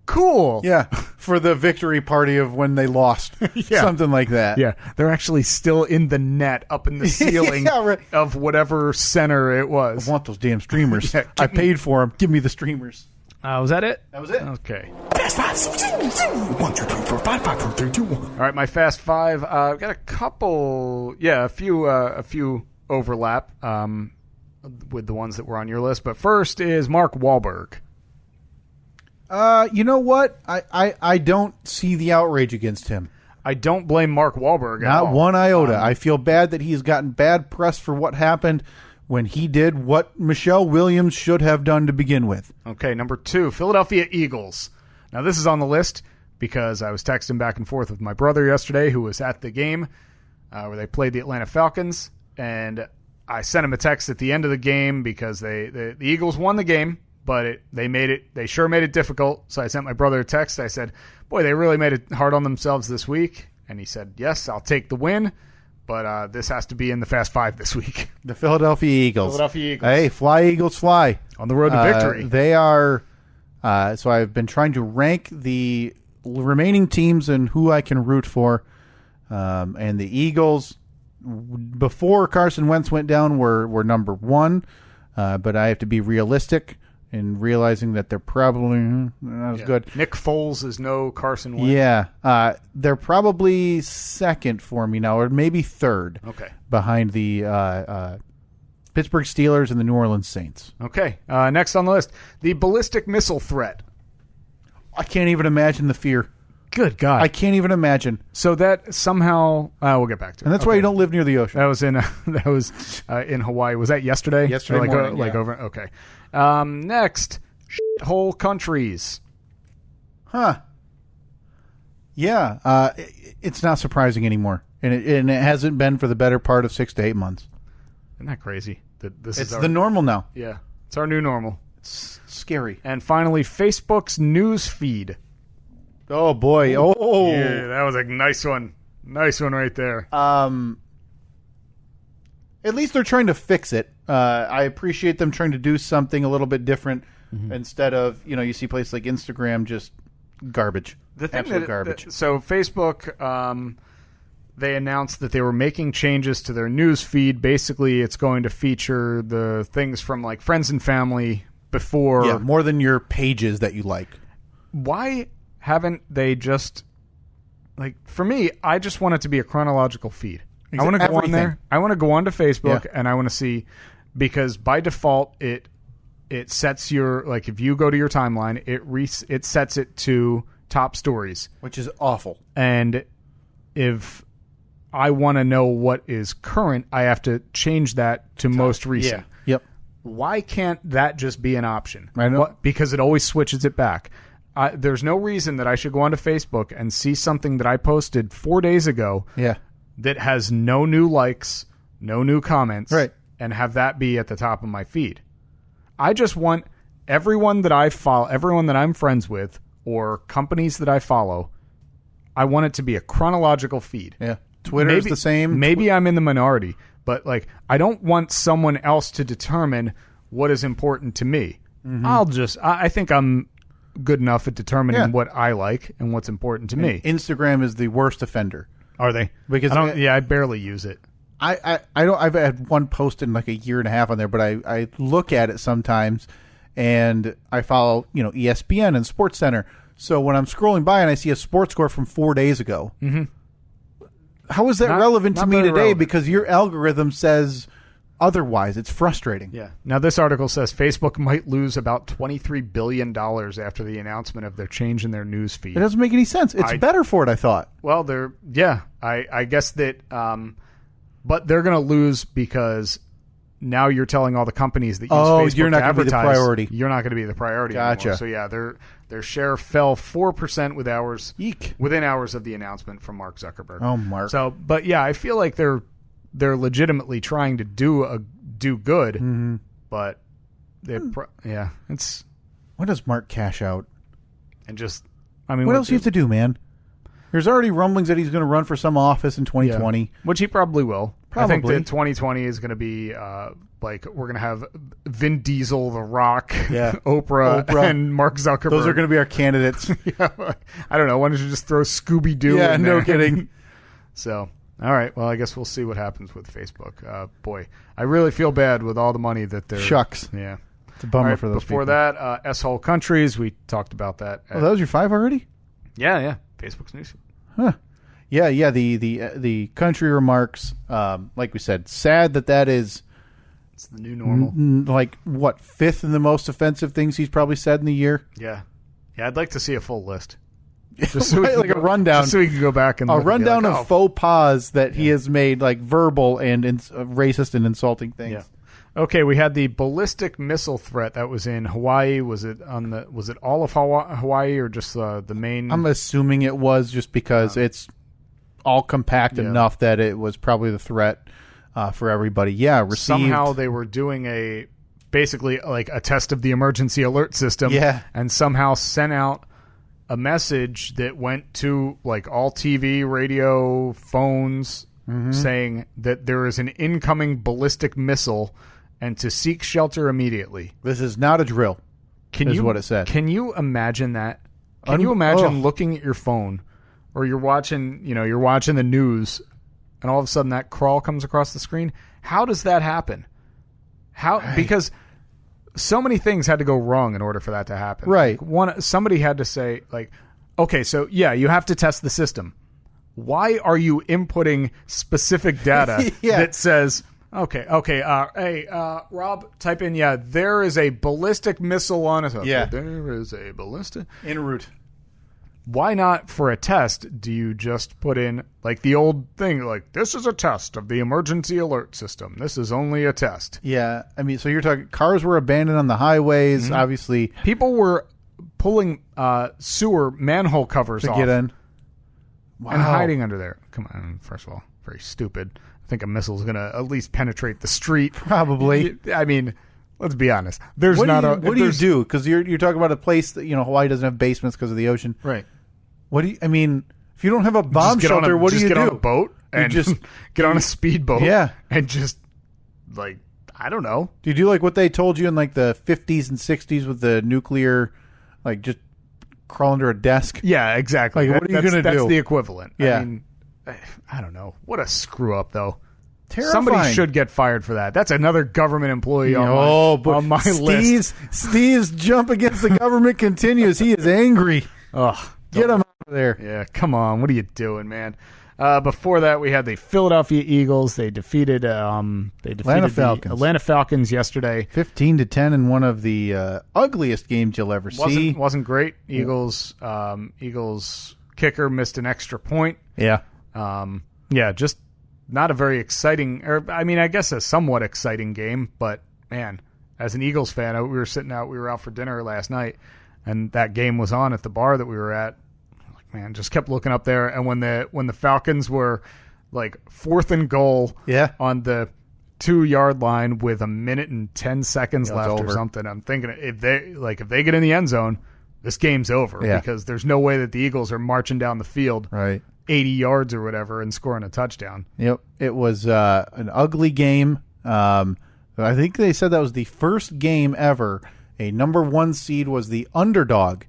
Cool. Yeah, for the victory party of when they lost. Something like that. Yeah, they're actually still in the net up in the ceiling of whatever center it was. I want those damn streamers. I paid for them. Give me the streamers. Was that it? That was it. Okay. Fast five. 1, 2, 3, 4, 5, 5, 4, 3, 2, 1. All right, my fast five. I've got a couple. Yeah, a few overlap with the ones that were on your list. But first is Mark Wahlberg. You know what? I don't see the outrage against him. I don't blame Mark Wahlberg at all. Not one iota. I feel bad that he's gotten bad press for what happened when he did what Michelle Williams should have done to begin with. Okay, number 2, Philadelphia Eagles. Now, this is on the list because I was texting back and forth with my brother yesterday who was at the game where they played the Atlanta Falcons, and I sent him a text at the end of the game because the Eagles won the game, but they sure made it difficult. So I sent my brother a text. I said, boy, they really made it hard on themselves this week. And he said, yes, I'll take the win, but this has to be in the Fast Five this week. The Philadelphia Eagles. Philadelphia Eagles. Hey, fly, Eagles, fly. On the road to victory. They are, so I've been trying to rank the remaining teams and who I can root for. And the Eagles, before Carson Wentz went down, were number 1. But I have to be realistic in realizing that they're probably not as good. Nick Foles is no Carson Wentz. Yeah. They're probably second for me now, or maybe third. Okay. Behind the Pittsburgh Steelers and the New Orleans Saints. Okay. Next on the list, the ballistic missile threat. I can't even imagine the fear. Good God. I can't even imagine. So that somehow we'll get back to it. And that's why you don't live near the ocean. That was in Hawaii. Was that yesterday? Yesterday morning, yeah. Over. Okay. Next, shithole countries. Huh. Yeah. It's not surprising anymore, and it hasn't been for the better part of 6 to 8 months. Isn't that crazy? It's the normal now. Yeah, it's our new normal. It's scary. And finally, Facebook's news feed. Oh boy! Oh, yeah, that was a nice one. Nice one right there. At least they're trying to fix it. I appreciate them trying to do something a little bit different instead of, you see places like Instagram just garbage. Absolute garbage. So Facebook, they announced that they were making changes to their news feed. Basically, it's going to feature the things from like friends and family before. Yeah, more than your pages that you like. Why haven't they just, like, for me, I just want it to be a chronological feed. I want to go on there. I want to go onto Facebook and I want to see, because by default it sets your, like, if you go to your timeline, it sets it to top stories, which is awful. And if I want to know what is current, I have to change that to most recent. Yeah. Yep. Why can't that just be an option? I know. Because it always switches it back. There's no reason that I should go onto Facebook and see something that I posted 4 days ago that has no new likes, no new comments, and have that be at the top of my feed. I just want everyone that I follow, everyone that I'm friends with, or companies that I follow, I want it to be a chronological feed. Yeah. Twitter's the same. Maybe I'm in the minority, but like I don't want someone else to determine what is important to me. Mm-hmm. I think I'm good enough at determining what I like and what's important to me. Instagram is the worst offender. Are they? Because I barely use it. I don't. I've had one post in like a year and a half on there, but I look at it sometimes, and I follow ESPN and SportsCenter. So when I'm scrolling by and I see a sports score from 4 days ago, how is that relevant to me today? Relevant. Because your algorithm says otherwise. It's frustrating. Yeah. Now this article says Facebook might lose about $23 billion after the announcement of their change in their news feed. It doesn't make any sense. It's better for it, I thought. Well, I guess that, but they're going to lose because now you're telling all the companies that use Facebook you're not to advertise, be the priority. You're not going to be the priority anymore. So yeah, their share fell 4% within hours of the announcement from Mark Zuckerberg. Oh, Mark. So, but yeah, I feel like they're legitimately trying to do good, but it's. When does Mark cash out? And just, what else do you have to do, man? There's already rumblings that he's going to run for some office in 2020, which he probably will. I think that 2020 is going to be we're going to have Vin Diesel, The Rock, Oprah, and Mark Zuckerberg. Those are going to be our candidates. I don't know. Why don't you just throw Scooby-Doo in there? No kidding. So, all right. Well, I guess we'll see what happens with Facebook. Boy, I really feel bad with all the money that they're... Shucks. Yeah. It's a bummer for those before people. that, S-Hole Countries, we talked about that. Oh, that was your 5 already? Yeah. Facebook's news. Huh. Yeah. The country remarks, like we said, sad that is. It's the new normal. Like, what, 5th in the most offensive things he's probably said in the year? Yeah, I'd like to see a full list. Just so a rundown. Just so we can go back and a look rundown and be like, of faux pas that he has made, like verbal and racist and insulting things. Yeah. Okay, we had the ballistic missile threat that was in Hawaii. Was it all of Hawaii or just the main? I'm assuming it was just because it's all compact enough that it was probably the threat for everybody. Yeah, received. Somehow they were doing basically like a test of the emergency alert system. Yeah. And somehow sent out a message that went to like all TV, radio, phones, saying that there is an incoming ballistic missile and to seek shelter immediately. This is not a drill. Is what it said. Can you imagine that? Can you imagine looking at your phone or you're watching the news and all of a sudden that crawl comes across the screen? How does that happen? Because so many things had to go wrong in order for that to happen. Right. Somebody had to say, like, okay, so yeah, you have to test the system. Why are you inputting specific data that says, hey, Rob, type in, there is a ballistic missile on us. Yeah. There is a ballistic. En route. Why not, for a test, do you just put in, like, the old thing, like, this is a test of the emergency alert system. This is only a test. Yeah. I mean, so you're talking, cars were abandoned on the highways, obviously. People were pulling sewer manhole covers off. Get in. Wow. And hiding under there. Come on, first of all, very stupid. I think a missile is going to at least penetrate the street. Probably. I mean, let's be honest. What do you do? Because you're talking about a place that, Hawaii doesn't have basements because of the ocean. Right. If you don't have a bomb shelter, what do you do? Just get on a boat and just get on a speedboat. Yeah. And just, like, I don't know. Do you do like what they told you in like the 50s and 60s with the nuclear, like just crawl under a desk? Yeah, exactly. Like, what are you going to do? That's the equivalent. Yeah. I mean, I don't know. What a screw up, though. Terrifying. Somebody should get fired for that. That's another government employee on my list. Steve's jump against the government continues. He is angry. Oh, get him out of there. Yeah, come on. What are you doing, man? Before that, we had the Philadelphia Eagles. They defeated Atlanta Falcons. Atlanta Falcons yesterday, 15-10 in one of the ugliest games you'll ever see. Wasn't great. Eagles kicker missed an extra point. Yeah. Just not a very exciting, I guess a somewhat exciting game, but man, as an Eagles fan, we were out for dinner last night, and that game was on at the bar that we were at. Like, man, just kept looking up there, and when the Falcons were like 4th and goal on the 2-yard line with 1 minute and 10 seconds left or something, I'm thinking if they get in the end zone, this game's over because there's no way that the Eagles are marching down the field. Right. 80 yards or whatever and scoring a touchdown. Yep. It was an ugly game. I think they said that was the first game ever. A number 1 seed was the underdog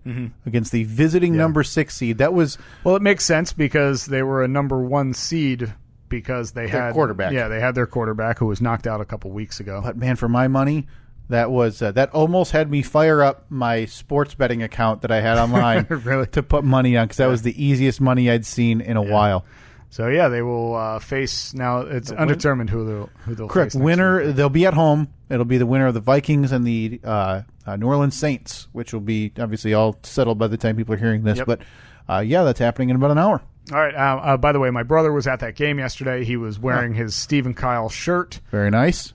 against the visiting number 6 seed. That was... Well, it makes sense because they were a number 1 seed because they had... quarterback. Yeah, they had their quarterback who was knocked out a couple weeks ago. But man, for my money... That was that almost had me fire up my sports betting account that I had online to put money on because that was the easiest money I'd seen in a while. So they will face now. It's undetermined who they'll correct face winner. Next week. They'll be at home. It'll be the winner of the Vikings and the New Orleans Saints, which will be obviously all settled by the time people are hearing this. But that's happening in about an hour. All right. By the way, my brother was at that game yesterday. He was wearing his Stephen Kyle shirt. Very nice.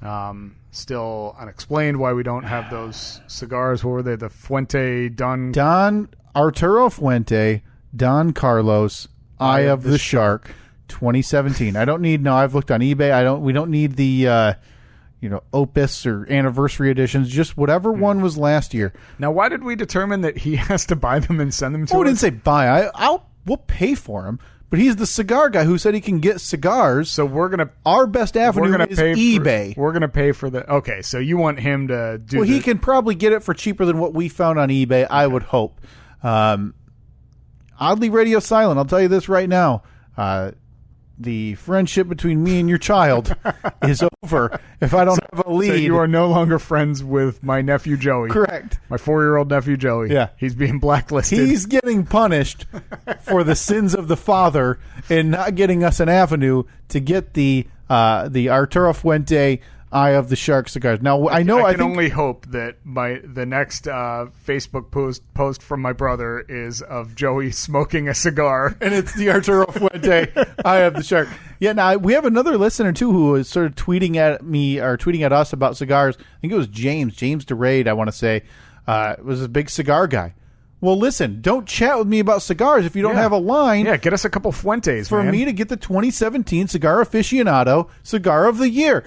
Still unexplained why we don't have those cigars. What were they? The Fuente Don Arturo Fuente, Don Carlos, Eye of the Shark, 2017. I don't need. No, I've looked on eBay. We don't need the Opus or anniversary editions. Just whatever one was last year. Now, why did we determine that he has to buy them and send them to us? I didn't say buy. We'll pay for them. But he's the cigar guy who said he can get cigars. So our best avenue is eBay. We're going to pay for the... Okay, so you want him to do... Well, he can probably get it for cheaper than what we found on eBay, I would hope. Oddly radio silent, I'll tell you this right now. the friendship between me and your child is over if I don't have a lead. So you are no longer friends with my nephew Joey. Correct. My 4-year-old nephew Joey. Yeah. He's being blacklisted. He's getting punished for the sins of the father and not getting us an avenue to get the Arturo Fuente Eye of the Shark cigars. Now, I can only hope that the next Facebook post from my brother is of Joey smoking a cigar. And it's the Arturo Fuente Eye of the Shark. Yeah, now we have another listener, too, who was sort of tweeting at me or tweeting at us about cigars. I think it was James DeRaid, I want to say. Was a big cigar guy. Well, listen, don't chat with me about cigars if you don't have a line. Yeah, get us a couple Fuentes, for me to get the 2017 Cigar Aficionado Cigar of the Year.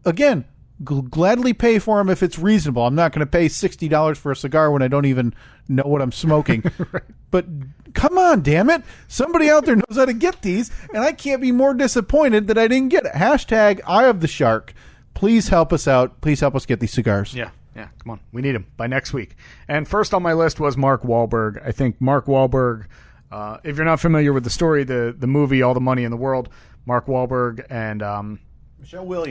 Again, gladly pay for them if it's reasonable. I'm not going to pay $60 for a cigar when I don't even know what I'm smoking. Right. But come on, damn it. Somebody out there knows how to get these, and I can't be more disappointed that I didn't get it. Hashtag Eye of the Shark. Please help us out. Please help us get these cigars. Yeah, come on. We need them by next week. And first on my list was Mark Wahlberg. I think Mark Wahlberg, if you're not familiar with the story, the movie All the Money in the World, Mark Wahlberg and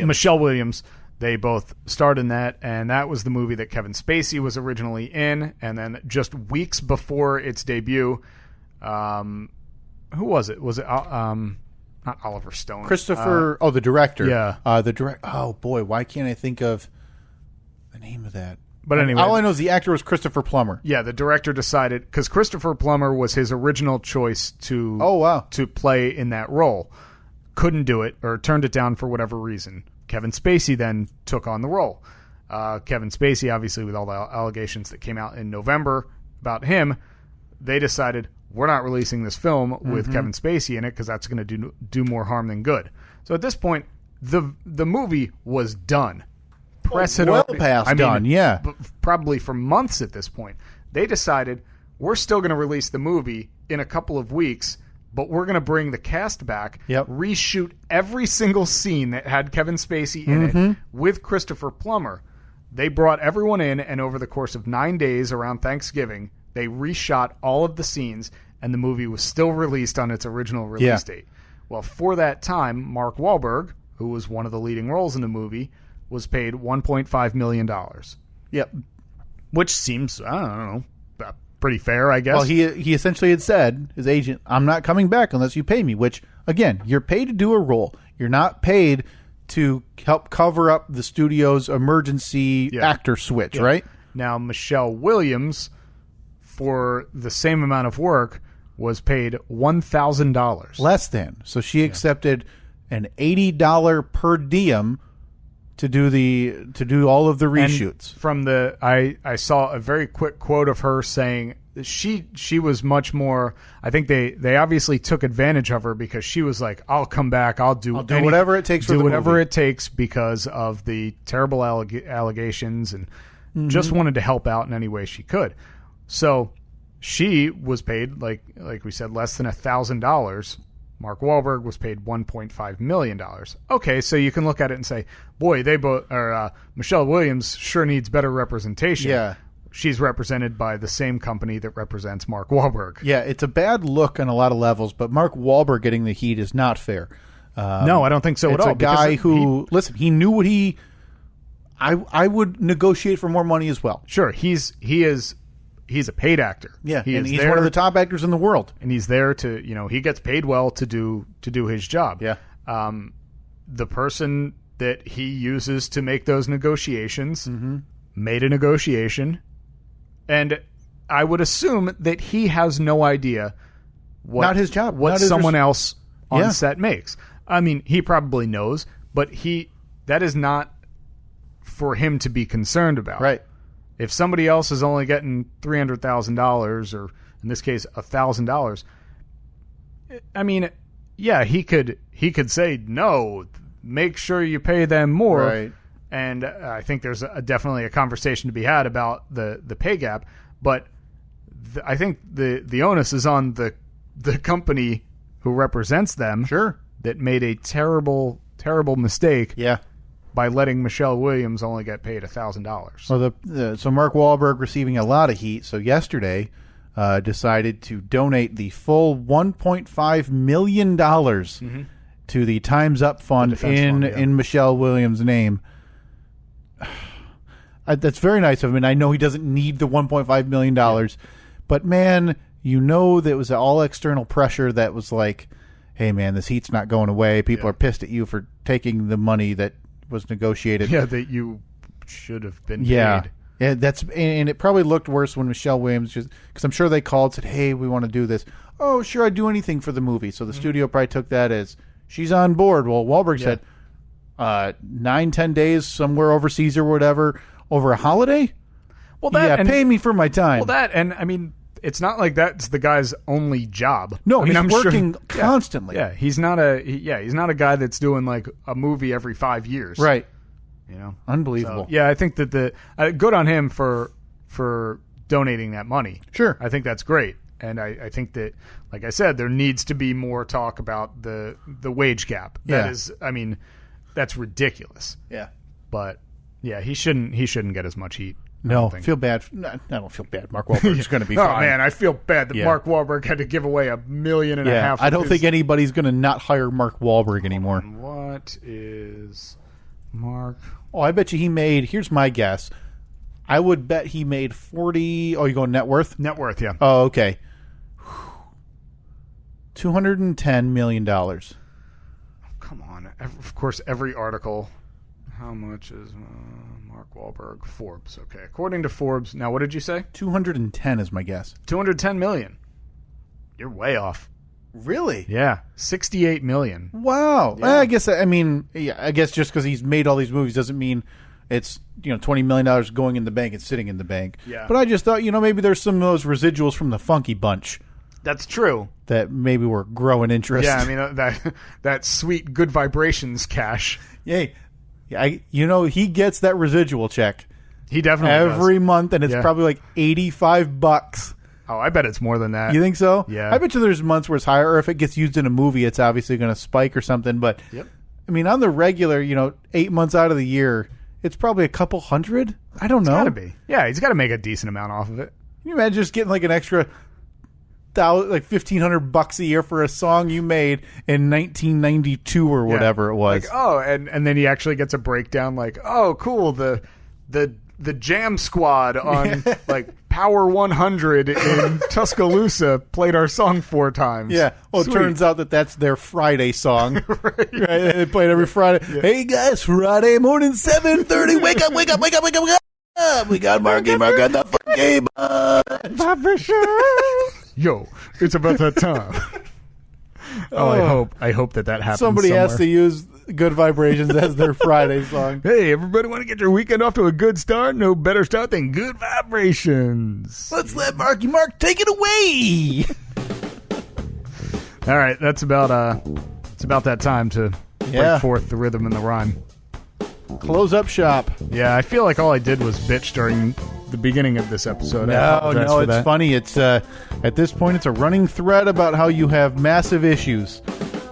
Michelle Williams, they both starred in that, and that was the movie that Kevin Spacey was originally in. And then just weeks before its debut, who was it? Was it not Oliver Stone? Christopher, the director. Yeah. The director. Oh, boy, why can't I think of the name of that? But anyway, all I know is the actor was Christopher Plummer. Yeah, the director decided, because Christopher Plummer was his original choice to play in that role. Couldn't do it or turned it down for whatever reason. Kevin Spacey then took on the role. Kevin Spacey, obviously, with all the allegations that came out in November about him, they decided, we're not releasing this film with Kevin Spacey in it because that's going to do more harm than good. So at this point, the movie was done. Press had well past done, yeah. Probably for months at this point. They decided, we're still going to release the movie in a couple of weeks, but we're going to bring the cast back, reshoot every single scene that had Kevin Spacey in it with Christopher Plummer. They brought everyone in, and over the course of 9 days around Thanksgiving, they reshot all of the scenes, and the movie was still released on its original release date. Well, for that time, Mark Wahlberg, who was one of the leading roles in the movie, was paid $1.5 million. Yep. Which seems, I don't know, pretty fair, I guess. Well, he essentially had said, his agent, I'm not coming back unless you pay me, which, again, you're paid to do a role. You're not paid to help cover up the studio's emergency actor switch, right? Now, Michelle Williams, for the same amount of work, was paid $1,000. Less than. So she accepted an $80 per diem to do all of the reshoots. And from I saw a very quick quote of her saying she was much more. I think they obviously took advantage of her because she was like, I'll come back, I'll do whatever it takes for the movie. Whatever it takes because of the terrible allegations, and just wanted to help out in any way she could. So she was paid like we said, less than $1,000. Mark Wahlberg was paid $1.5 million. Okay, so you can look at it and say, boy, Michelle Williams sure needs better representation. Yeah. She's represented by the same company that represents Mark Wahlberg. Yeah, it's a bad look on a lot of levels, but Mark Wahlberg getting the heat is not fair. No, I don't think so at all. It's a guy who, he knew what I would negotiate for more money as well. Sure, he's a paid actor. Yeah, and he's one of the top actors in the world. And he's there to, he gets paid well to do his job. Yeah. The person that he uses to make those negotiations made a negotiation, and I would assume that he has no idea not his job, what someone else on set makes. I mean, he probably knows, but that is not for him to be concerned about. Right. If somebody else is only getting $300,000, or in this case $1,000, I mean, yeah, he could say no. Make sure you pay them more. Right. And I think there's definitely a conversation to be had about the pay gap. But I think the onus is on the company who represents them. Sure. That made a terrible, terrible mistake. Yeah. By letting Michelle Williams only get paid $1,000. Well, so Mark Wahlberg receiving a lot of heat. So yesterday, decided to donate the full $1.5 million to the Time's Up Fund in Michelle Williams' name. That's very nice of him, and I know he doesn't need the $1.5 million, but man, that was all external pressure that was like, hey man, this heat's not going away. People are pissed at you for taking the money that was negotiated. Yeah, that you should have been paid. Yeah, and it probably looked worse when Michelle Williams, because I'm sure they called and said, hey, we want to do this. Oh, sure, I'd do anything for the movie. So the studio probably took that as she's on board. Well, Wahlberg said 9-10 days somewhere overseas or whatever. Over a holiday? Well, pay me for my time. Well, and I mean, it's not like that's the guy's only job. No, I mean, he's working constantly. Yeah, he's not a guy that's doing like a movie every 5 years. Right. So, Unbelievable. yeah, I think that good on him for donating that money. Sure. I think that's great. And I think that, like I said, there needs to be more talk about the wage gap. That is, I mean, that's ridiculous. Yeah. But yeah, he shouldn't get as much heat. No, feel bad. No, I don't feel bad. Mark Wahlberg is going to be fine. Oh man, I feel bad that Mark Wahlberg had to give away $1.5 million. I don't think anybody's going to not hire Mark Wahlberg anymore. What is Mark? Oh, I bet you he made. Here's my guess. I would bet he made 40. Oh, you going net worth? Net worth, yeah. Oh, okay. $210 million. Come on. Of course, every article. How much is Mark Wahlberg? Forbes. Okay. According to Forbes. Now, what did you say? 210 is my guess. 210 million. You're way off. Really? Yeah. 68 million. Wow. Yeah. I guess just because he's made all these movies doesn't mean it's $20 million going in the bank and sitting in the bank. Yeah. But I just thought maybe there's some of those residuals from the Funky Bunch. That's true. That maybe we're growing interest. Yeah, I mean that sweet Good Vibrations cash. Yay. He gets that residual check. He definitely every does. month, and it's probably like $85. Oh, I bet it's more than that. You think so? Yeah. I bet you there's months where it's higher, or if it gets used in a movie, it's obviously going to spike or something. But I mean, on the regular, 8 months out of the year, it's probably a couple hundred. I don't know. It's got to be. Yeah, he's got to make a decent amount off of it. Can you imagine just getting like an extra $1,500 a year for a song you made in 1992 or whatever it was? And then he actually gets a breakdown like, oh, cool, the Jam Squad on like Power 100 in Tuscaloosa played our song 4 times. Yeah. Well, it turns out that's their Friday song. Right. They play it every Friday. Yeah. Hey guys, Friday morning 7:30. Wake up, wake up, wake up, wake up, wake up. We got Marky Mark at the game. Yo, it's about that time. I hope that happens. Somebody somewhere. has to use Good Vibrations as their Friday song. Hey, everybody want to get your weekend off to a good start? No better start than Good Vibrations. Let's let Marky Mark take it away. All right, it's about that time to break forth the rhythm and the rhyme. Close up shop. Yeah, I feel like all I did was bitch during the beginning of this episode. No, it's funny. It's at this point, it's a running thread about how you have massive issues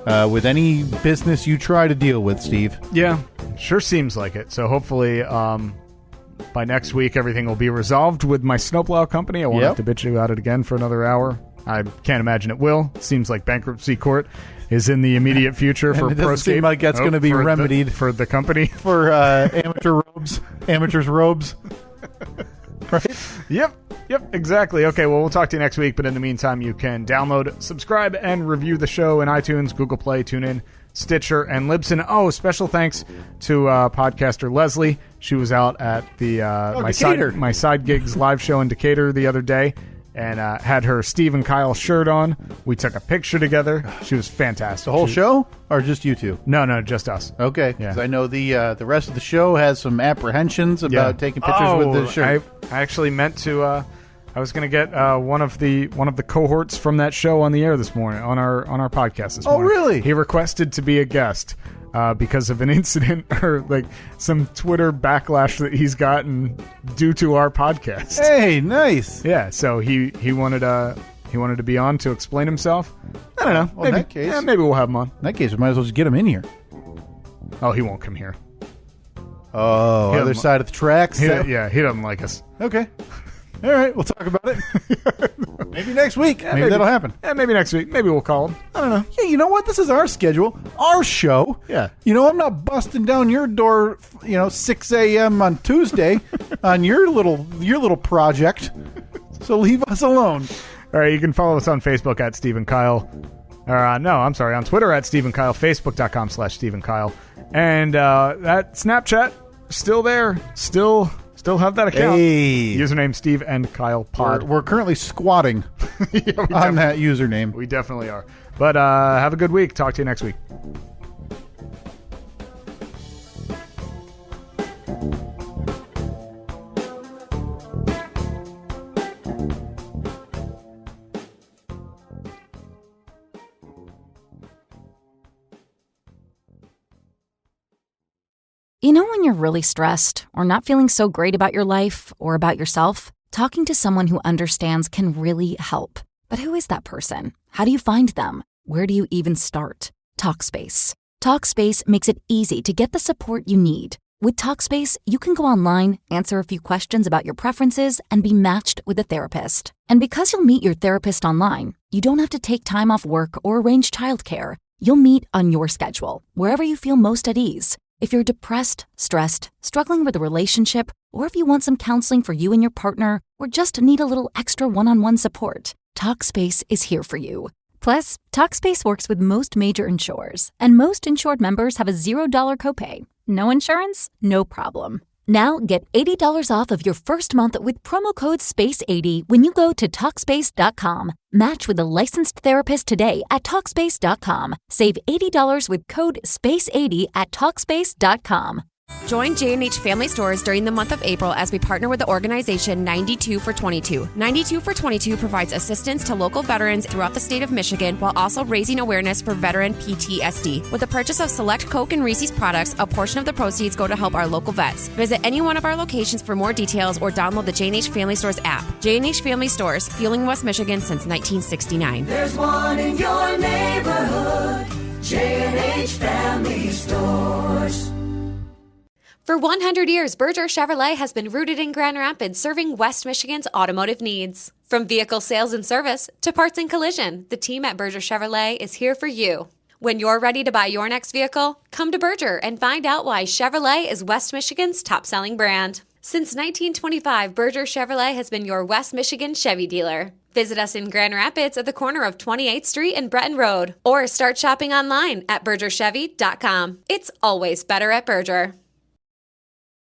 with any business you try to deal with, Steve. Yeah, sure seems like it. So hopefully by next week, everything will be resolved with my snowplow company. I won't have to bitch about it again for another hour. I can't imagine it will. Seems like bankruptcy court is in the immediate future for it doesn't ProScape. seem like that's going to be remedied for the company. For amateurs robes. Right? Yep, exactly. Okay, well, we'll talk to you next week, but in the meantime, you can download, subscribe, and review the show in iTunes, Google Play, TuneIn, Stitcher, and Libsyn. Oh, special thanks to podcaster Leslie. She was out at the my side gigs live show in Decatur the other day, and had her Steve and Kyle shirt on. We took a picture together. She was fantastic. The whole show, or just you two? No, just us. Okay, because I know the rest of the show has some apprehensions about taking pictures with the shirt. I actually meant to. I was going to get one of the cohorts from that show on the air this morning on our podcast this morning. Oh, really? He requested to be a guest. Because of an incident or like some Twitter backlash that he's gotten due to our podcast. Hey, nice. Yeah, so he wanted to be on to explain himself. I don't know. Well, in that case, maybe we'll have him on. In that case, we might as well just get him in here. Oh, he won't come here. Oh, other side of the tracks. He doesn't like us. Okay. All right, we'll talk about it. Maybe next week. Maybe that'll happen. Yeah, maybe next week. Maybe we'll call him. I don't know. Yeah, you know what? This is our schedule, our show. Yeah. You know, I'm not busting down your door, 6 a.m. on Tuesday on your little project. So leave us alone. All right, you can follow us on Facebook at Steve and Kyle. On Twitter at Steve and Kyle, Facebook.com/Steve and Kyle. And that Snapchat, still there. Still have that account. Hey. Username Steve and Kyle Pod. We're currently squatting on that username. We definitely are. But have a good week. Talk to you next week. You know when you're really stressed or not feeling so great about your life or about yourself? Talking to someone who understands can really help. But who is that person? How do you find them? Where do you even start? Talkspace. Talkspace makes it easy to get the support you need. With Talkspace, you can go online, answer a few questions about your preferences, and be matched with a therapist. And because you'll meet your therapist online, you don't have to take time off work or arrange childcare. You'll meet on your schedule, wherever you feel most at ease. If you're depressed, stressed, struggling with a relationship, or if you want some counseling for you and your partner, or just need a little extra one-on-one support, Talkspace is here for you. Plus, Talkspace works with most major insurers, and most insured members have a $0 copay. No insurance? No problem. Now get $80 off of your first month with promo code SPACE80 when you go to Talkspace.com. Match with a licensed therapist today at Talkspace.com. Save $80 with code SPACE80 at Talkspace.com. Join J&H Family Stores during the month of April as we partner with the organization 92 for 22. 92 for 22 provides assistance to local veterans throughout the state of Michigan while also raising awareness for veteran PTSD. With the purchase of select Coke and Reese's products, a portion of the proceeds go to help our local vets. Visit any one of our locations for more details or download the J&H Family Stores app. J&H Family Stores, fueling West Michigan since 1969. There's one in your neighborhood, J&H Family Stores. For 100 years, Berger Chevrolet has been rooted in Grand Rapids, serving West Michigan's automotive needs. From vehicle sales and service to parts and collision, the team at Berger Chevrolet is here for you. When you're ready to buy your next vehicle, come to Berger and find out why Chevrolet is West Michigan's top-selling brand. Since 1925, Berger Chevrolet has been your West Michigan Chevy dealer. Visit us in Grand Rapids at the corner of 28th Street and Breton Road, or start shopping online at bergerchevy.com. It's always better at Berger.